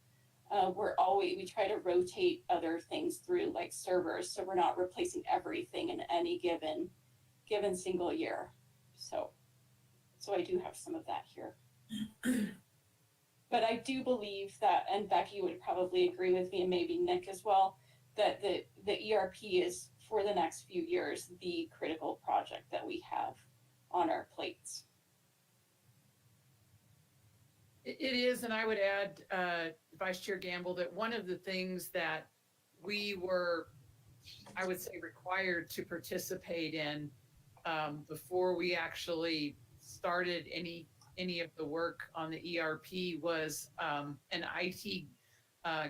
We try to rotate other things through, like servers, so we're not replacing everything in any given single year. So I do have some of that here. But I do believe that, and Becky would probably agree with me, and maybe Nick as well, that the ERP is, for the next few years, the critical project that we have on our plates. It is, and I would add, Vice Chair Gamble, that one of the things that we were, I would say, required to participate in before we actually started any of the work on the ERP was an IT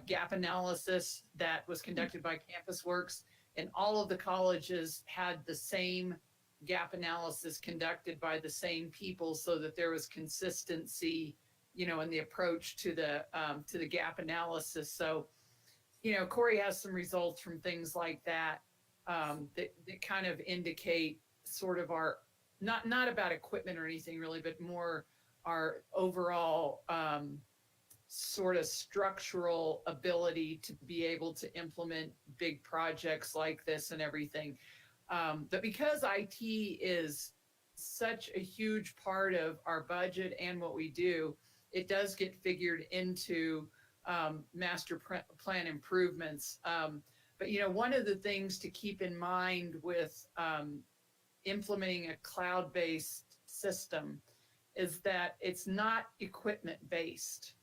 gap analysis that was conducted by CampusWorks, and all of the colleges had the same gap analysis conducted by the same people, so that there was consistency, you know, in the approach to the gap analysis. So, you know, Corey has some results from things like that that kind of indicate sort of our, not about equipment or anything really, but more our overall sort of structural ability to be able to implement big projects like this and everything. But because IT is such a huge part of our budget and what we do, it does get figured into master plan improvements. But, you know, one of the things to keep in mind with implementing a cloud-based system is that it's not equipment-based.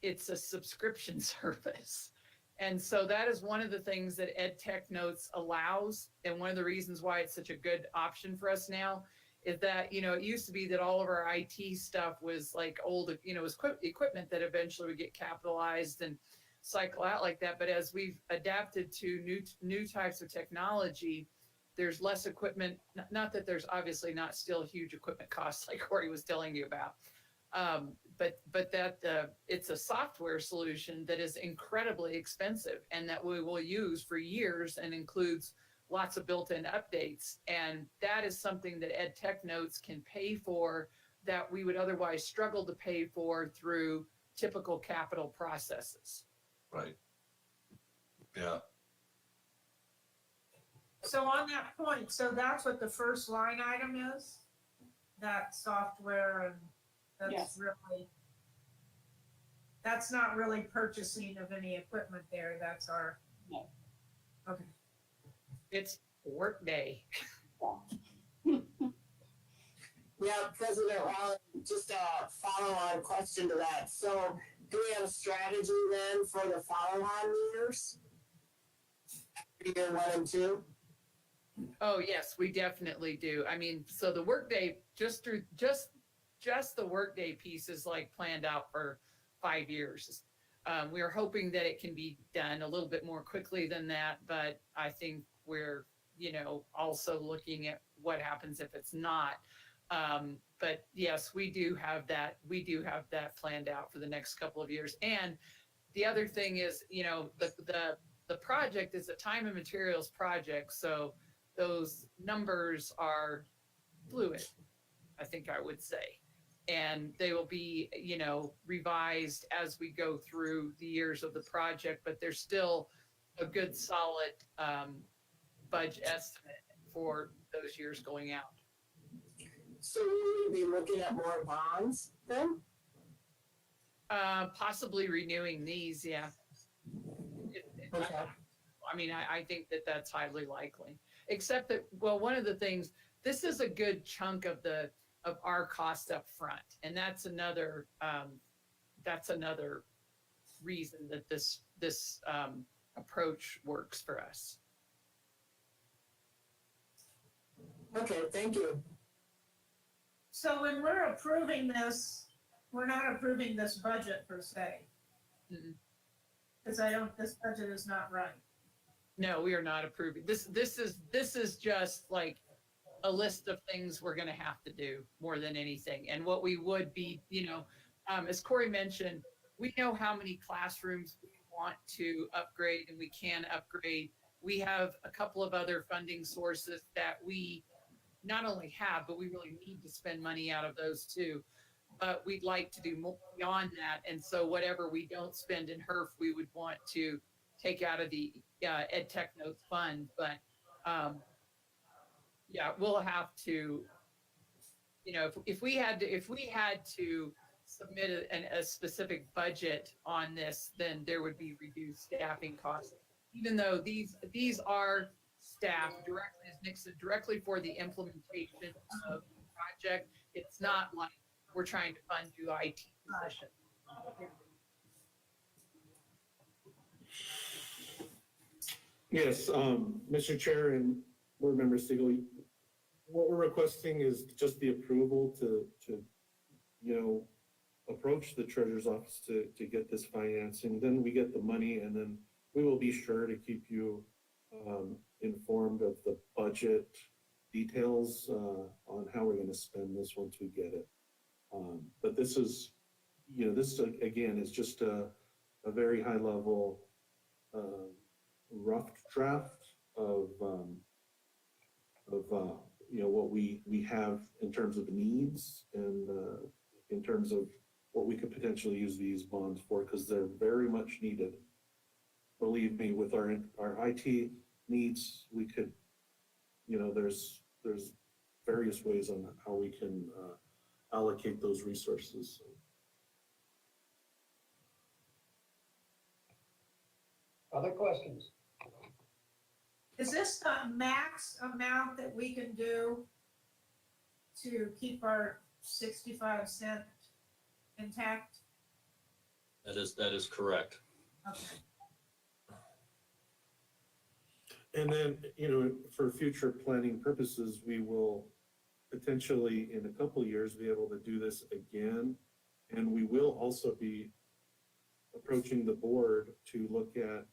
It's a subscription service. And so that is one of the things that EdTech Notes allows. And one of the reasons why it's such a good option for us now is that, you know, it used to be that all of our IT stuff was like old, you know, was equipment that eventually would get capitalized and cycle out like that. But as we've adapted to new types of technology, there's less equipment, not that there's obviously not still huge equipment costs like Corey was telling you about, but that it's a software solution that is incredibly expensive and that we will use for years and includes lots of built-in updates. And that is something that EdTech Notes can pay for that we would otherwise struggle to pay for through typical capital processes. Right. Yeah. So on that point, so that's what the first line item is? That software, and that's Yes. really, that's not really purchasing of any equipment there, that's our. No. Okay. It's Workday. Yeah, President Rowley, just a follow-on question to that. So do we have a strategy then for the follow-on years? Year 1 and 2? Oh, yes, we definitely do. I mean, so the workday, just the workday piece is like planned out for 5 years. We are hoping that it can be done a little bit more quickly than that, but I think we're, also looking at what happens if it's not. But yes, we do have that planned out for the next couple of years. And the other thing is, the project is a time and materials project, so those numbers are fluid, I think I would say. And they will be, revised as we go through the years of the project, but there's still a good solid budget estimate for those years going out. So will we be looking at more bonds then? Possibly renewing these, yeah. Okay. I mean, I think that that's highly likely, except that, well, one of the things, this is a good chunk of our cost up front. And that's another reason that this approach works for us. Okay, thank you. So when we're approving this, we're not approving this budget per se. Because this budget is not right. No, we are not approving. This is just like a list of things we're going to have to do more than anything. And what we would be, as Corey mentioned, we know how many classrooms we want to upgrade and we can upgrade. We have a couple of other funding sources that we not only have, but we really need to spend money out of those too. But we'd like to do more beyond that. And so whatever we don't spend in HERF, we would want to take out of the Ed Tech Notes fund. But yeah, we'll have to, if we had to submit a specific budget on this, then there would be reduced staffing costs. Even though these are staffed directly, as Nick said, directly for the implementation of the project. It's not like we're trying to fund new IT positions. Yes, Mr. Chair and Board Member Siegel, what we're requesting is just the approval to approach the Treasurer's Office to get this financing. Then we get the money, and then we will be sure to keep you informed of the budget details on how we're going to spend this once we get it. But this is, this again is just a very high level rough draft of what we have in terms of needs and in terms of what we could potentially use these bonds for, because they're very much needed. Believe me, with our IT needs, we could, there's various ways on how we can allocate those resources. Other questions? Is this the max amount that we can do to keep our 65 cent intact? That is correct. Okay. And then, for future planning purposes, we will potentially in a couple of years be able to do this again. And we will also be approaching the board to look at,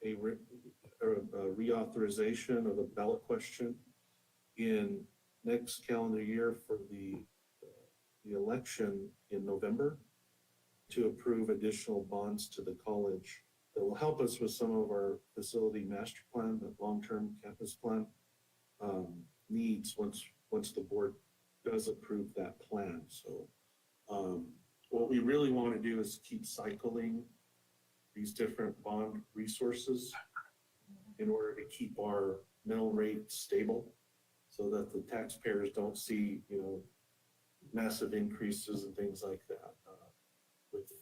a reauthorization of a ballot question in next calendar year for the election in November to approve additional bonds to the college that will help us with some of our facility master plan, the long-term campus plan needs once the board does approve that plan. So what we really want to do is keep cycling these different bond resources in order to keep our mill rate stable so that the taxpayers don't see, massive increases and things like that with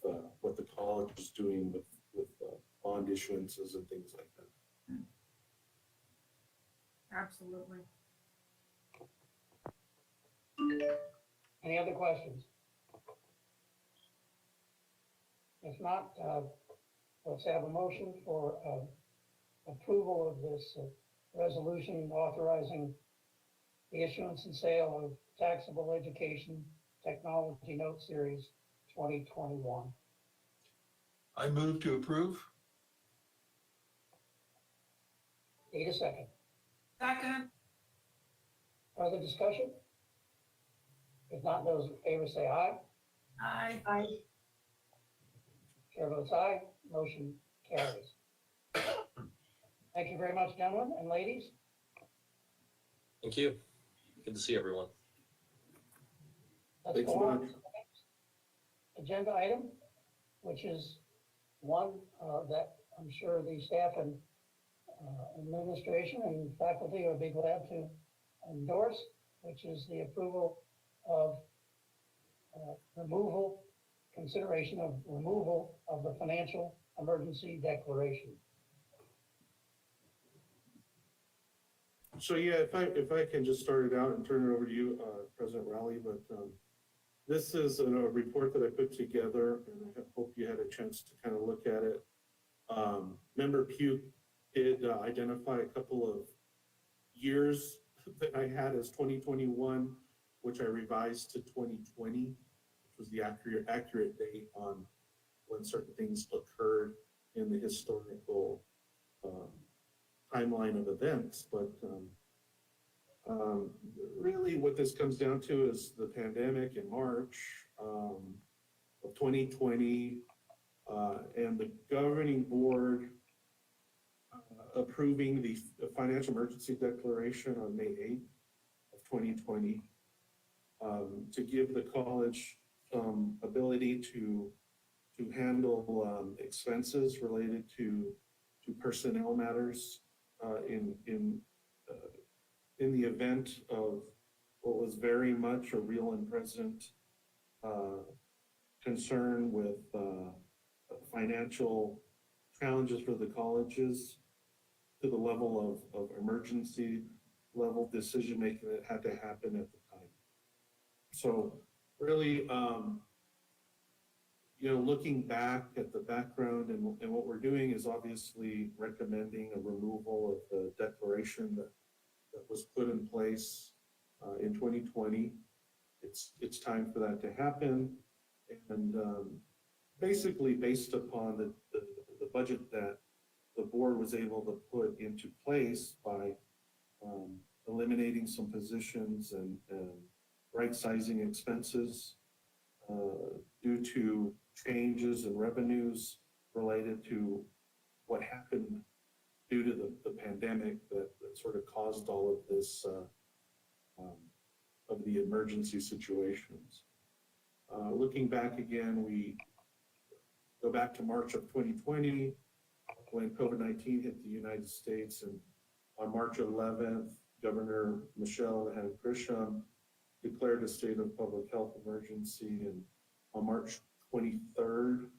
what the college is doing with bond issuances and things like that. Absolutely. Any other questions? If not, let's have a motion for approval of this resolution authorizing the issuance and sale of taxable education technology note series 2021. I move to approve. Need a second. Second. Further discussion? If not, those in favor say aye. Aye. Aye. Chair votes aye, motion carries. Thank you very much, gentlemen and ladies. Thank you. Good to see everyone. Let's go on to the next agenda item, which is one that I'm sure the staff and administration and faculty will be glad to endorse, which is the approval of consideration of removal of the financial emergency declaration. So yeah, if I can just start it out and turn it over to you, President Rowley, but this is a report that I put together, and I hope you had a chance to kind of look at it. Member Pugh did identify a couple of years that I had as 2021, which I revised to 2020, which was the accurate date on when certain things occurred in the historical timeline of events. But really what this comes down to is the pandemic in March of 2020 and the governing board approving the financial emergency declaration on May 8th of 2020 to give the college some ability to handle expenses related to personnel matters in the event of what was very much a real and present concern with financial challenges for the colleges to the level of emergency level decision making that had to happen at the time. So really, looking back at the background and what we're doing is obviously recommending a removal of the declaration that was put in place in 2020. It's time for that to happen. And basically based upon the budget that the board was able to put into place by eliminating some positions and right-sizing expenses due to changes in revenues related to what happened due to the pandemic that sort of caused all of this of the emergency situations. Looking back again, we go back to March of 2020 when COVID-19 hit the United States, and on March 11th, Governor Michelle Grisham declared a state of public health emergency, and on March 23rd,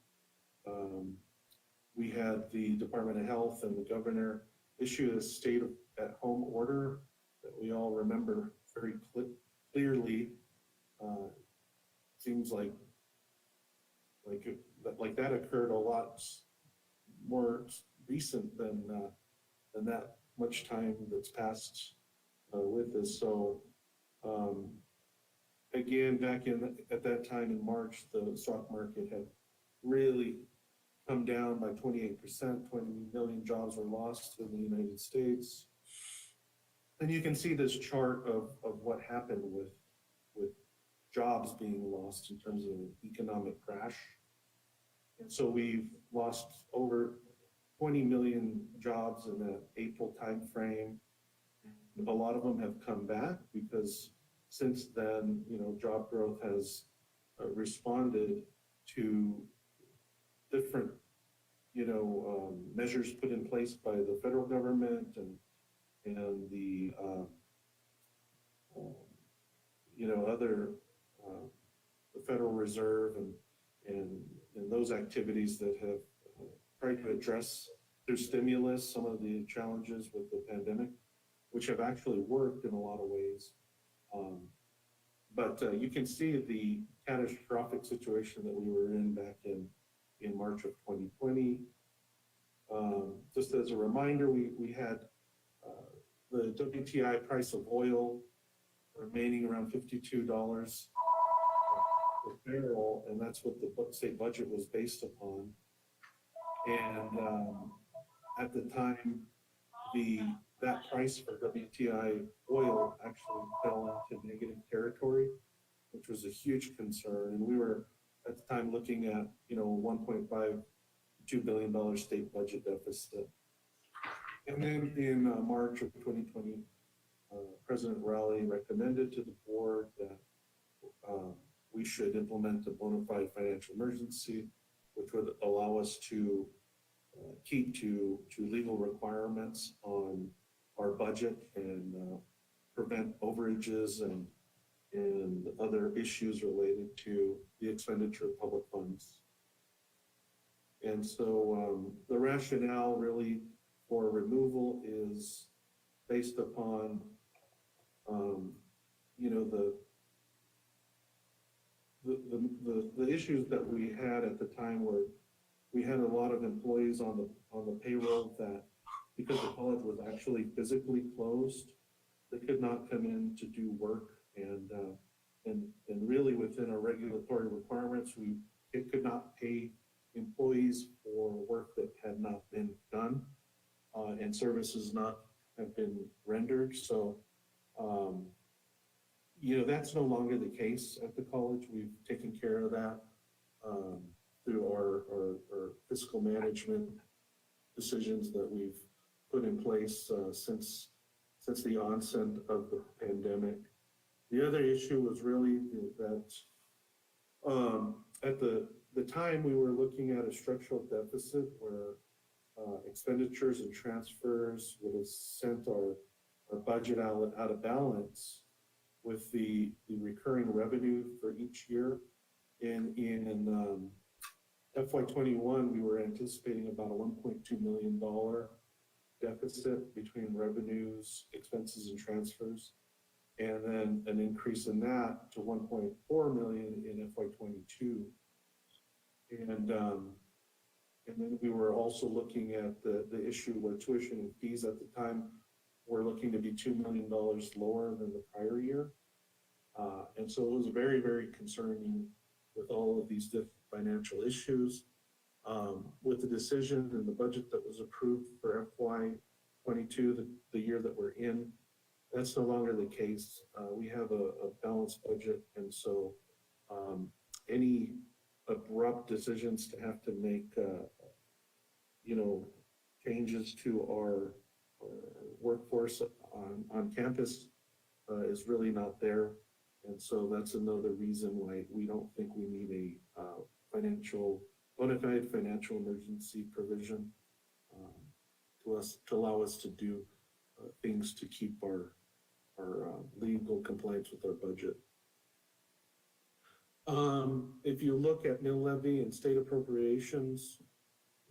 we had the Department of Health and the governor issue a state of at-home order that we all remember very clearly. Seems like that occurred a lot more recent than that much time that's passed with this. So again, back at that time in March, the stock market had really come down by 28%, 20 million jobs were lost in the United States. And you can see this chart of what happened with jobs being lost in terms of an economic crash. And so we've lost over 20 million jobs in the April timeframe. A lot of them have come back because since then, job growth has responded to different, measures put in place by the federal government and the, other, the Federal Reserve and those activities that have tried to address through stimulus some of the challenges with the pandemic, which have actually worked in a lot of ways. But you can see the catastrophic situation that we were in back in March of 2020. Just as a reminder, we had the WTI price of oil remaining around $52 per barrel, and that's what the state budget was based upon. And at the time, that price for WTI oil actually fell into negative territory, which was a huge concern. And we were at the time looking at, $1.52 billion state budget deficit. And then in March of 2020, President Rowley recommended to the board that we should implement a bona fide financial emergency, which would allow us to keep to legal requirements on our budget and prevent overages and other issues related to the expenditure of public funds. And so the rationale really for removal is based upon, the issues that we had at the time where we had a lot of employees on the payroll that, because the college was actually physically closed, they could not come in to do work, and really within our regulatory requirements, it could not pay employees for work that had not been done, and services not have been rendered. So, that's no longer the case at the college. We've taken care of that through our fiscal management decisions that we've put in place since the onset of the pandemic. The other issue was really that at the time we were looking at a structural deficit where expenditures and transfers would have sent our budget out of balance with the recurring revenue for each year. And in FY21, we were anticipating about a $1.2 million deficit between revenues, expenses, and transfers, and then an increase in that to 1.4 million in FY22. And then we were also looking at the issue where tuition and fees at the time were looking to be $2 million lower than the prior year. And so it was very, very concerning with all of these different financial issues. With the decision and the budget that was approved for FY22, the year that we're in, that's no longer the case. We have a balanced budget, and so any abrupt decisions to have to make, changes to our workforce on campus is really not there. And so that's another reason why we don't think we need a bona fide financial emergency provision to allow us to do things to keep our legal compliance with our budget. If you look at mill levy and state appropriations,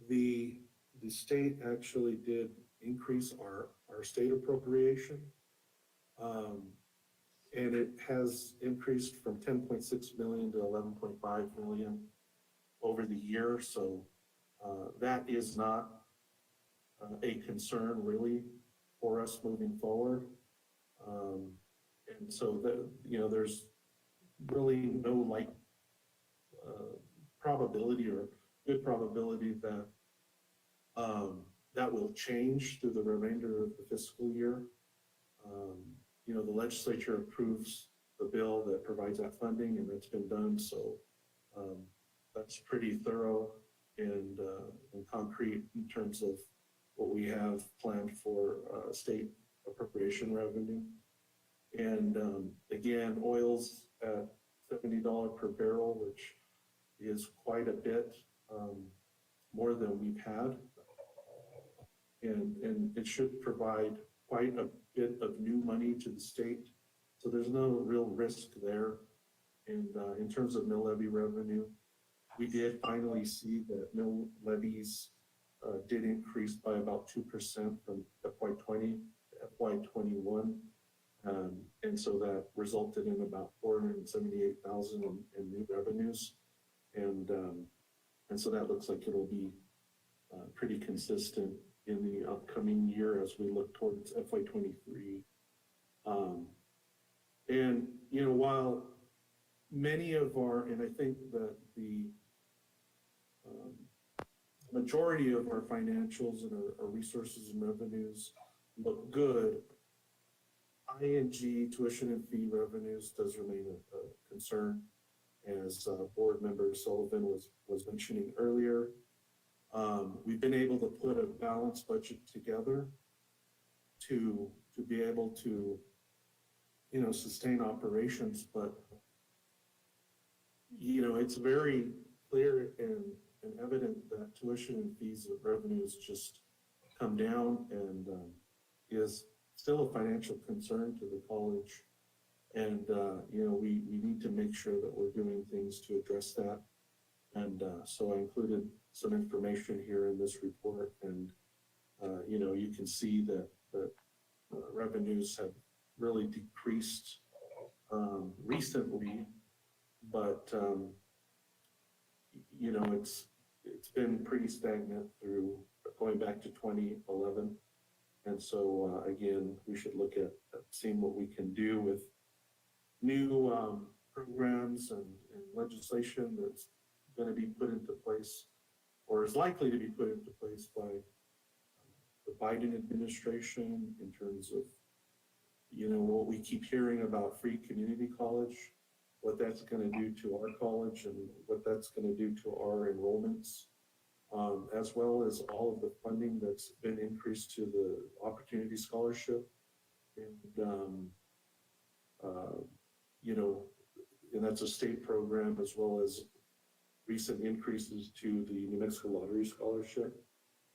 the state actually did increase our state appropriation. And it has increased from 10.6 million to 11.5 million over the year. So that is not a concern really for us moving forward. And so there's really no probability or good probability that that will change through the remainder of the fiscal year. The legislature approves the bill that provides that funding, and that's been done. So that's pretty thorough and concrete in terms of what we have planned for state appropriation revenue. And again, oil's at $70 per barrel, which is quite a bit more than we've had. And it should provide quite a bit of new money to the state. So there's no real risk there. And in terms of mill levy revenue, we did finally see that mill levies did increase by about 2% from FY20 to FY21. And so that resulted in about 478,000 in new revenues. And so that looks like it'll be pretty consistent in the upcoming year as we look towards FY23. And, you know, while many of our, and I think that the majority of our financials and our resources and revenues look good, ING tuition and fee revenues does remain a concern, as board member Sullivan was mentioning earlier. We've been able to put a balanced budget together to be able to, you know, sustain operations, but, you know, it's very clear and evident that tuition and fees revenues just come down and is still a financial concern to the college. And, you know, we need to make sure that we're doing things to address that. And so I included some information here in this report. And, you know, you can see that revenues have really decreased recently, but, you know, it's been pretty stagnant through going back to 2011. And so, again, we should look at seeing what we can do with new programs and legislation that's going to be put into place, or is likely to be put into place by the Biden administration, in terms of, you know, what we keep hearing about free community college, what that's going to do to our college and what that's going to do to our enrollments, as well as all of the funding that's been increased to the Opportunity Scholarship. And, you know, and that's a state program, as well as recent increases to the New Mexico Lottery Scholarship.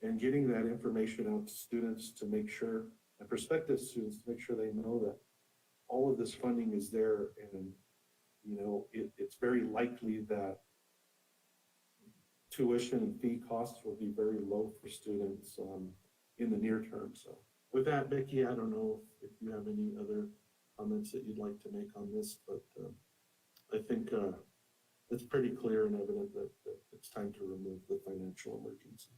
And getting that information out to students to make sure, and prospective students, to make sure they know that all of this funding is there. And, you know, it's very likely that tuition and fee costs will be very low for students in the near term. So with that, Becky, I don't know if you have any other comments that you'd like to make on this, but I think it's pretty clear and evident that it's time to remove the financial emergency.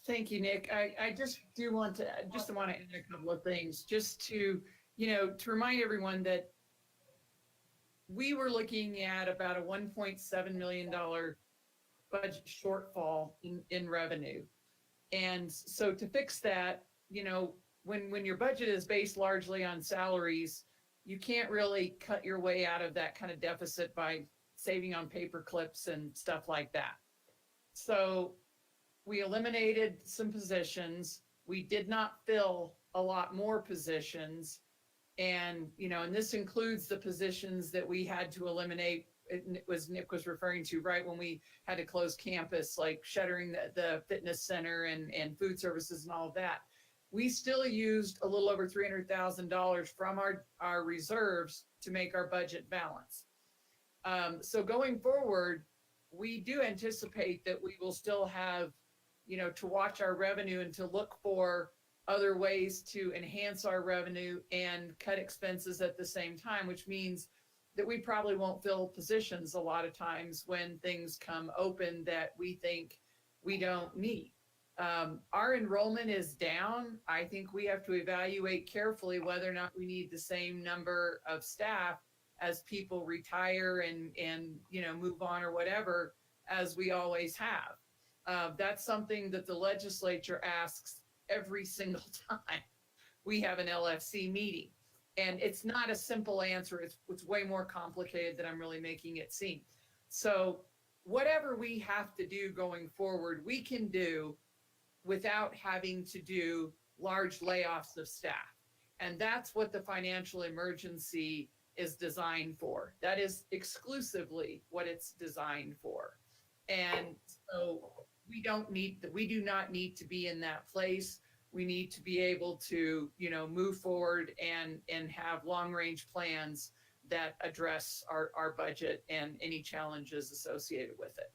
Thank you, Nick. I just want to add a couple of things, just to, you know, to remind everyone that we were looking at about a $1.7 million budget shortfall in revenue. And so to fix that, you know, when your budget is based largely on salaries, you can't really cut your way out of that kind of deficit by saving on paper clips and stuff like that. So we eliminated some positions. We did not fill a lot more positions. And, you know, and this includes the positions that we had to eliminate. It was Nick was referring to, right, when we had to close campus, like shuttering the fitness center and food services and all of that. We still used a little over $300,000 from our reserves to make our budget balance. So going forward, we do anticipate that we will still have, you know, to watch our revenue and to look for other ways to enhance our revenue and cut expenses at the same time, which means that we probably won't fill positions a lot of times when things come open that we think we don't need. Our enrollment is down. I think we have to evaluate carefully whether or not we need the same number of staff as people retire and you know, move on or whatever, as we always have. That's something that the legislature asks every single time we have an LFC meeting. And it's not a simple answer. It's way more complicated than I'm really making it seem. So whatever we have to do going forward, we can do without having to do large layoffs of staff. And that's what the financial emergency is designed for. That is exclusively what it's designed for. And so we do not need to be in that place. We need to be able to, you know, move forward and have long range plans that address our budget and any challenges associated with it.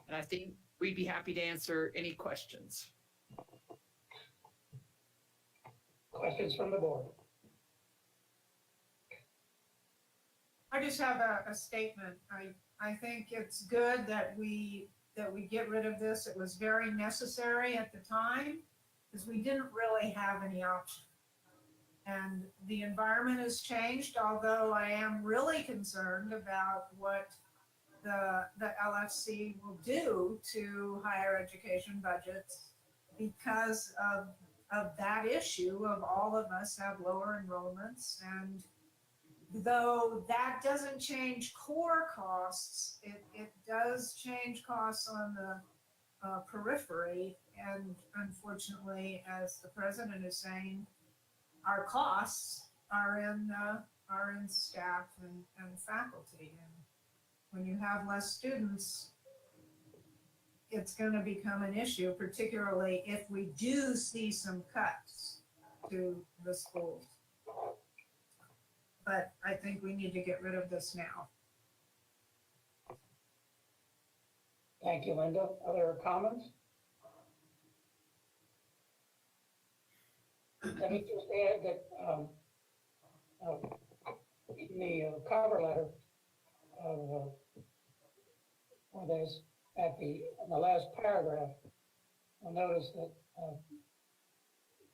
And I think we'd be happy to answer any questions. Questions from the board? I just have a statement. I think it's good that we get rid of this. It was very necessary at the time because we didn't really have any option. And the environment has changed, although I am really concerned about what the LFC will do to higher education budgets because of that issue of all of us have lower enrollments. And though that doesn't change core costs, it does change costs on the periphery. And unfortunately, as the president is saying, our costs are in staff and faculty. And when you have less students, it's going to become an issue, particularly if we do see some cuts to the schools. But I think we need to get rid of this now. Thank you, Linda. Other comments? Let me just add that in the cover letter of where there's in the last paragraph, you'll notice that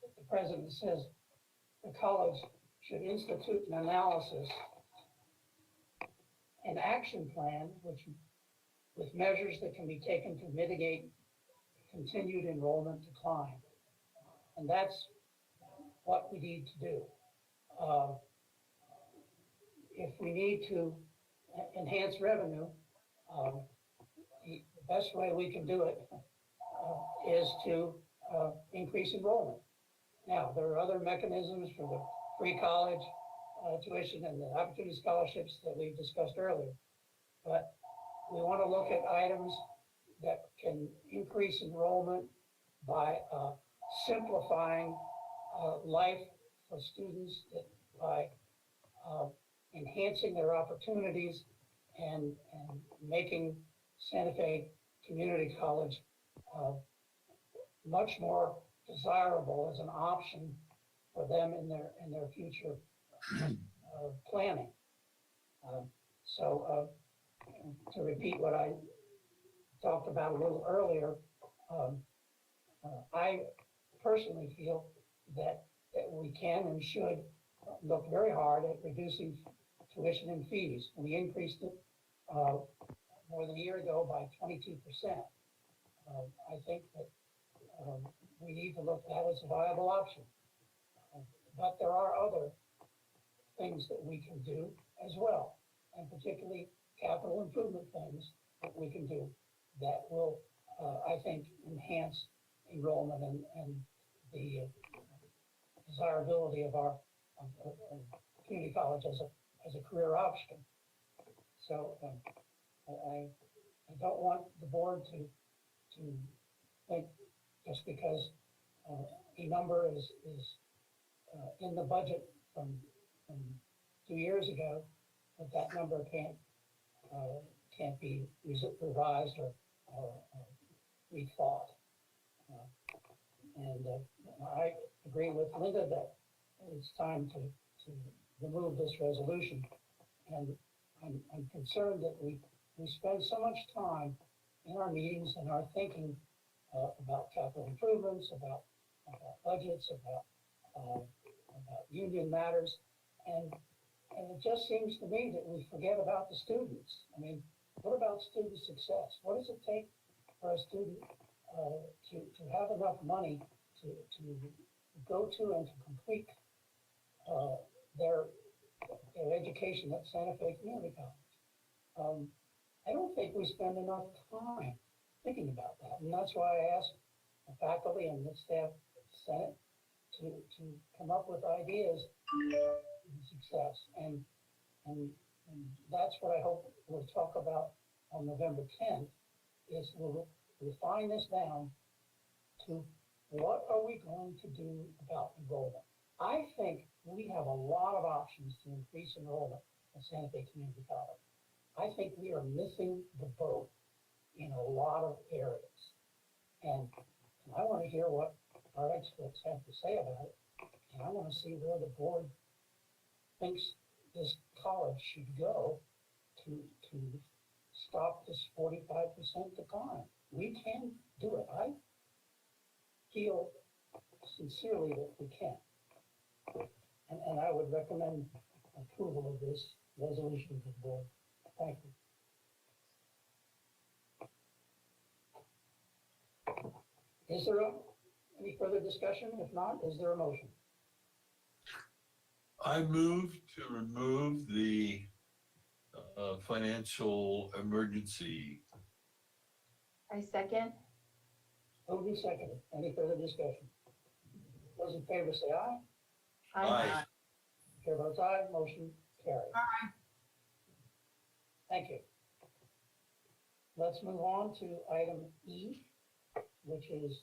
the president says the college should institute an analysis and action plan with measures that can be taken to mitigate continued enrollment decline. And that's what we need to do. If we need to enhance revenue, the best way we can do it is to increase enrollment. Now, there are other mechanisms for the free college tuition and the opportunity scholarships that we discussed earlier. But we want to look at items that can increase enrollment by simplifying life for students, by enhancing their opportunities and making Santa Fe Community College much more desirable as an option for them in their future planning. So to repeat what I talked about a little earlier, I personally feel that we can and should look very hard at reducing tuition and fees. We increased it more than a year ago by 22%. I think that we need to look at that as a viable option. But there are other things that we can do as well, and particularly capital improvement things that we can do that will, I think, enhance enrollment and the desirability of our community college as a career option. So I don't want the board to think just because a number is in the budget from 2 years ago that number can't be revised or rethought. And I agree with Linda that it's time to remove this resolution. And I'm concerned that we spend so much time in our meetings and our thinking about capital improvements, about budgets, about union matters, and it just seems to me that we forget about the students. I mean, what about student success? What does it take for a student to have enough money to go to and to complete their education at Santa Fe Community College? I don't think we spend enough time thinking about that, and that's why I asked the faculty and the staff Senate to come up with ideas for success, and that's what I hope we'll talk about on November 10th. Is we'll refine this down to what are we going to do about enrollment. I think we have a lot of options to increase enrollment at Santa Fe Community College. I think we are missing the boat in a lot of areas. And I want to hear what our experts have to say about it. And I want to see where the board thinks this college should go to stop this 45% decline. We can do it. I feel sincerely that we can. And I would recommend approval of this resolution to the board. Thank you. Is there any further discussion? If not, is there a motion? I move to remove the financial emergency. I second. Moved and seconded. Any further discussion? Those in favor say aye. Aye. Chair votes aye. Motion carries. Aye. Thank you. Let's move on to item E, which is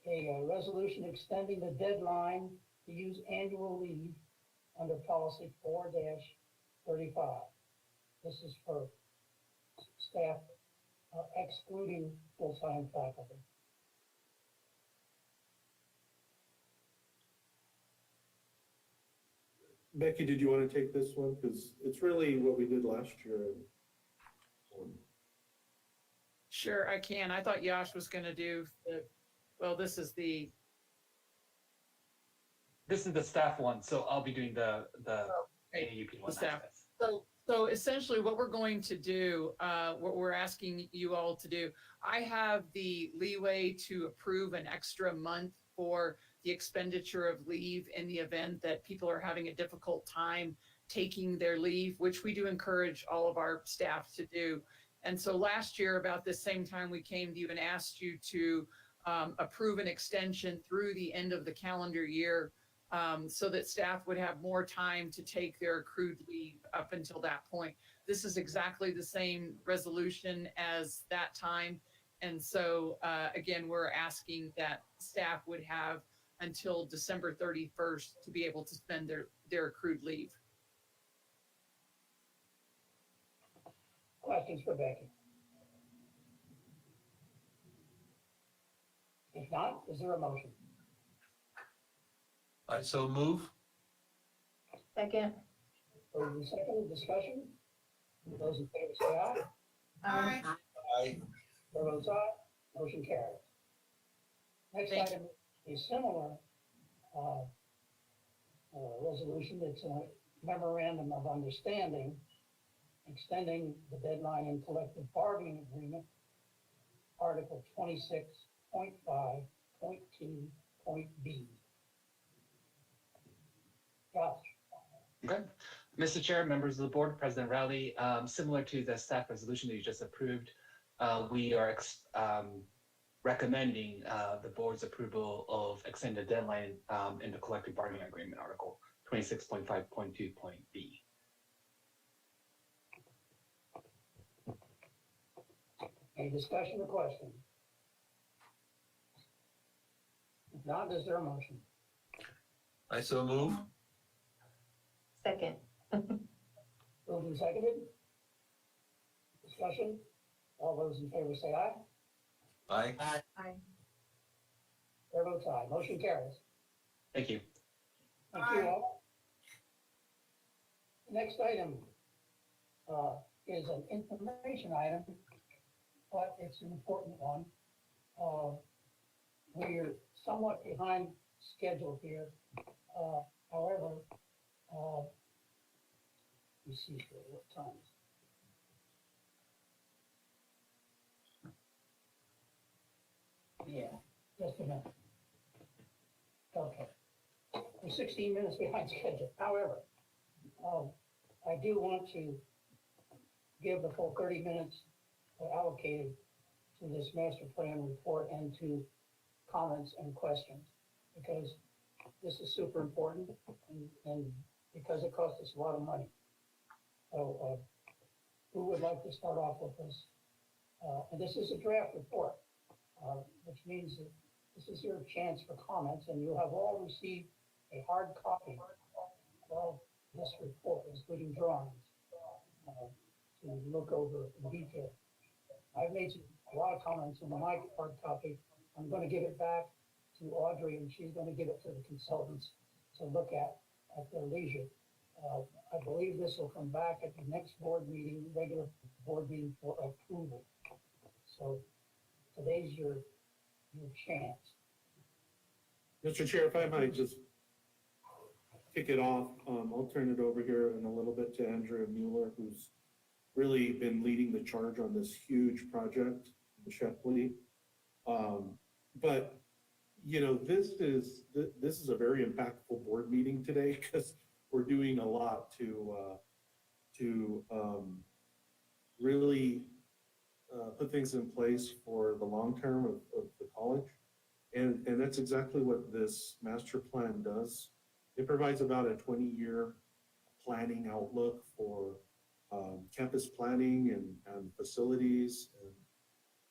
a resolution extending the deadline to use annual leave under policy 4-35. This is for staff excluding full-time faculty. Becky, did you want to take this one? Because it's really what we did last year. Sure, I can. I thought Yash was gonna do well, this is the staff one, so I'll be doing the AAUP one. the staff. So essentially what we're going to do, what we're asking you all to do, I have the leeway to approve an extra month for the expenditure of leave in the event that people are having a difficult time taking their leave, which we do encourage all of our staff to do. And so last year, about this same time, we came to you and asked you to approve an extension through the end of the calendar year so that staff would have more time to take their accrued leave up until that point. This is exactly the same resolution as that time. And so again, we're asking that staff would have until December 31st to be able to spend their accrued leave. Questions for Becky? If not, is there a motion? I so move. Second. Moved and seconded, discussion? Those in favor say aye. Aye. Aye. Chair votes aye. Motion carries. Next Thank item is similar resolution. It's a memorandum of understanding extending the deadline in collective bargaining agreement, Article 26.5.2.b. Josh. Okay. Mr. Chair, members of the board, President Rowley, similar to the staff resolution that you just approved, we are recommending the board's approval of extended deadline in the collective bargaining agreement article 26.5.2.b. Any discussion or question? If not, is there a motion? I so move. Second. Moved and seconded. Discussion? All those in favor say aye. Aye. Aye. Chair votes aye. Motion carries. Thank you. Thank you all. The next item is an information item, but it's an important one. We're somewhat behind schedule here. However, let me see here, what time is it? Yeah, just a minute. Okay. We're 16 minutes behind schedule. However, I do want to give the full 30 minutes allocated to this master plan report and to comments and questions, because this is super important and because it costs us a lot of money. So who would like to start off with this? And this is a draft report, which means that this is your chance for comments, and you have all received a hard copy of this report, including drawings, to look over in detail. I've made a lot of comments in my hard copy. I'm going to give it back to Audrey, and she's going to give it to the consultants to look at their leisure. I believe this will come back at the next board meeting, regular board meeting for approval. So today's your chance. Mr. Chair, if I might just kick it off, I'll turn it over here in a little bit to Andrea Mueller, who's really been leading the charge on this huge project in Shepley. But you know, this is a very impactful board meeting today because we're doing a lot to really put things in place for the long term of the college. And that's exactly what this master plan does. It provides about a 20-year planning outlook for campus planning and facilities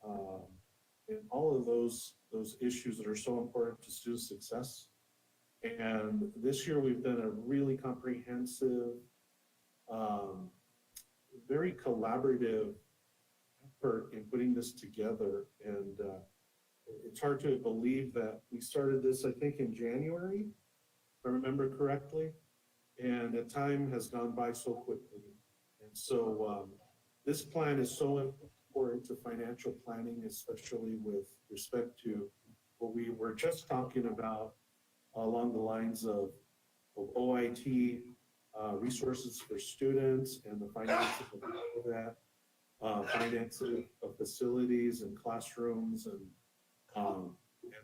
and all of those issues that are so important to student success. And this year we've done a really comprehensive, very collaborative effort in putting this together. And it's hard to believe that we started this, I think, in January, if I remember correctly, and the time has gone by so quickly. And so this plan is so important to financial planning, especially with respect to what we were just talking about along the lines of OIT, resources for students and the financing of that, financing of facilities and classrooms and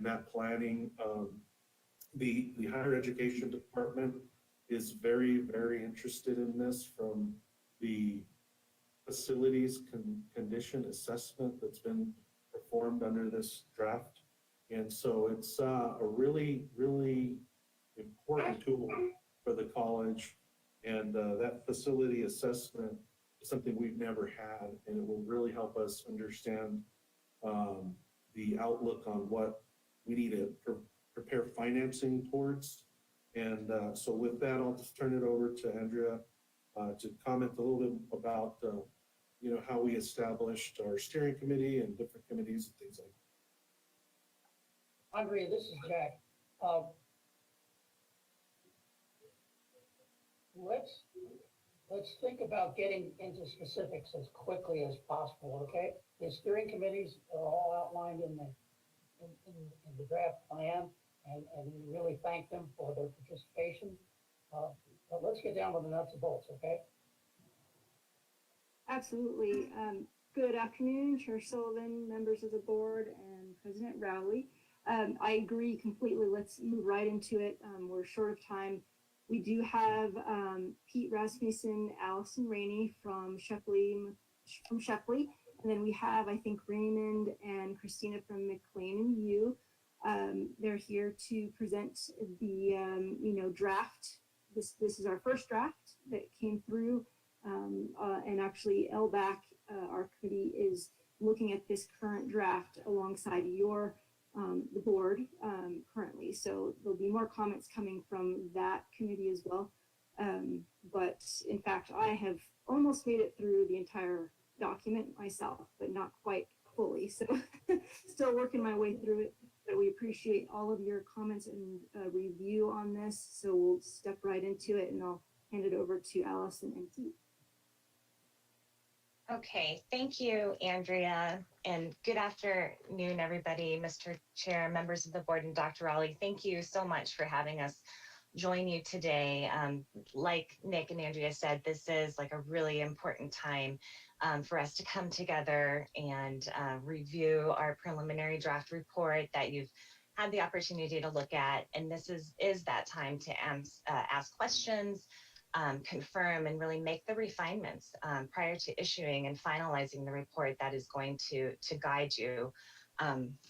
that planning. The higher education department is very, very interested in this from the facilities condition assessment that's been performed under this draft. And so it's a really, really important tool for the college. And that facility assessment is something we've never had, and it will really help us understand the outlook on what we need to prepare financing towards. And so with that, I'll just turn it over to Andrea to comment a little bit about you know, how we established our steering committee and different committees and things like that. Andrea, this is Jack. Let's think about getting into specifics as quickly as possible, okay? The steering committees are all outlined in the draft plan, and we really thank them for their participation. But let's get down to the nuts and bolts, okay? Absolutely. Good afternoon, Chair Sullivan, members of the board, and President Rowley. I agree completely. Let's move right into it. We're short of time. We do have Pete Rasmussen, Allison Rainey from Shepley, and then we have, I think, Raymond and Christina from McLean and U. They're here to present the draft. This is our first draft that came through, and actually LBAC, our committee, is looking at this current draft alongside your the board currently. So there'll be more comments coming from that committee as well. But in fact, I have almost made it through the entire document myself, but not quite fully. So still working my way through it. But we appreciate all of your comments and review on this. So we'll step right into it, and I'll hand it over to Allison and Pete. Okay, thank you, Andrea, and good afternoon, everybody, Mr. Chair, members of the board, and Dr. Rowley. Thank you so much for having us join you today. Like Nick and Andrea said, this is like a really important time for us to come together and review our preliminary draft report that you've had the opportunity to look at. And this is that time to ask questions, confirm, and really make the refinements prior to issuing and finalizing the report that is going to guide you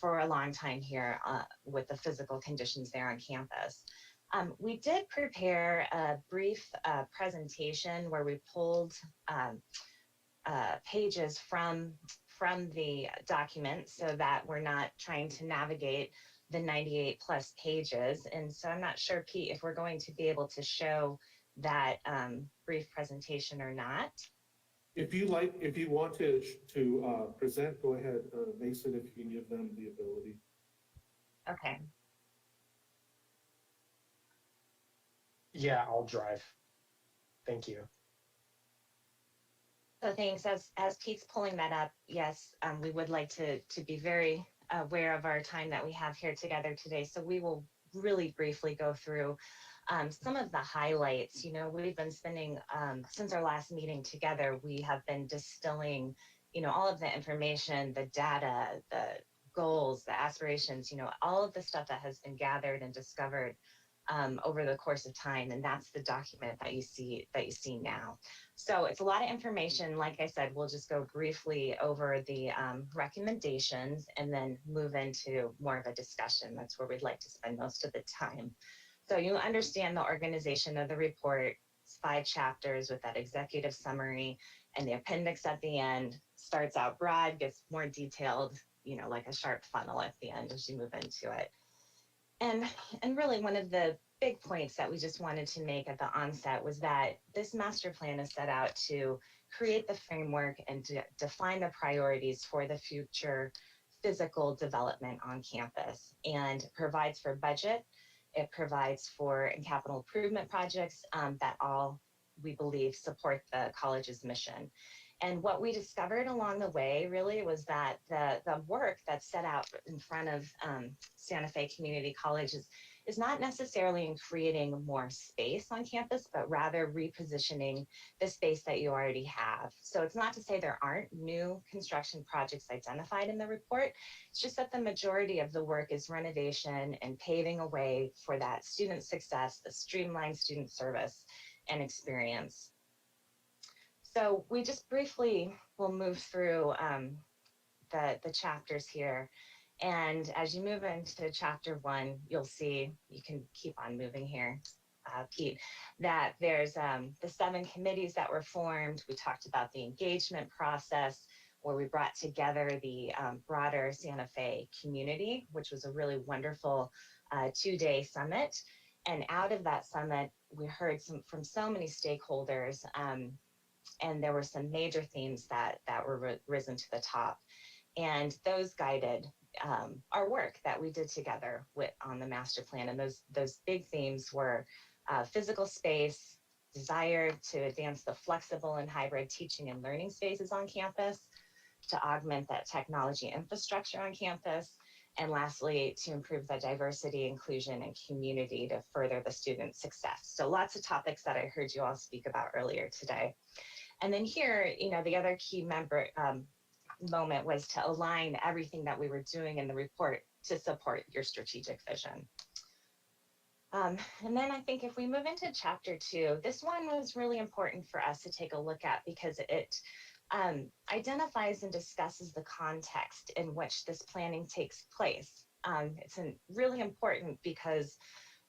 for a long time here with the physical conditions there on campus. We did prepare a brief presentation where we pulled pages from the document so that we're not trying to navigate the 98 plus pages. And so I'm not sure, Pete, if we're going to be able to show that brief presentation or not. If you want to present, go ahead, Mason, if you can give them the ability. Yeah, I'll drive. Thank you. So thanks. As Pete's pulling that up, yes, we would like to be very aware of our time that we have here together today. So we will really briefly go through some of the highlights. You know, we've been spending since our last meeting together, we have been distilling, you know, all of the information, the data, the goals, the aspirations, you know, all of the stuff that has been gathered and discovered over the course of time, and that's the document that you see now. So it's a lot of information. Like I said, we'll just go briefly over the recommendations and then move into more of a discussion. That's where we'd like to spend most of the time. So you understand the organization of the report. It's 5 chapters with that executive summary, and the appendix at the end starts out broad, gets more detailed, you know, like a sharp funnel at the end as you move into it. And really one of the big points that we just wanted to make at the onset was that this master plan is set out to create the framework and to define the priorities for the future physical development on campus, and provides for budget. It provides for capital improvement projects that all, we believe, support the college's mission. And what we discovered along the way really was that the work that's set out in front of Santa Fe Community College is not necessarily in creating more space on campus, but rather repositioning the space that you already have. So it's not to say there aren't new construction projects identified in the report. It's just that the majority of the work is renovation and paving a way for that student success, the streamlined student service and experience. So we just briefly will move through the chapters here. And as you move into chapter 1, you'll see, you can keep on moving here, Pete, that there's the 7 committees that were formed. We talked about the engagement process, where we brought together the broader Santa Fe community, which was a really wonderful 2-day summit. And out of that summit, we heard from so many stakeholders, and there were some major themes that were risen to the top. And those guided our work that we did together on the master plan. And those big themes were physical space, desire to advance the flexible and hybrid teaching and learning spaces on campus, to augment that technology infrastructure on campus, and lastly, to improve the diversity, inclusion, and community to further the student success. So lots of topics that I heard you all speak about earlier today. And then here, you know, the other key moment was to align everything that we were doing in the report to support your strategic vision. And then I think if we move into chapter 2, this one was really important for us to take a look at because it identifies and discusses the context in which this planning takes place. It's really important because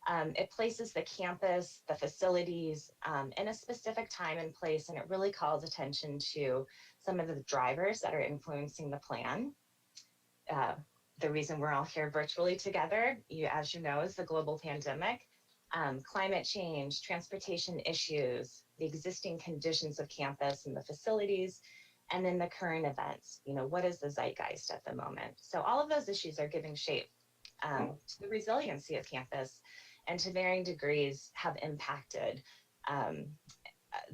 it places the campus, the facilities in a specific time and place, and it really calls attention to some of the drivers that are influencing the plan. The reason we're all here virtually together, as you know, is the global pandemic, climate change, transportation issues, the existing conditions of campus and the facilities, and then the current events. You know, what is the zeitgeist at the moment? So all of those issues are giving shape to the resiliency of campus, and to varying degrees have impacted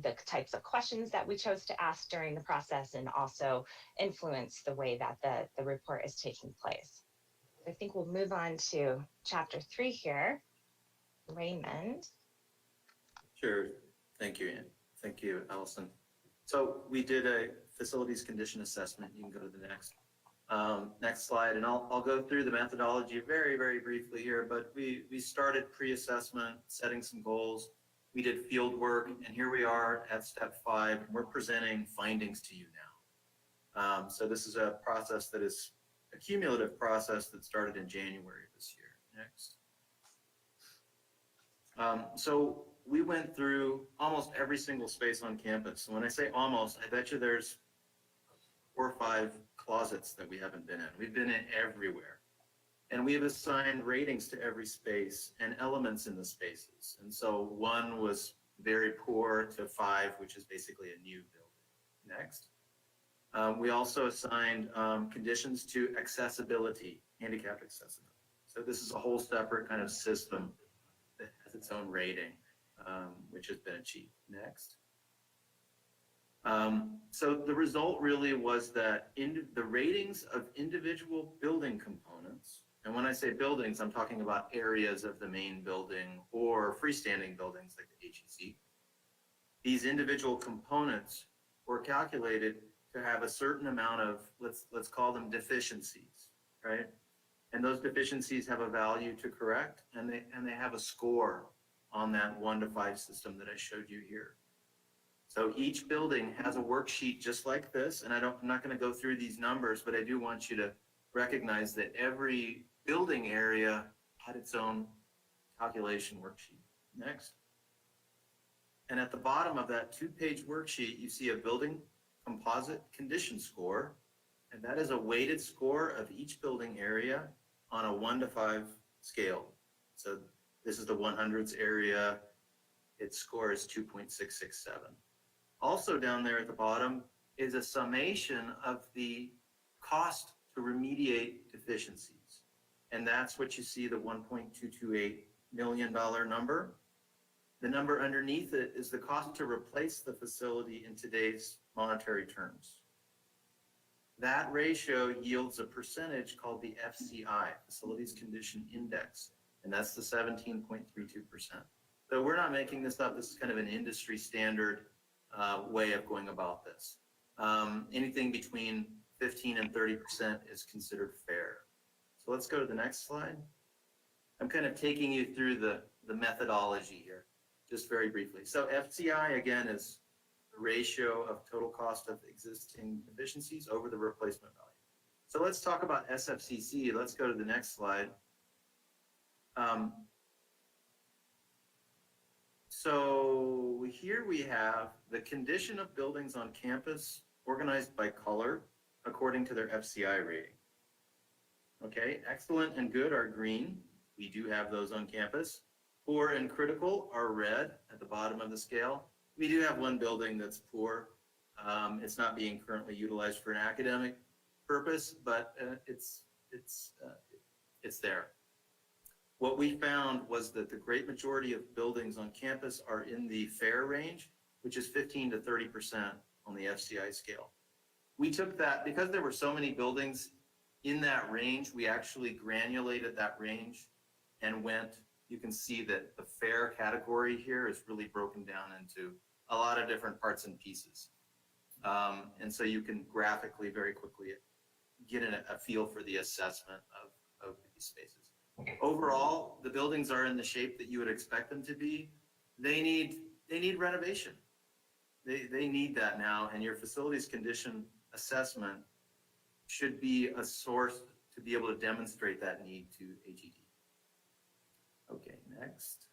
the types of questions that we chose to ask during the process, and also influence the way that the report is taking place. I think we'll move on to chapter 3 here. Raymond. Sure. Thank you, Ann. Thank you, Allison. So we did a facilities condition assessment. You can go to the next slide, and I'll go through the methodology very, very briefly here, but we started pre-assessment, setting some goals. We did field work, and here we are at step 5, and we're presenting findings to you now. So this is a process that is a cumulative process that started in January of this year. Next. So we went through almost every single space on campus. And when I say almost, I bet you there's 4 or 5 closets that we haven't been in. We've been in everywhere. And we have assigned ratings to every space and elements in the spaces. And so 1 was very poor to 5, which is basically a new building. Next. We also assigned conditions to accessibility, handicapped accessibility. So this is a whole separate kind of system that has its own rating. which has been achieved. Next. So the result really was that the ratings of individual building components, and when I say buildings, I'm talking about areas of the main building or freestanding buildings like the HEC. These individual components were calculated to have a certain amount of, let's call them deficiencies, right? And those deficiencies have a value to correct, and they have a score on that 1 to 5 system that I showed you here. So each building has a worksheet just like this, and I'm not going to go through these numbers, but I do want you to recognize that every building area had its own calculation worksheet. Next. And at the bottom of that 2-page worksheet, you see a building composite condition score, and that is a weighted score of each building area on a 1 to 5 scale. So this is the 100s area. Its score is 2.667. Also down there at the bottom is a summation of the cost to remediate deficiencies. And that's what you see, the $1.228 million number. The number underneath it is the cost to replace the facility in today's monetary terms. That ratio yields a percentage called the FCI, Facilities Condition Index, and that's the 17.32%. So we're not making this up. This is kind of an industry standard way of going about this. Anything between 15 and 30% is considered fair. So let's go to the next slide. I'm kind of taking you through the methodology here, just very briefly. So FCI, again, is the ratio of total cost of existing deficiencies over the replacement value. So let's talk about SFCC. Let's go to the next slide. So here we have the condition of buildings on campus organized by color according to their FCI rating. Okay, excellent and good are green. We do have those on campus. Poor and critical are red at the bottom of the scale. We do have one building that's poor. It's not being currently utilized for an academic purpose, but it's there. What we found was that the great majority of buildings on campus are in the fair range, which is 15 to 30% on the FCI scale. We took that, because there were so many buildings in that range, we actually granulated that range and went, you can see that the fair category here is really broken down into a lot of different parts and pieces. And so you can graphically very quickly get a feel for the assessment of these spaces. Overall, the buildings are in the shape that you would expect them to be. They need renovation. They need that now, and your facilities condition assessment should be a source to be able to demonstrate that need to AGD. Okay, next.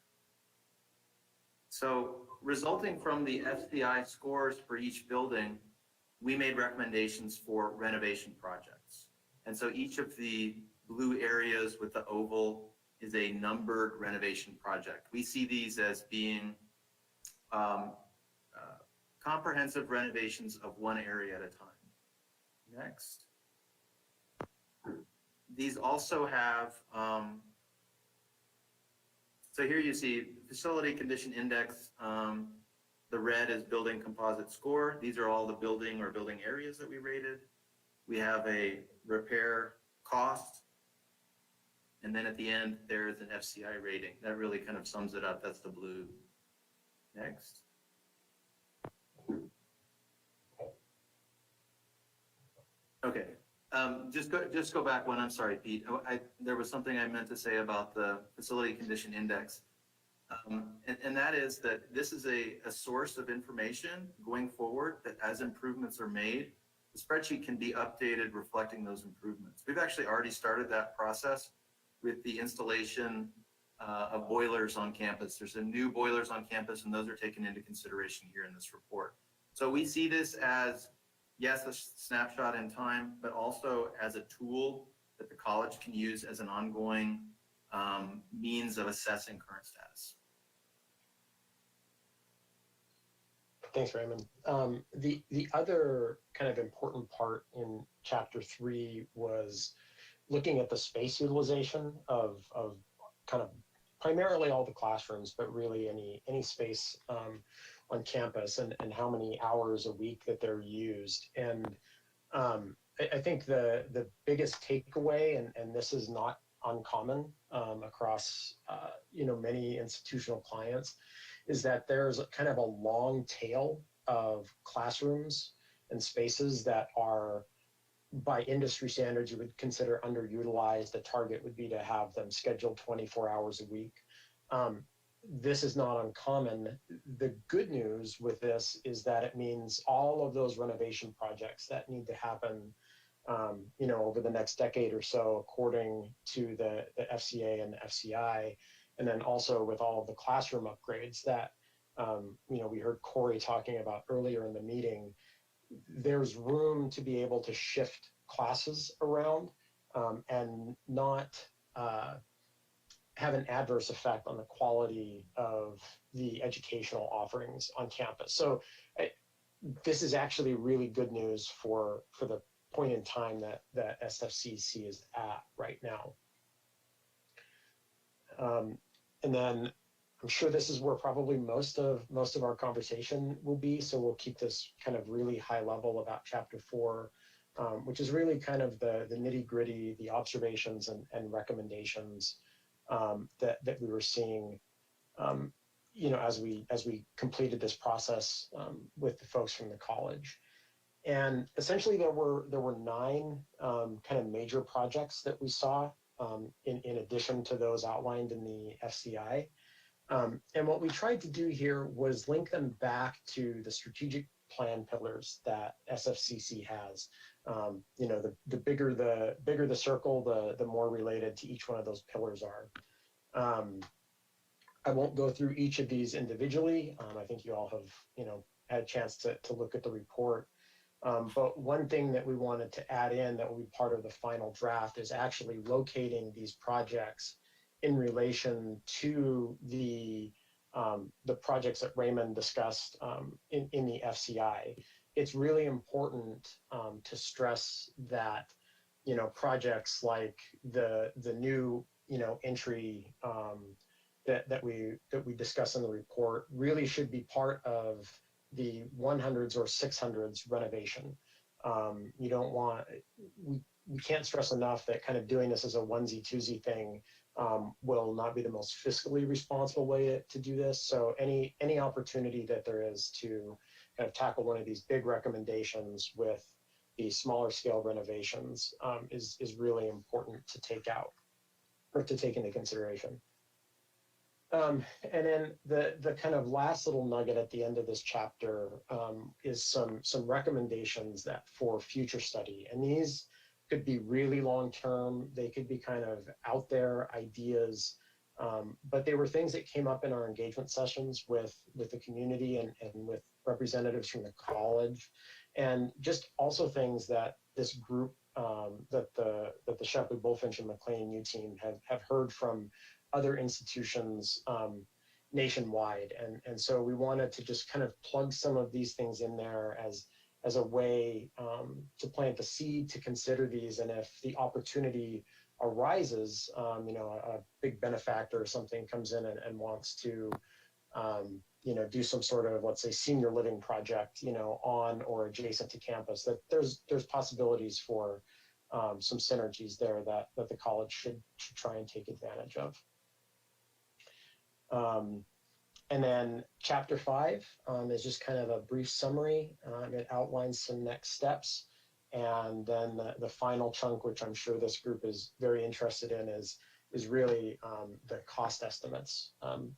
So resulting from the FCI scores for each building, we made recommendations for renovation projects. And so each of the blue areas with the oval is a numbered renovation project. We see these as being comprehensive renovations of one area at a time. Next. These also have, so here you see facility condition index. The red is building composite score. These are all the building or building areas that we rated. We have a repair cost. And then at the end, there's an FCI rating. That really kind of sums it up. That's the blue. Next. Okay. Just go back one. I'm sorry, Pete. There was something I meant to say about the facility condition index. And that is that this is a source of information going forward that as improvements are made, the spreadsheet can be updated reflecting those improvements. We've actually already started that process with the installation of boilers on campus. There's some new boilers on campus, and those are taken into consideration here in this report. So we see this as, yes, a snapshot in time, but also as a tool that the college can use as an ongoing means of assessing current status. Thanks, Raymond. The other kind of important part in chapter 3 was looking at the space utilization of kind of primarily all the classrooms, but really any space on campus and how many hours a week that they're used. And I think the biggest takeaway, and this is not uncommon across many institutional clients, is that there's kind of a long tail of classrooms and spaces that are, by industry standards, you would consider underutilized. The target would be to have them scheduled 24 hours a week. This is not uncommon. The good news with this is that it means all of those renovation projects that need to happen over the next decade or so, according to the FCA and the FCI, and then also with all of the classroom upgrades that we heard Corey talking about earlier in the meeting, there's room to be able to shift classes around and not have an adverse effect on the quality of the educational offerings on campus. So this is actually really good news for the point in time that SFCC is at right now. And then I'm sure this is where probably most of our conversation will be. So we'll keep this kind of really high level about Chapter 4, which is really kind of the nitty gritty, the observations and recommendations that we were seeing, as we completed this process with the folks from the college. And essentially there were 9 kind of major projects that we saw in addition to those outlined in the FCI. And what we tried to do here was link them back to the strategic plan pillars that SFCC has. The bigger the circle, the more related to each one of those pillars are. I won't go through each of these individually. I think you all have had a chance to look at the report. But one thing that we wanted to add in that will be part of the final draft is actually locating these projects in relation to the projects that Raymond discussed in the FCI. It's really important to stress that projects like the new entry that we discuss in the report really should be part of the 100s or 600s renovation. You don't want, we can't stress enough that kind of doing this as a onesie twosie thing will not be the most fiscally responsible way to do this. So any opportunity that there is to kind of tackle one of these big recommendations with the smaller scale renovations is really important to take out or to take into consideration. And then the kind of last little nugget at the end of this chapter is some recommendations that for future study. And these could be really long-term. They could be kind of out there ideas, but they were things that came up in our engagement sessions with the community and with representatives from the college, and just also things that this group that the Shepley, Bullfinch, and McLean U team have heard from other institutions nationwide. And so we wanted to just kind of plug some of these things in there as a way to plant the seed to consider these. And if the opportunity arises, a big benefactor or something comes in and wants to, do some sort of, let's say, senior living project, on or adjacent to campus, that there's possibilities for some synergies there that the college should try and take advantage of. And then Chapter 5 is just kind of a brief summary. It outlines some next steps. And then the final chunk, which I'm sure this group is very interested in, is really the cost estimates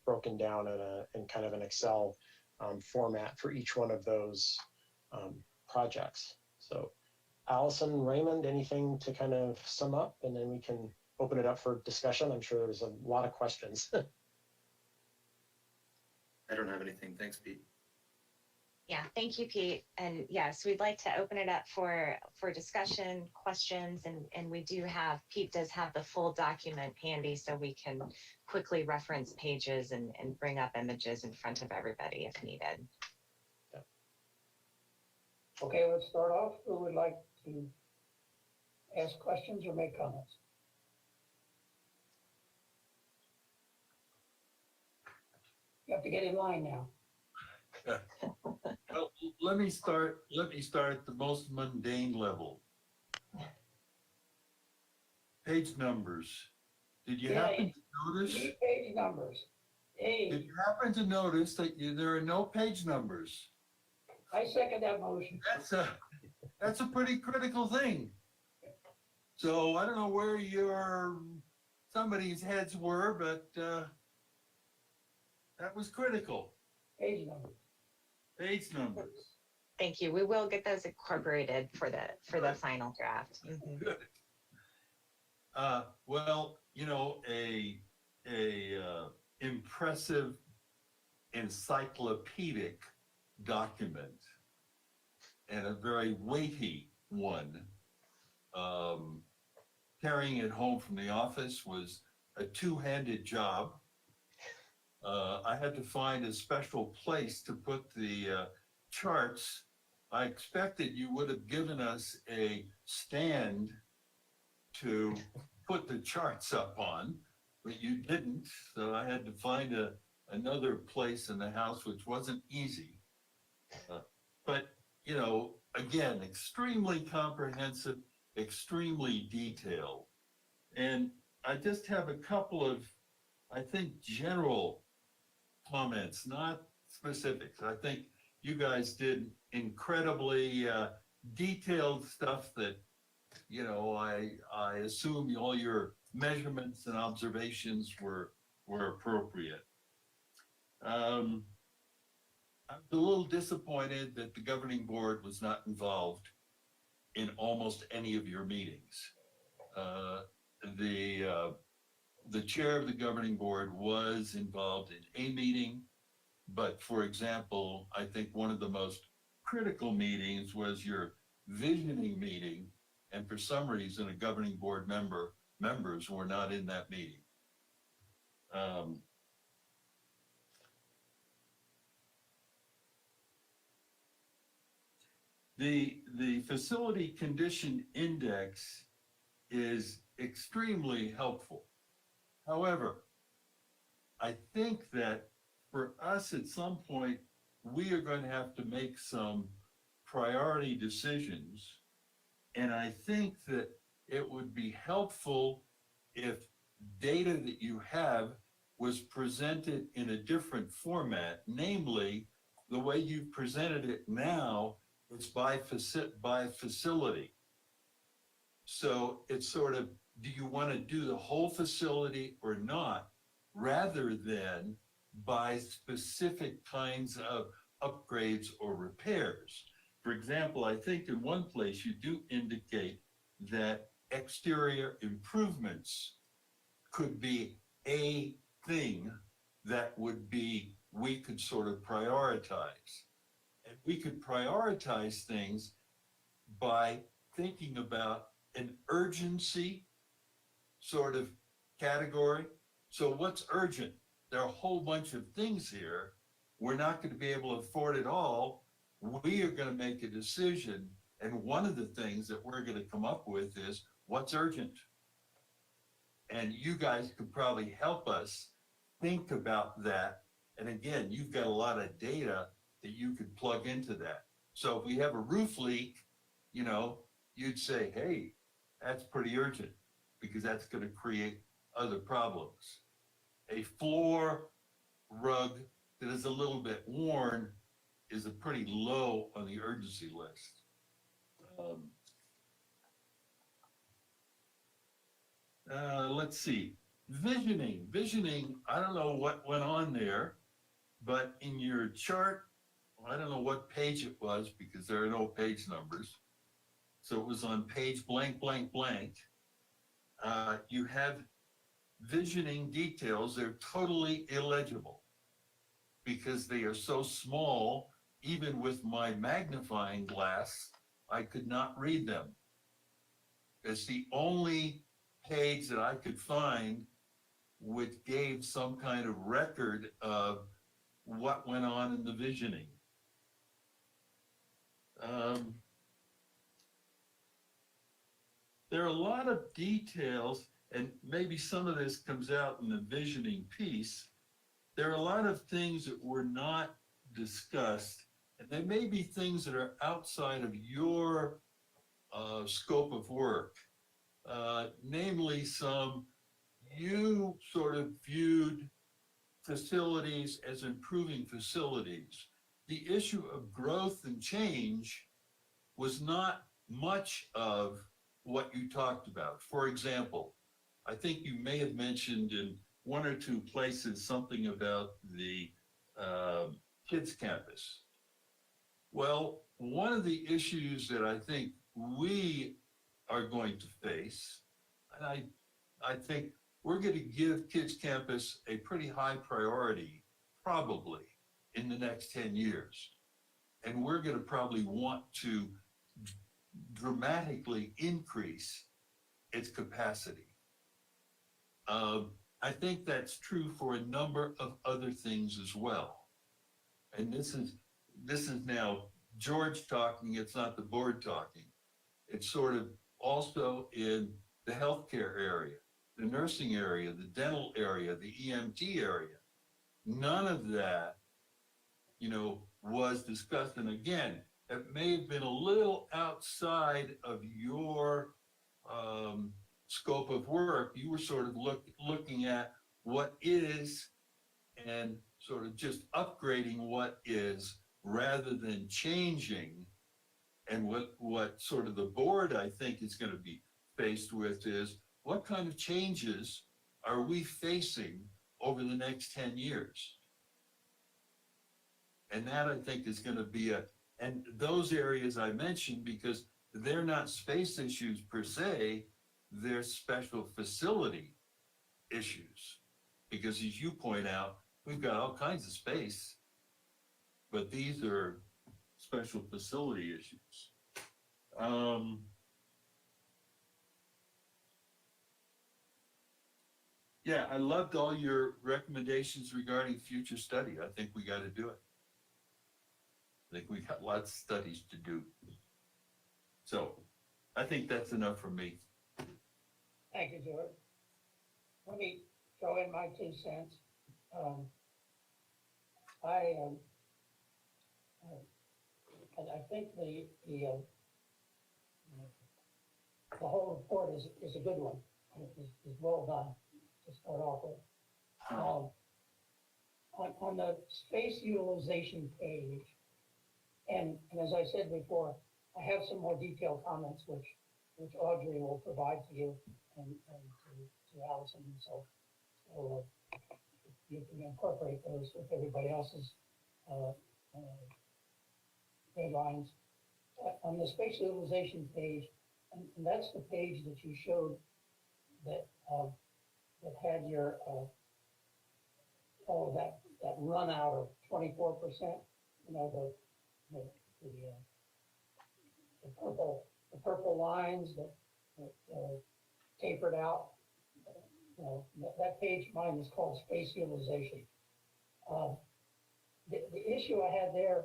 broken down in kind of an Excel format for each one of those projects. So Allison, Raymond, anything to kind of sum up, and then we can open it up for discussion. I'm sure there's a lot of questions. I don't have anything. Thanks, Pete. Yeah, thank you, Pete. And yes, we'd like to open it up for discussion, questions, and Pete does have the full document handy so we can quickly reference pages and bring up images in front of everybody if needed. Okay, let's start off. Who would like to ask questions or make comments? You have to get in line now. Well, let me start at the most mundane level. Page numbers. Did you happen to notice? Page numbers. Did you happen to notice that there are no page numbers? I second that motion. That's a pretty critical thing. So I don't know where somebody's heads were, but that was critical. Page numbers. Page numbers. Thank you. We will get those incorporated for the final draft. Mhm. Good. Well, you know, a impressive encyclopedic document and a very weighty one. Carrying it home from the office was a two-handed job. I had to find a special place to put the charts. I expected you would have given us a stand to put the charts up on, but you didn't. So I had to find another place in the house, which wasn't easy. But, you know, again, extremely comprehensive, extremely detailed. And I just have a couple of, I think, general comments, not specifics. I think you guys did incredibly detailed stuff that, you know, I assume all your measurements and observations were appropriate. I was a little disappointed that the governing board was not involved in almost any of your meetings. The chair of the governing board was involved in a meeting, but for example, I think one of the most critical meetings was your visioning meeting, and for some reason, a governing board members were not in that meeting. The facility condition index is extremely helpful. However, I think that for us at some point, we are going to have to make some priority decisions. And I think that it would be helpful if data that you have was presented in a different format, namely the way you've presented it now, it's by facility. So it's sort of, do you want to do the whole facility or not, rather than by specific kinds of upgrades or repairs. For example, I think in one place you do indicate that exterior improvements could be a thing that we could sort of prioritize. And we could prioritize things by thinking about an urgency sort of category. So what's urgent? There are a whole bunch of things here. We're not going to be able to afford it all. We are going to make a decision. And one of the things that we're going to come up with is what's urgent. And you guys could probably help us think about that. And again, you've got a lot of data that you could plug into that. So if we have a roof leak, you know, you'd say, hey, that's pretty urgent because that's going to create other problems. A floor rug that is a little bit worn is a pretty low on the urgency list. Let's see. Visioning, I don't know what went on there, but in your chart, I don't know what page it was because there are no page numbers. So it was on page blank, blank, blank. You have visioning details. They're totally illegible because they are so small. Even with my magnifying glass, I could not read them. It's the only page that I could find which gave some kind of record of what went on in the visioning. There are a lot of details, and maybe some of this comes out in the visioning piece, there are a lot of things that were not discussed, and they may be things that are outside of your scope of work. Namely, you sort of viewed facilities as improving facilities. The issue of growth and change was not much of what you talked about. For example, I think you may have mentioned in one or two places something about the kids campus. Well, one of the issues that I think we are going to face, and I think we're going to give kids campus a pretty high priority, probably in the next 10 years. And we're going to probably want to dramatically increase its capacity. I think that's true for a number of other things as well. And this is now George talking, it's not the board talking. It's sort of also in the healthcare area, the nursing area, the dental area, the EMT area. None of that, was discussed. And again, it may have been a little outside of your scope of work. You were sort of looking at what is and sort of just upgrading what is rather than changing. And what sort of the board, I think, is going to be faced with is what kind of changes are we facing over the next 10 years? And that, I think, is going to be and those areas I mentioned, because they're not space issues per se, they're special facility issues. Because as you point out, we've got all kinds of space, but these are special facility issues. Yeah, I loved all your recommendations regarding future study. I think we got to do it. I think we got lots of studies to do. So I think that's enough for me. Thank you, George. Let me throw in my 2 cents. I think the whole report is a good one. Is well done to start off with. On the space utilization page, and as I said before, I have some more detailed comments which Audrey will provide to you and to Allison. So you can incorporate those with everybody else's guidelines. On the space utilization page, and that's the page that you showed that had your that run out of 24%. The purple lines that tapered out. That page mine is called space utilization. The issue I had there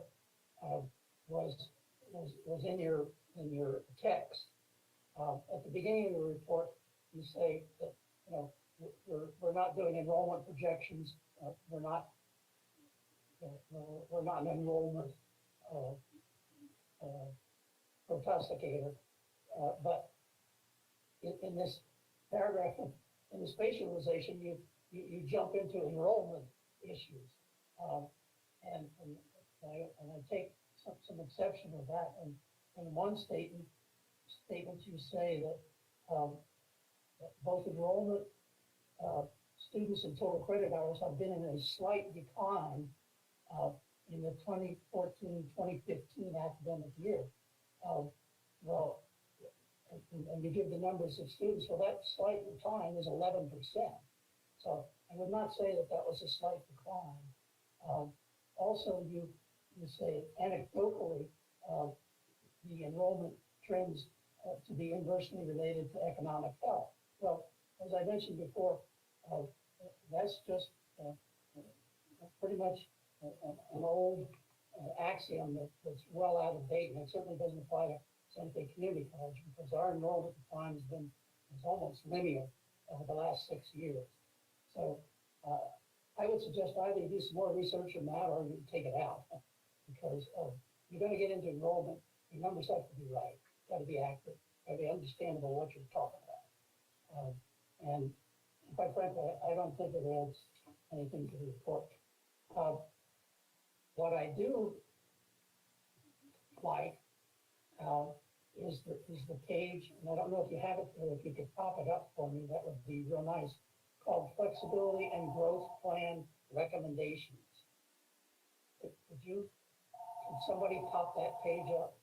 was in your text. At the beginning of the report, you say that we're not doing enrollment projections. We're not an enrollment prognosticator. But in this paragraph, in the space utilization, you jump into enrollment issues. And I take some exception with that. And in one statement you say that both enrollment students and total credit hours have been in a slight decline in the 2014-2015 academic year. Well, and you give the numbers of students, well, that slight decline is 11%. So I would not say that was a slight decline. Also, you say anecdotally the enrollment trends to be inversely related to economic health. Well, as I mentioned before, that's just pretty much an old axiom that's well out of date, and it certainly doesn't apply to Santa Fe Community College because our enrollment decline is almost linear over the last 6 years. So I would suggest either you do some more research on that or you take it out. Because you're gonna get into enrollment, your numbers have to be right, gotta be accurate, gotta be understandable what you're talking about. And quite frankly, I don't think it adds anything to the report. What I do like is the page, and I don't know if you have it there, if you could pop it up for me, that would be real nice, called Flexibility and Growth Plan Recommendations. Could somebody pop that page up?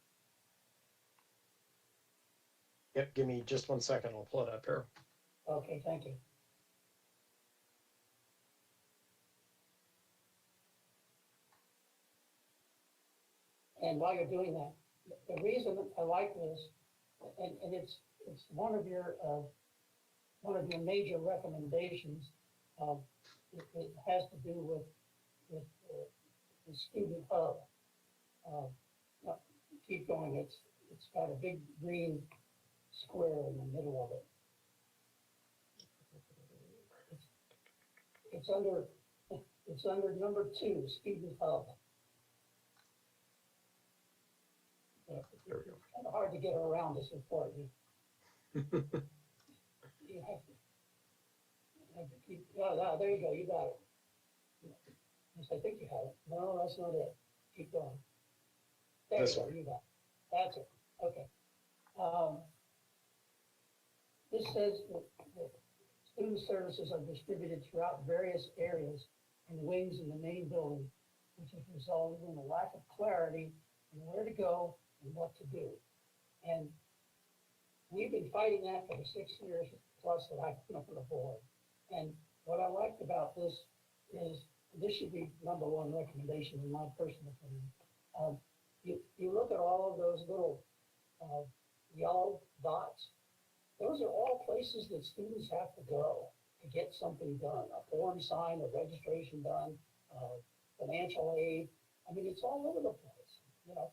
Yep, give me just 1 second, I'll pull it up here. Okay, thank you. And while you're doing that, the reason I like this, and it's one of your major recommendations, it has to do with the student hub. Keep going. It's got a big green square in the middle of it. It's under number 2, student hub. There we go. It's kind of hard to get around this report. You have to keep, no, there you go, you got it. Yes, I think you have it. No, that's not it. Keep going. There you This go, one. you got it. That's it. Okay. This says that student services are distributed throughout various areas and wings in the main building, which has resulted in a lack of clarity on where to go and what to do. And we've been fighting that for the 6 years plus that I've been up on the board. And what I liked about this is this should be number 1 recommendation in my personal opinion. You look at all of those little yellow dots. Those are all places that students have to go to get something done, a form signed, a registration done, financial aid. I mean, it's all over the place, you know.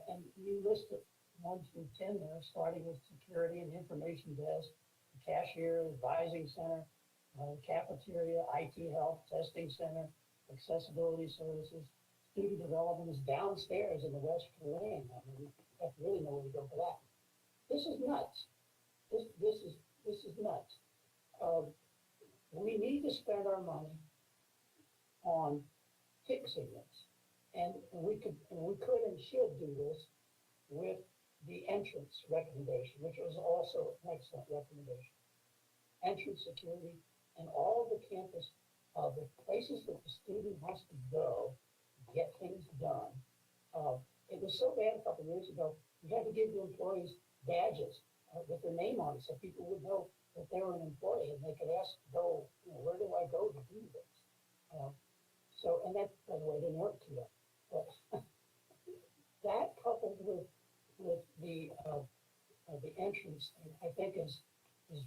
And you list it 1 through 10 there, starting with security and information desk, cashier, advising center, cafeteria, IT help, testing center, accessibility services. Student development is downstairs in the west wing. I mean, you have to really know where to go for that. This is nuts. This is nuts. We need to spend our money on fixing this, and we could and should do this with the entrance recommendation, which was also an excellent recommendation. Entrance security and all of the campus, the places that the student has to go to get things done. It was so bad a couple of years ago, we had to give the employees badges with their name on it so people would know that they were an employee and they could ask, go, you know, where do I go to do this? And that, by the way, didn't work too well. But that coupled with the entrance, I think is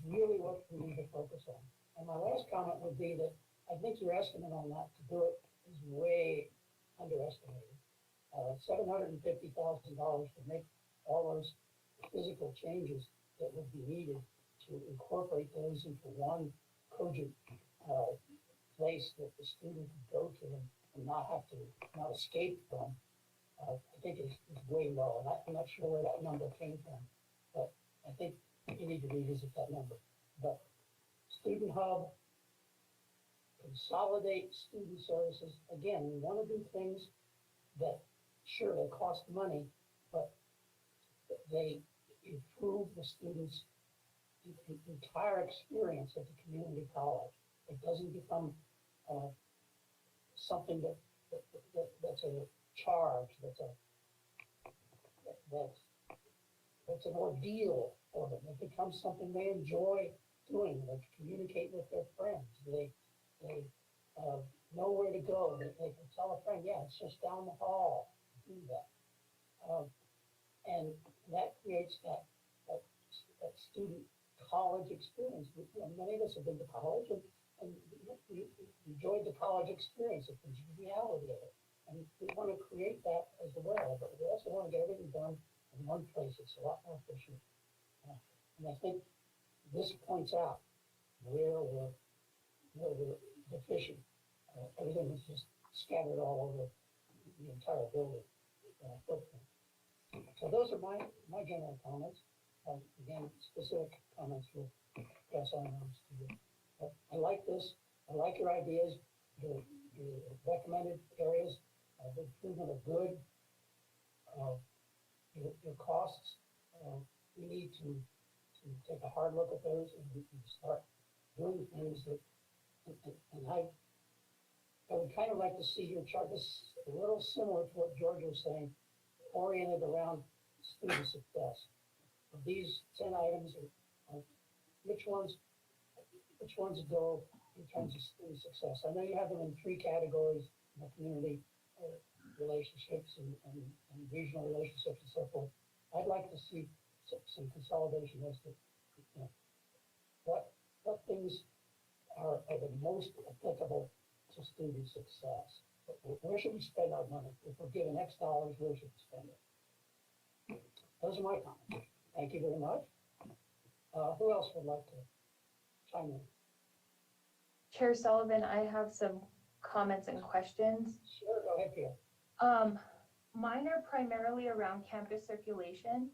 really what we need to focus on. And my last comment would be that I think your estimate on that to do it is way underestimated. $750,000 to make all those physical changes that would be needed to incorporate those into one cogent place that the student could go to and not escape from, I think is way low. And I'm not sure where that number came from, but I think you need to revisit that number. But Student Hub, consolidate student services. Again, we want to do things that, sure, they cost money, but they improve the students' entire experience at the community college. It doesn't become something that's a charge, that's an ordeal for them. It becomes something they enjoy doing. They communicate with their friends. They know where to go. They can tell a friend, yeah, it's just down the hall. Do that. And that creates that student college experience. Many of us have been to college and we enjoyed the college experience, the reality of it. And we want to create that as well, but we also want to get everything done in one place. It's a lot more efficient. And I think this points out where we're deficient. Everything is just scattered all over the entire building footprint. So those are my general comments. Again, specific comments will pass on those to you. But I like this. I like your ideas. The recommended areas of improvement are good. Your costs, we need to take a hard look at those and we can start doing things that, and I would kind of like to see your chart, this is a little similar to what George was saying, oriented around student success. Of these 10 items, which ones go in terms of student success? I know you have them in 3 categories, community relationships and regional relationships and so forth. I'd like to see some consolidation as to what things are the most applicable to student success. Where should we spend our money? If we're given X dollars, where should we spend it? Those are my comments. Thank you very much. Who else would like to chime in? Chair Sullivan, I have some comments and questions. Sure, go ahead, Pierre. Mine are primarily around campus circulation.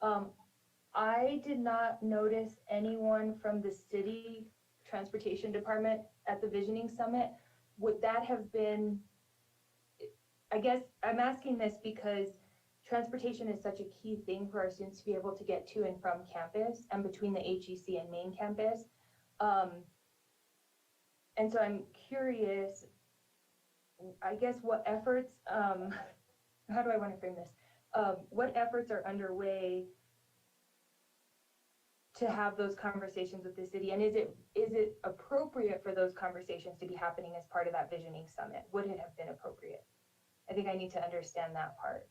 I did not notice anyone from the city transportation department at the Visioning Summit. Would that have been, I guess I'm asking this because transportation is such a key thing for our students to be able to get to and from campus and between the HEC and main campus. And so I'm curious, I guess what efforts, how do I want to frame this? What efforts are underway to have those conversations with the city? And is it appropriate for those conversations to be happening as part of that Visioning Summit? Would it have been appropriate? I think I need to understand that part.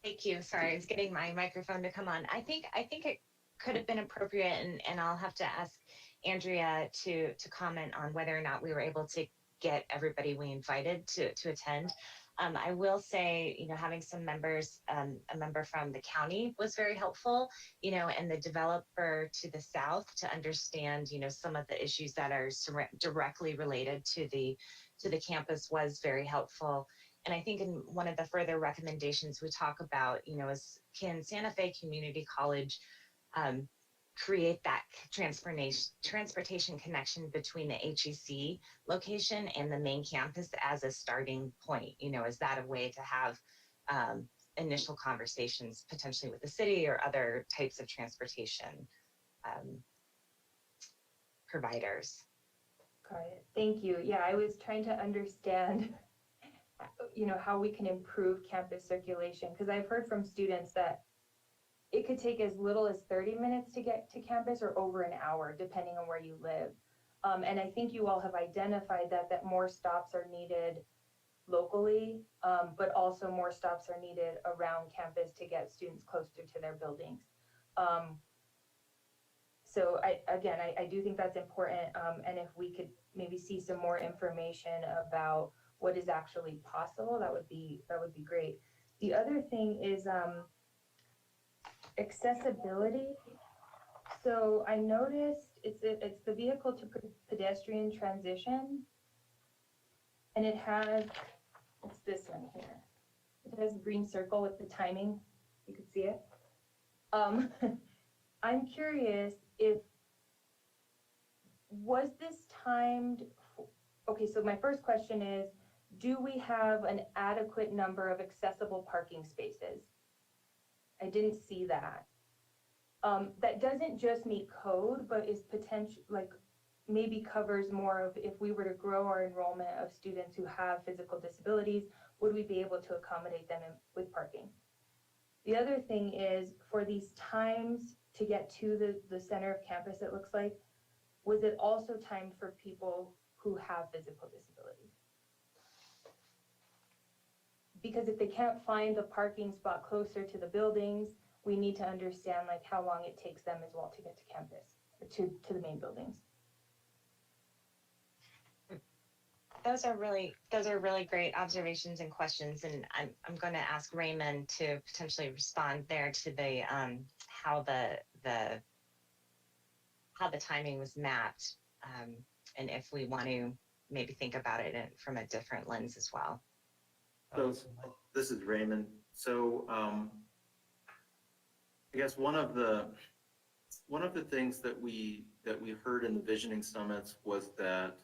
Thank you. Sorry, I was getting my microphone to come on. I think it could have been appropriate, and I'll have to ask Andrea to comment on whether or not we were able to get everybody we invited to attend. I will say, having some members, a member from the county was very helpful, and the developer to the south to understand, some of the issues that are directly related to the campus was very helpful. And I think in one of the further recommendations we talk about, is can Santa Fe Community College create that transportation connection between the HEC location and the main campus as a starting point? Is that a way to have initial conversations potentially with the city or other types of transportation providers? Got it. Thank you. Yeah, I was trying to understand, how we can improve campus circulation, because I've heard from students that it could take as little as 30 minutes to get to campus or over an hour, depending on where you live. And I think you all have identified that more stops are needed locally, but also more stops are needed around campus to get students closer to their buildings. So I do think that's important. And if we could maybe see some more information about what is actually possible, that would be great. The other thing is accessibility. So I noticed it's the vehicle to pedestrian transition, and it's this one here. It has a green circle with the timing. You could see it. I'm curious was this timed? Okay, so my first question is, do we have an adequate number of accessible parking spaces? I didn't see that. That doesn't just meet code, but is potential, maybe covers more of if we were to grow our enrollment of students who have physical disabilities, would we be able to accommodate them with parking? The other thing is, for these times to get to the center of campus, it looks like, was it also timed for people who have physical disabilities? Because if they can't find the parking spot closer to the buildings, we need to understand how long it takes them as well to get to campus, or to the main buildings. Those are really great observations and questions, and I'm going to ask Raymond to potentially respond there to the how the how the timing was mapped, and if we want to maybe think about it from a different lens as well. So this is Raymond. So I guess one of the things that we heard in the visioning summits was that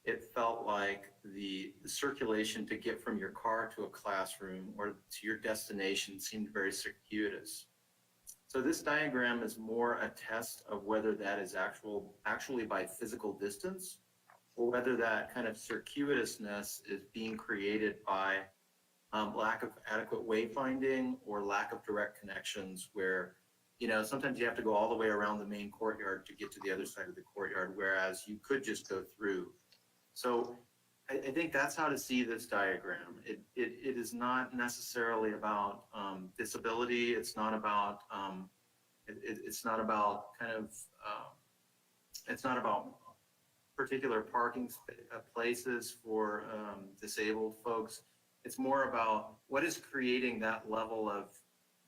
it felt like the circulation to get from your car to a classroom or to your destination seemed very circuitous. So this diagram is more a test of whether that is actually by physical distance, or whether that kind of circuitousness is being created by lack of adequate wayfinding or lack of direct connections, where, you know, sometimes you have to go all the way around the main courtyard to get to the other side of the courtyard, whereas you could just go through. So I think that's how to see this diagram. It is not necessarily about disability. It's not about it's not about kind of it's not about particular parking places for disabled folks. It's more about what is creating that level of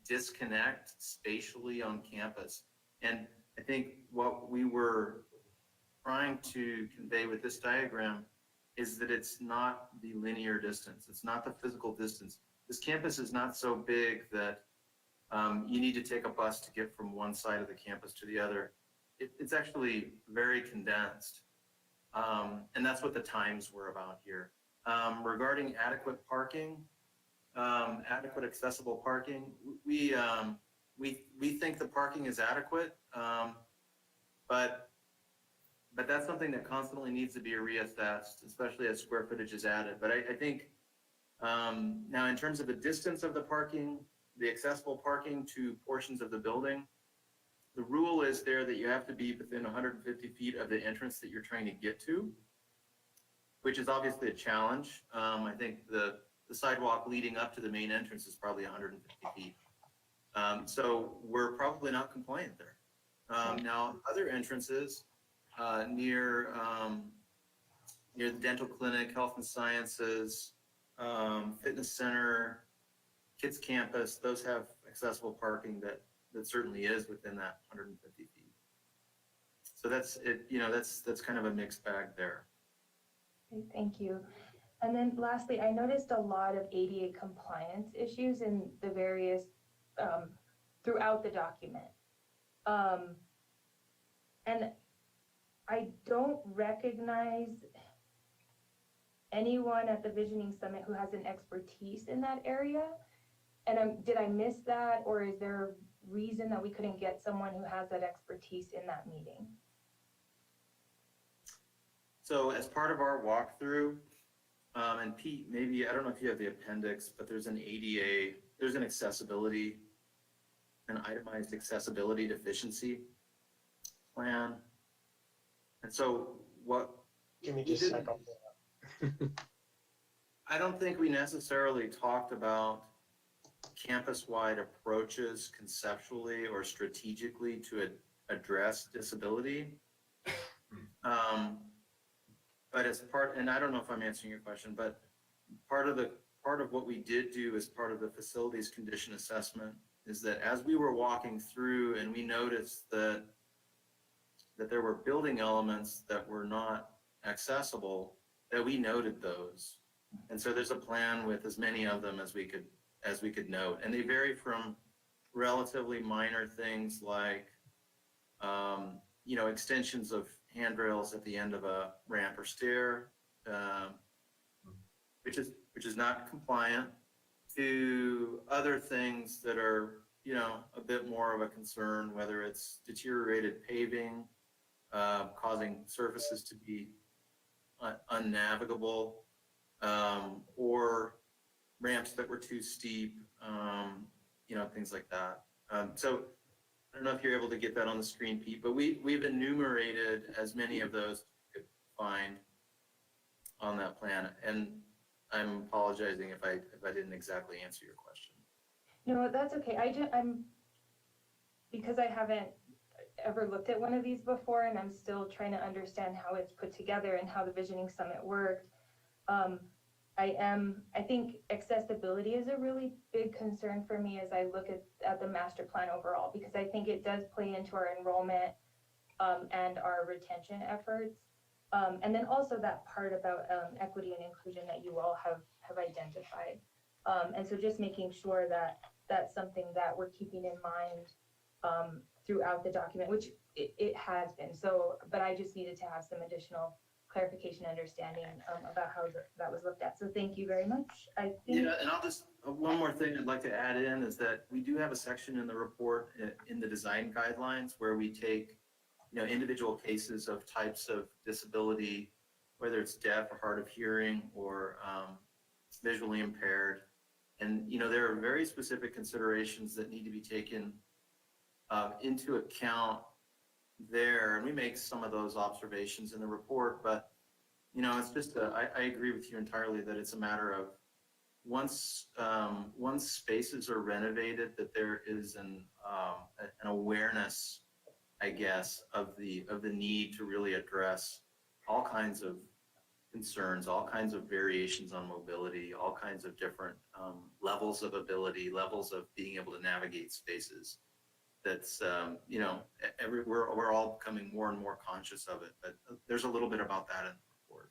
disconnect spatially on campus. And I think what we were trying to convey with this diagram is that it's not the linear distance. It's not the physical distance. This campus is not so big that you need to take a bus to get from one side of the campus to the other. It's actually very condensed. And that's what the times were about here. Regarding adequate parking, adequate accessible parking, we think the parking is adequate, but that's something that constantly needs to be reassessed, especially as square footage is added. But I think now in terms of the distance of the parking, the accessible parking to portions of the building, the rule is there that you have to be within 150 feet of the entrance that you're trying to get to, which is obviously a challenge. I think the sidewalk leading up to the main entrance is probably 150 feet. So we're probably not compliant there. Now, other entrances near the dental clinic, health and sciences, fitness center, kids campus, those have accessible parking that certainly is within that 150 feet. So that's it, you know, that's kind of a mixed bag there. Okay, thank you. And then lastly, I noticed a lot of ADA compliance issues in the various, throughout the document. And I don't recognize anyone at the Visioning Summit who has an expertise in that area. And did I miss that, or is there a reason that we couldn't get someone who has that expertise in that meeting? So as part of our walkthrough, and Pete, maybe, I don't know if you have the appendix, but there's an ADA, there's an accessibility, an itemized accessibility deficiency plan. And so what? Give me just a second. I don't think we necessarily talked about campus-wide approaches conceptually or strategically to address disability. But as part, and I don't know if I'm answering your question, but part of what we did do as part of the facilities condition assessment is that as we were walking through and we noticed that there were building elements that were not accessible, that we noted those. And so there's a plan with as many of them as we could note. And they vary from relatively minor things like, you know, extensions of handrails at the end of a ramp or stair, which is not compliant, to other things that are, you know, a bit more of a concern, whether it's deteriorated paving, causing surfaces to be unnavigable, or ramps that were too steep, you know, things like that. So I don't know if you're able to get that on the screen, Pete, but we've enumerated as many of those as we could find on that plan. And I'm apologizing if I didn't exactly answer your question. No, that's okay. Because I haven't ever looked at one of these before, and I'm still trying to understand how it's put together and how the Visioning Summit worked. I think accessibility is a really big concern for me as I look at the master plan overall, because I think it does play into our enrollment and our retention efforts. And then also that part about equity and inclusion that you all have identified. And so just making sure that that's something that we're keeping in mind throughout the document, which it has been. So, but I just needed to have some additional clarification, understanding about how that was looked at. So thank you very much. I think. Yeah, and I'll just, one more thing I'd like to add in is that we do have a section in the report in the design guidelines where we take, individual cases of types of disability, whether it's deaf or hard of hearing or visually impaired. And, there are very specific considerations that need to be taken into account there. And we make some of those observations in the report, but, it's just, I agree with you entirely that it's a matter of once spaces are renovated, that there is an awareness, I guess, of the need to really address all kinds of concerns, all kinds of variations on mobility, all kinds of different levels of ability, levels of being able to navigate spaces. That's, we're all becoming more and more conscious of it, but there's a little bit about that in the report.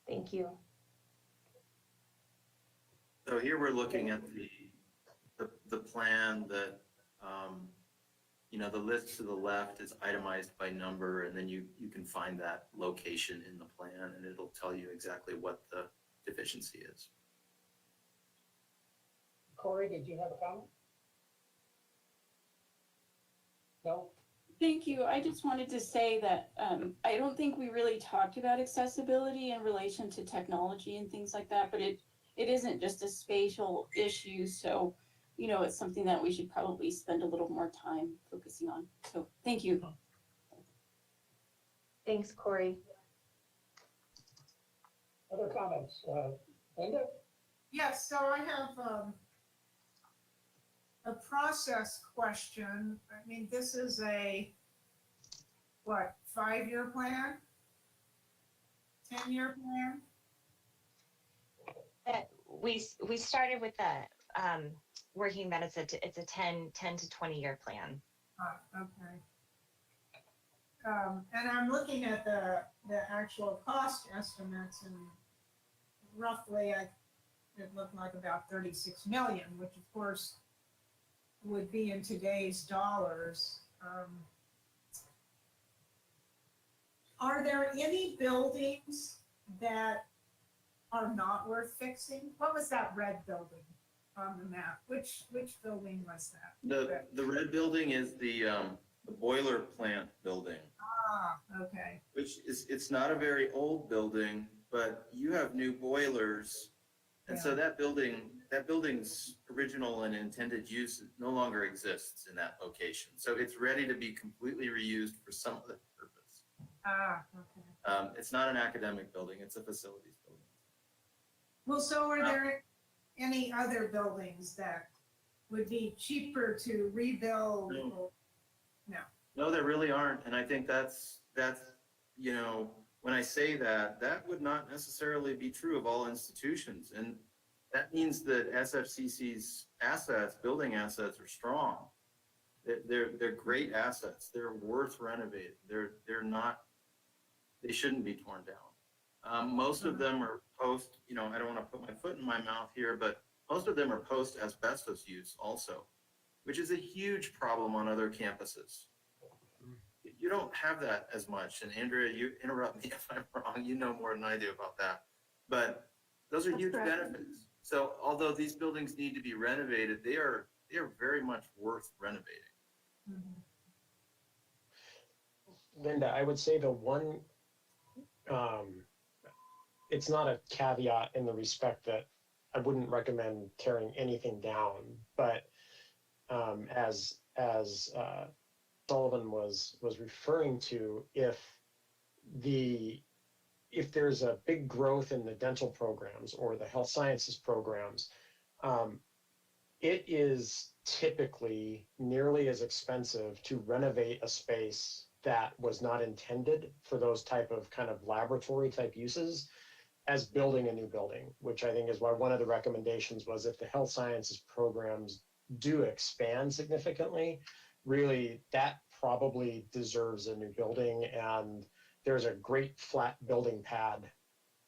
Thank you. So here we're looking at the plan that, the list to the left is itemized by number, and then you can find that location in the plan, and it'll tell you exactly what the deficiency is. Corey, did you have a comment? No? Thank you. I just wanted to say that I don't think we really talked about accessibility in relation to technology and things like that, but it isn't just a spatial issue. So, it's something that we should probably spend a little more time focusing on. So thank you. Thanks, Corey. Other comments? Linda? Yes, so I have a process question. I mean, this is a, 5-year plan? 10-year plan? We started with the working that it's a 10 to 20 year plan. Okay. And I'm looking at the actual cost estimates, and roughly it looked like about 36 million, which of course would be in today's dollars. Are there any buildings that are not worth fixing? What was that red building on the map? Which building was that? The red building is the boiler plant building. Ah, okay. Which is, it's not a very old building, but you have new boilers. And so that building's original and intended use no longer exists in that location. So it's ready to be completely reused for some other purpose. Ah, okay. It's not an academic building, it's a facilities building. Well, so are there any other buildings that would be cheaper to rebuild? No. No, there really aren't. And I think that's, when I say that, that would not necessarily be true of all institutions. And that means that SFCC's assets, building assets, are strong. They're great assets. They're worth renovating. They're not, they shouldn't be torn down. Most of them are post, I don't want to put my foot in my mouth here, but most of them are post asbestos use also, which is a huge problem on other campuses. You don't have that as much. And Andrea, you interrupt me if I'm wrong. You know more than I do about that. But those are huge benefits. So although these buildings need to be renovated, they are very much worth renovating. Mm-hmm. Linda, I would say the one, it's not a caveat in the respect that I wouldn't recommend tearing anything down, but as Sullivan was referring to, if there's a big growth in the dental programs or the health sciences programs, it is typically nearly as expensive to renovate a space that was not intended for those type of kind of laboratory type uses as building a new building, which I think is why one of the recommendations was if the health sciences programs do expand significantly, really that probably deserves a new building. And there's a great flat building pad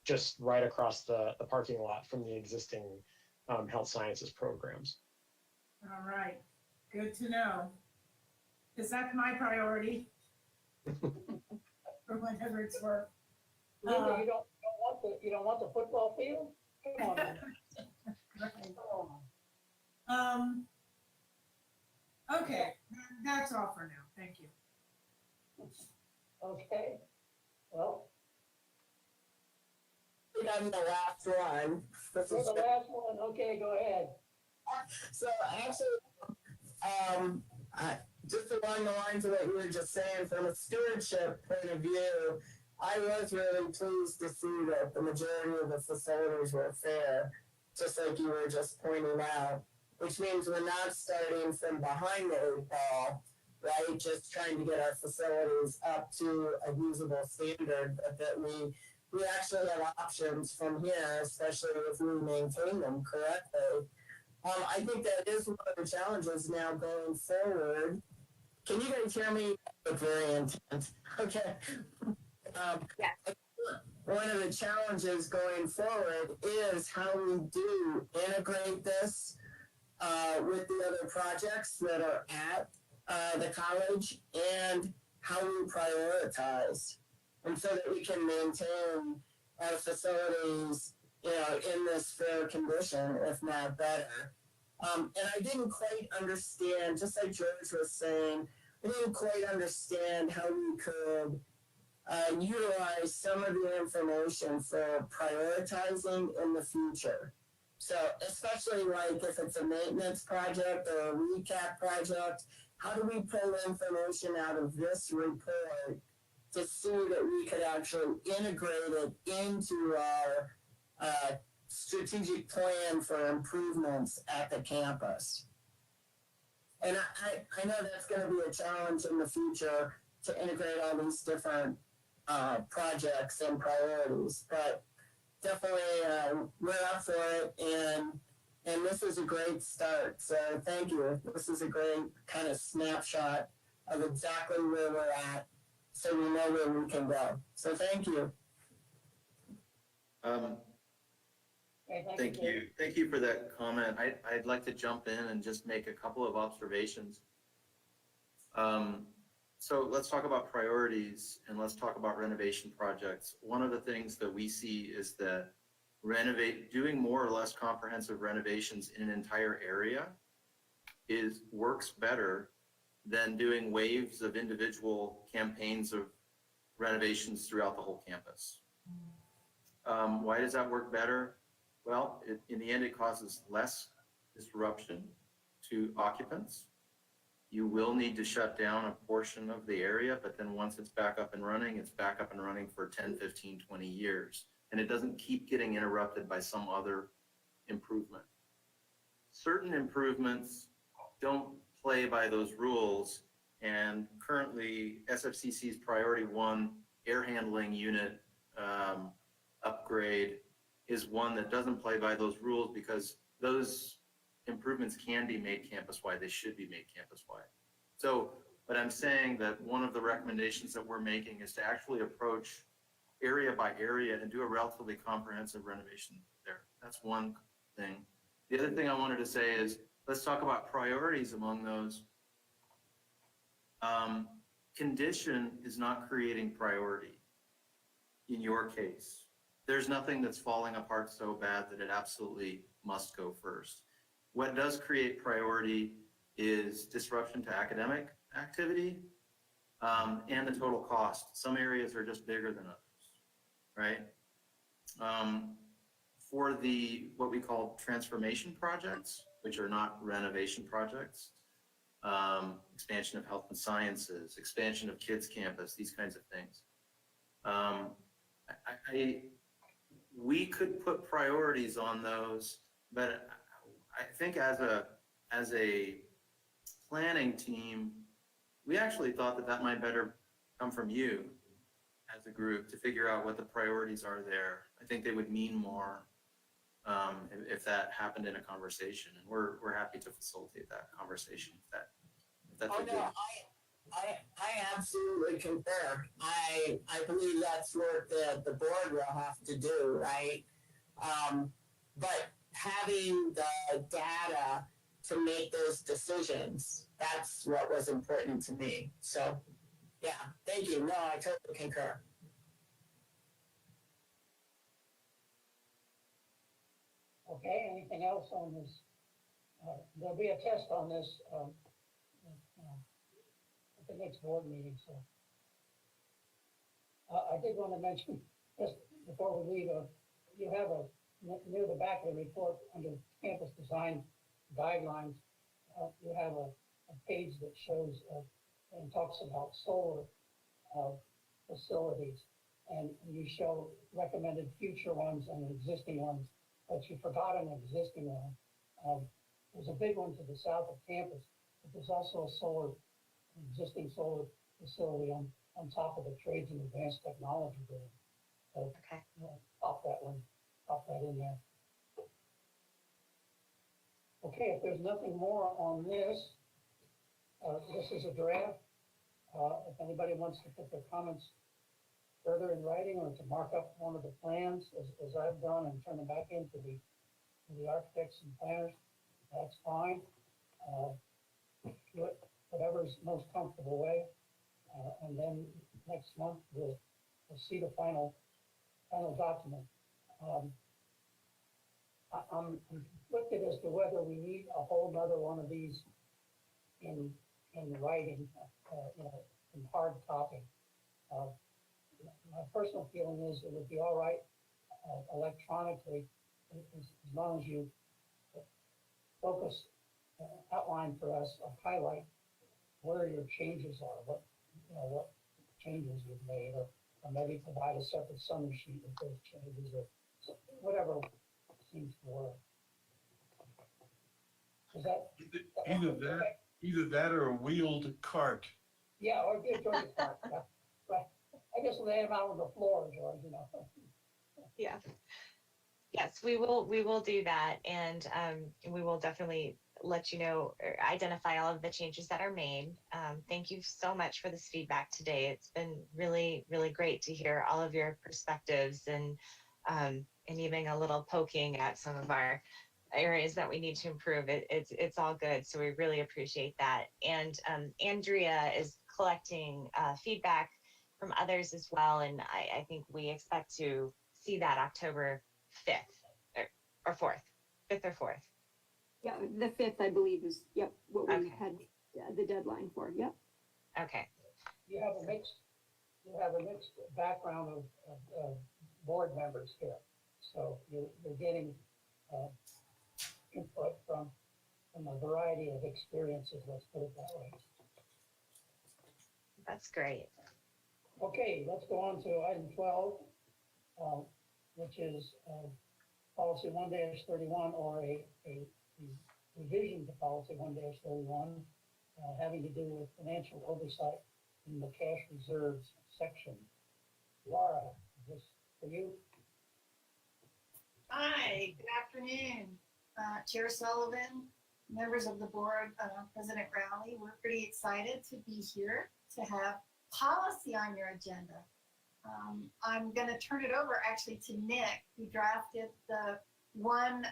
just right across the parking lot from the existing health sciences programs. All right, good to know. Because that's my priority for whenever it's work. Linda, you don't want the football field? Come on. Man. Right. Come on. Okay, that's all for now. Thank you. Okay. Well, I'm the last one. This you're is the last one. Okay, go ahead. So actually, just along the lines of what you were just saying, from a stewardship point of view, I was really pleased to see that the majority of the facilities were fair, just like you were just pointing out, which means we're not starting from behind the eight ball, right? Just trying to get our facilities up to a usable standard, but that we actually have options from here, especially if we maintain them correctly. I think that is one of the challenges now going forward. Can you guys hear me? It's very intense. Okay. One of the challenges going forward is how we do integrate this with the other projects that are at the college and how we prioritize. And so that we can maintain our facilities, in this fair condition, if not better. And I didn't quite understand, just like George was saying, I didn't quite understand how we could utilize some of the information for prioritizing in the future. So especially like if it's a maintenance project or a recap project, how do we pull information out of this report to see that we could actually integrate it into our strategic plan for improvements at the campus? And I know that's going to be a challenge in the future to integrate all these different projects and priorities, but definitely we're up for it, and this is a great start. So thank you. This is a great kind of snapshot of exactly where we're at, so we know where we can go. So thank you. Thank you. Thank you for that comment. I'd like to jump in and just make a couple of observations. So let's talk about priorities and let's talk about renovation projects. One of the things that we see is that doing more or less comprehensive renovations in an entire area works better than doing waves of individual campaigns of renovations throughout the whole campus. Why does that work better? Well, in the end, it causes less disruption to occupants. You will need to shut down a portion of the area, but then once it's back up and running, it's back up and running for 10, 15, 20 years. And it doesn't keep getting interrupted by some other improvement. Certain improvements don't play by those rules. And currently, SFCC's priority 1 air handling unit upgrade is one that doesn't play by those rules because those improvements can be made campus-wide. They should be made campus-wide. So, but I'm saying that one of the recommendations that we're making is to actually approach area by area and do a relatively comprehensive renovation there. That's one thing. The other thing I wanted to say is, let's talk about priorities among those. Condition is not creating priority in your case. There's nothing that's falling apart so bad that it absolutely must go first. What does create priority is disruption to academic activity and the total cost. Some areas are just bigger than others, right? For what we call transformation projects, which are not renovation projects, expansion of health and sciences, expansion of kids campus, these kinds of things. We could put priorities on those, but I think as a planning team, we actually thought that might better come from you as a group to figure out what the priorities are there. I think they would mean more if that happened in a conversation, and we're happy to facilitate that conversation if that's a good. I absolutely concur. I believe that's work that the board will have to do, right? But having the data to make those decisions, that's what was important to me. So, yeah, thank you. No, I totally concur. Okay, anything else on this? There'll be a test on this at the next board meeting, so. I did want to mention, just before we leave, you have near the back of the report, under campus design guidelines, you have a page that shows and talks about solar facilities. And you show recommended future ones and existing ones, but you forgot an existing one. There's a big one to the south of campus, but there's also an existing solar facility on top of the Trades and Advanced Technology building. So, Okay. Pop that in there. Okay, if there's nothing more on this, this is a draft. If anybody wants to put their comments further in writing or to mark up one of the plans, as I've done, and turn them back into the architects and planners, that's fine. Do it whatever's most comfortable way. And then next month, we'll see the final document. I'm conflicted as to whether we need a whole nother one of these in writing, in hard copy. My personal feeling is it would be all right electronically, as long as you focus, outline for us, or highlight where your changes are, what changes you've made, or maybe provide a separate summary sheet with those changes, or whatever seems to work. Is that either that or a wheeled cart? Yeah, or get George's part. Yeah. Right. I guess lay them out on the floor, George, Yeah. Yes, we will do that, and we will definitely let you know, or identify all of the changes that are made. Thank you so much for this feedback today. It's been really, really great to hear all of your perspectives, and even a little poking at some of our areas that we need to improve. It's all good, so we really appreciate that. And Andrea is collecting feedback from others as well, and I think we expect to see that October 5th or 4th, 5th or 4th. Yeah, the 5th, I believe, is, yep, what we Okay. had the deadline for, yep. Okay. You have a mixed background of board members here. So you're getting input from a variety of experiences, let's put it that way. That's great. Okay, let's go on to item 12, which is policy 1-31, or a revision to policy 1-31, having to do with financial oversight in the cash reserves section. Laura, is this for you? Hi, good afternoon. Chair Sullivan, members of the board, President Rowley, we're pretty excited to be here to have policy on your agenda. I'm going to turn it over actually to Nick, who drafted the one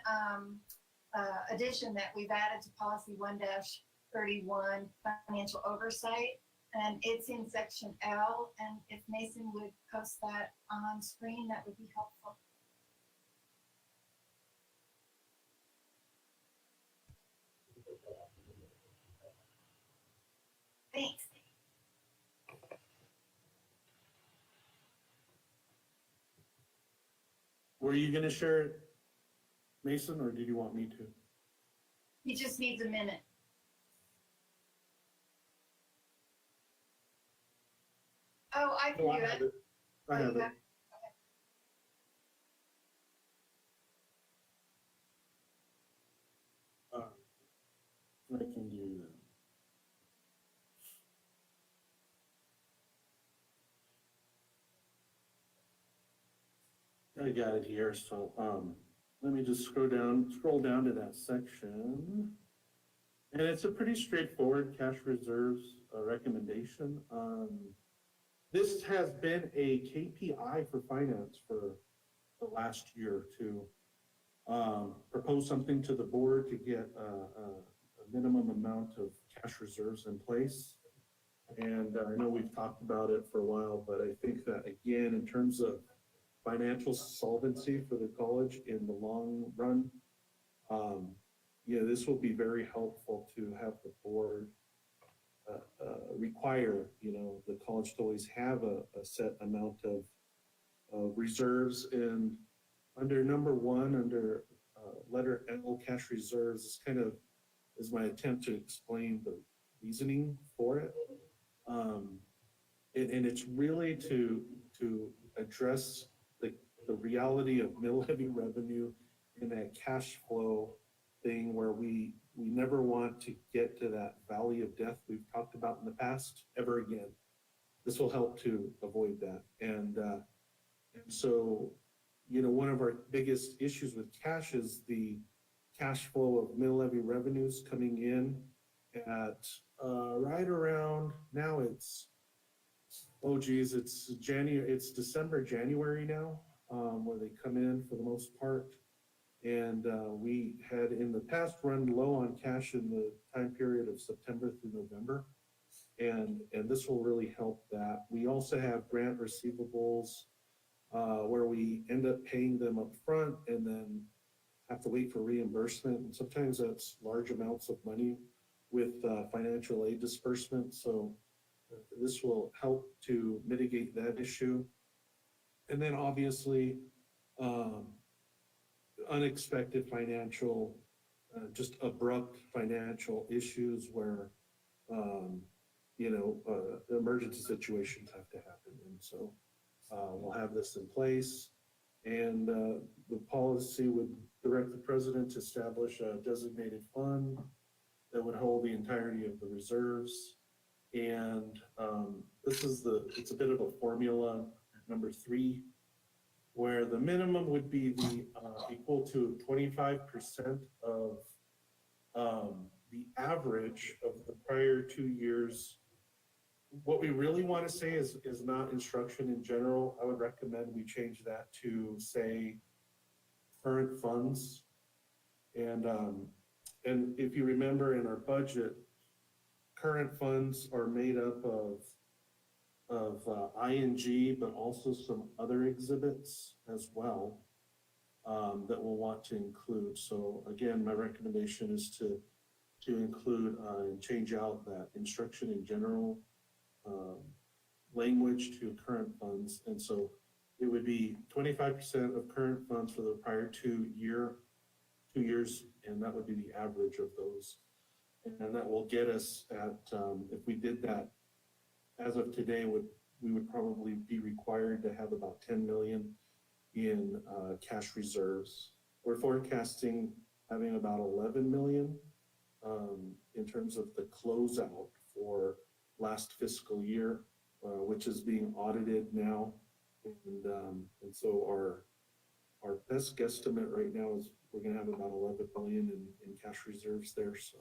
addition that we've added to policy 1-31, financial oversight, and it's in section L. And if Mason would post that on screen, that would be helpful. Thanks. Were you gonna share it, Mason, or did you want me to? He just needs a minute. Oh, I can Oh, do it. I have it. I can do that. I got it here, so let me just scroll down to that section. And it's a pretty straightforward cash reserves recommendation. This has been a KPI for finance for the last year or two. Propose something to the board to get a minimum amount of cash reserves in place. And I know we've talked about it for a while, but I think that again, in terms of financial solvency for the college in the long run, this will be very helpful to have the board require, the college to always have a set amount of reserves. And under number one, under letter L, cash reserves, is my attempt to explain the reasoning for it. And it's really to address the reality of mill levy revenue in that cash flow thing where we never want to get to that valley of death we've talked about in the past ever again. This will help to avoid that. And so, one of our biggest issues with cash is the cash flow of mill levy revenues coming in at right around now it's December, January now, where they come in for the most part. And we had in the past run low on cash in the time period of September through November. And this will really help that. We also have grant receivables where we end up paying them up front and then have to wait for reimbursement. And sometimes that's large amounts of money with financial aid disbursement. So this will help to mitigate that issue. And then obviously, unexpected financial, just abrupt financial issues where, emergency situations have to happen. And so we'll have this in place. And the policy would direct the president to establish a designated fund that would hold the entirety of the reserves. And it's a bit of a formula, number 3, where the minimum would be equal to 25% of the average of the prior 2 years. What we really want to say is not instruction in general. I would recommend we change that to say current funds. And if you remember in our budget, current funds are made up of ING, but also some other exhibits as well that we'll want to include. So again, my recommendation is to include and change out that instruction in general language to current funds. And so it would be 25% of current funds for the prior 2 years, and that would be the average of those. And that will get us at, if we did that as of today, we would probably be required to have about 10 million in cash reserves. We're forecasting having about 11 million in terms of the closeout for last fiscal year, which is being audited now. And so our best guesstimate right now is we're going to have about 11 million in cash reserves there. So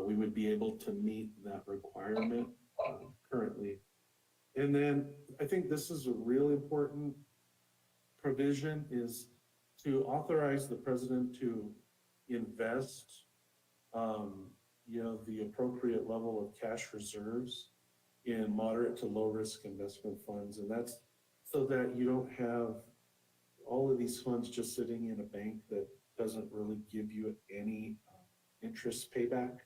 we would be able to meet that requirement currently. And then I think this is a really important provision, is to authorize the president to invest the appropriate level of cash reserves in moderate to low risk investment funds. And that's so that you don't have all of these funds just sitting in a bank that doesn't really give you any interest payback.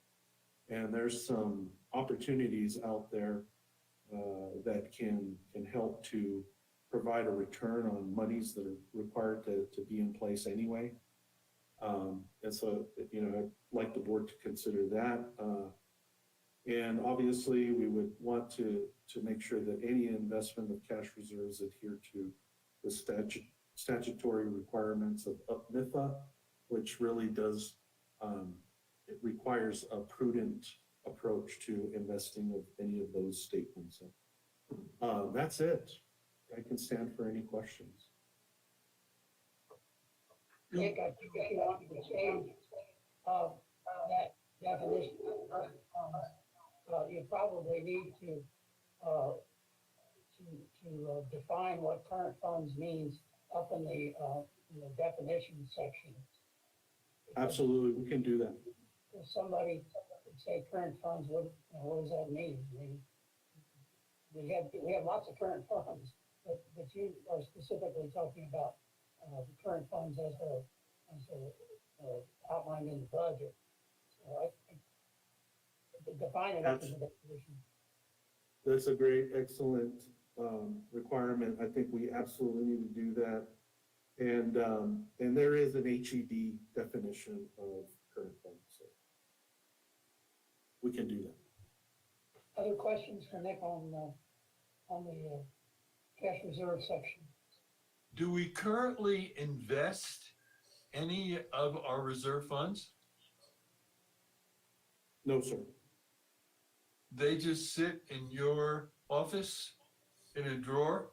And there's some opportunities out there that can help to provide a return on monies that are required to be in place anyway. And so, I'd like the board to consider that. And obviously, we would want to make sure that any investment of cash reserves adhere to the statutory requirements of UPMIFA, which really does, it requires a prudent approach to investing of any of those statements. So, that's it. I can stand for any questions. Nick, I think if you want to change that definition of current funds, you probably need to define what current funds means up in the definition section. Absolutely, we can do that. If somebody would say current funds, what does that mean? I mean, we have lots of current funds, but you are specifically talking about the current funds as outlined in the budget. So I think define it up in the definition. That's a great, excellent requirement. I think we absolutely need to do that. And there is an HED definition of current funds, so we can do that. Other questions for Nick on the cash reserve section? Do we currently invest any of our reserve funds? No, sir. They just sit in your office in a drawer?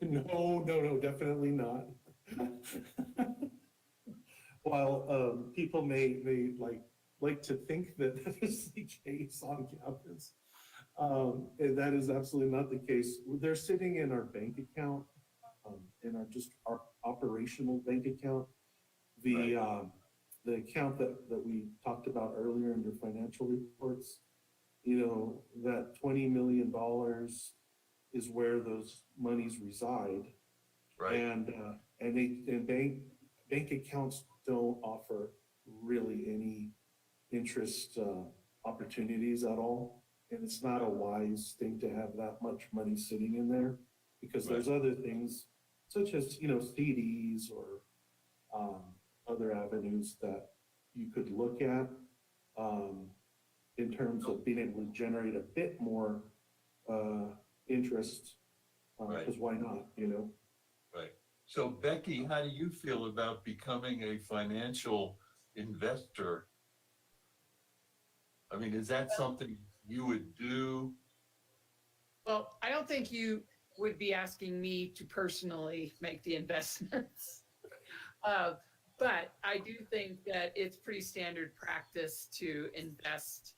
No, definitely not. While people may like to think that that is the case on campus, and that is absolutely not the case. They're sitting in our bank account, in our operational bank account. The account that we talked about earlier in your financial reports, that $20 million is where those monies reside. Right. And bank accounts don't offer really any interest opportunities at all. And it's not a wise thing to have that much money sitting in there, because there's other things such as, CDs or other avenues that you could look at in terms of being able to generate a bit more interest, because why not, Right. So Becky, how do you feel about becoming a financial investor? I mean, is that something you would do? Well, I don't think you would be asking me to personally make the investments. But I do think that it's pretty standard practice to invest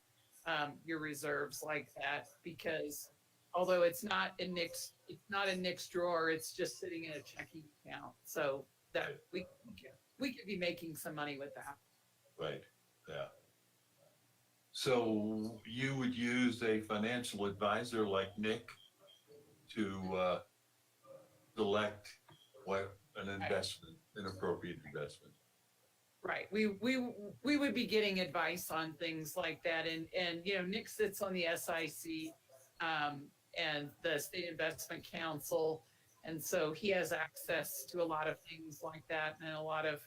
your reserves like that, because although it's not in Nick's drawer, it's just sitting in a checking account. So that we could be making some money with that. Right, yeah. So you would use a financial advisor like Nick to select what an investment, an appropriate investment. Right. We would be getting advice on things like that. And Nick sits on the SIC and the State Investment Council. And so he has access to a lot of things like that, and a lot of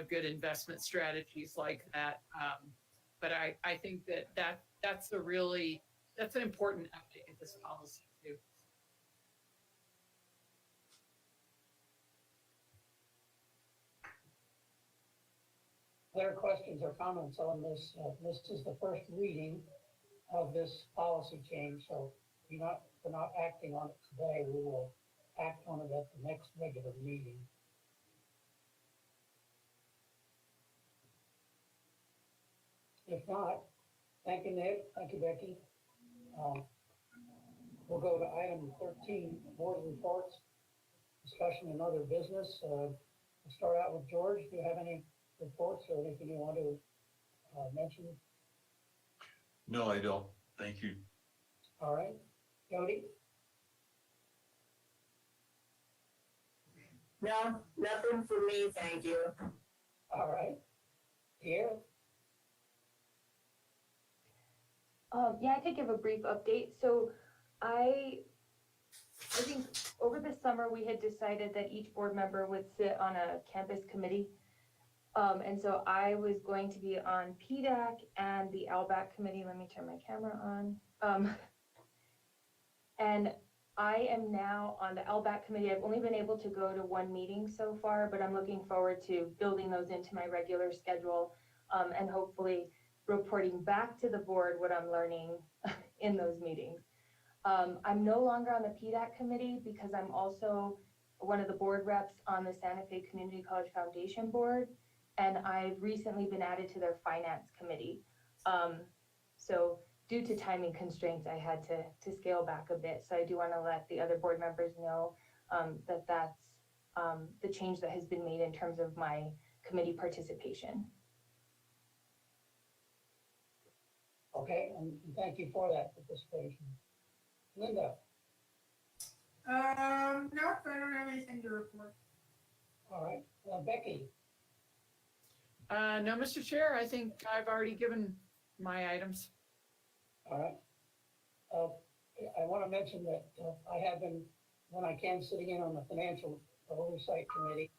good investment strategies like that. But I think that's an important update in this policy too. Other questions or comments on this? This is the first reading of this policy change, so we're not acting on it today. We will act on it at the next regular meeting. If not, thank you, Nick. Thank you, Becky. We'll go to item 13, board reports, discussion and other business. We'll start out with George. Do you have any reports or anything you want to mention? No, I don't. Thank you. All right. Jody? No, nothing for me, thank you. All right. Pierre? Yeah, I could give a brief update. So I think over the summer we had decided that each board member would sit on a campus committee. And so I was going to be on PDAC and the LBAC committee. Let me turn my camera on. And I am now on the LBAC committee. I've only been able to go to one meeting so far, but I'm looking forward to building those into my regular schedule, and hopefully reporting back to the board what I'm learning in those meetings. I'm no longer on the PDAC committee because I'm also one of the board reps on the Santa Fe Community College Foundation Board. and I've recently been added to their finance committee. So due to timing constraints, I had to scale back a bit. So I do want to let the other board members know that that's the change that has been made in terms of my committee participation. Okay, and thank you for that participation. Linda? No, I don't have anything to report. All right, Becky? No, Mr. Chair, I think I've already given my items. All right. I want to mention that I have been, when I can, sitting in on the Financial Oversight Committee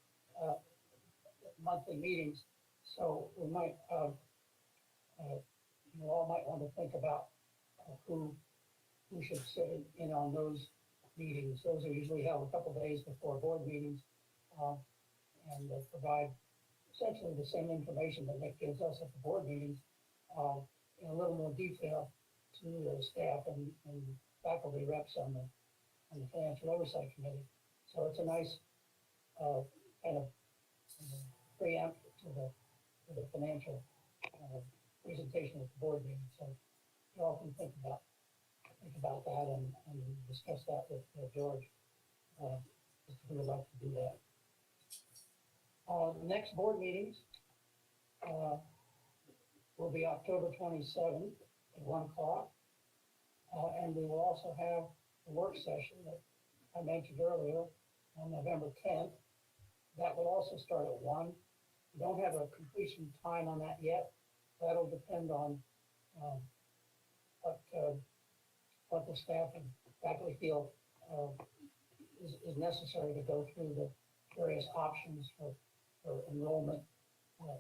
monthly meetings. So we might, you all might want to think about who should sit in on those meetings. Those are usually held a couple days before board meetings, and provide essentially the same information that Nick gives us at the board meetings in a little more detail to the staff and faculty reps on the Financial Oversight Committee. So it's a nice kind of preamp to the financial presentation at the board meeting. So you all can think about that and discuss that with George, if you would like to do that. The next board meetings will be October 27th at 1 o'clock. And we will also have a work session that I mentioned earlier on November 10th. That will also start at 1. We don't have a completion time on that yet. That'll depend on what the staff and faculty feel is necessary to go through the various options for enrollment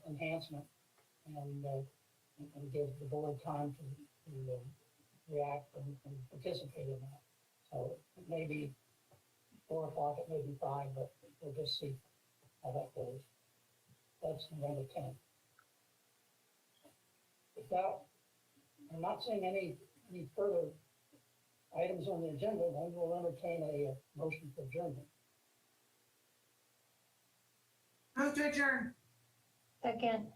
enhancement and give the board time to react and participate in that. So it may be 4 o'clock, it may be 5, but we'll just see how that goes. That's November 10th. With that, I'm not seeing any further items on the agenda, then we'll entertain a motion for adjournment. Move to adjourn. Second.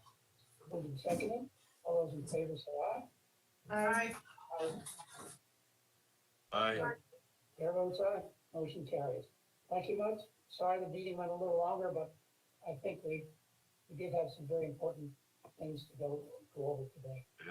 Moved and seconded. All those in favor say aye. Aye. Aye. Chair votes aye. Motion carries. Thank you much. Sorry the meeting went a little longer, but I think we did have some very important things to go over today. Yeah.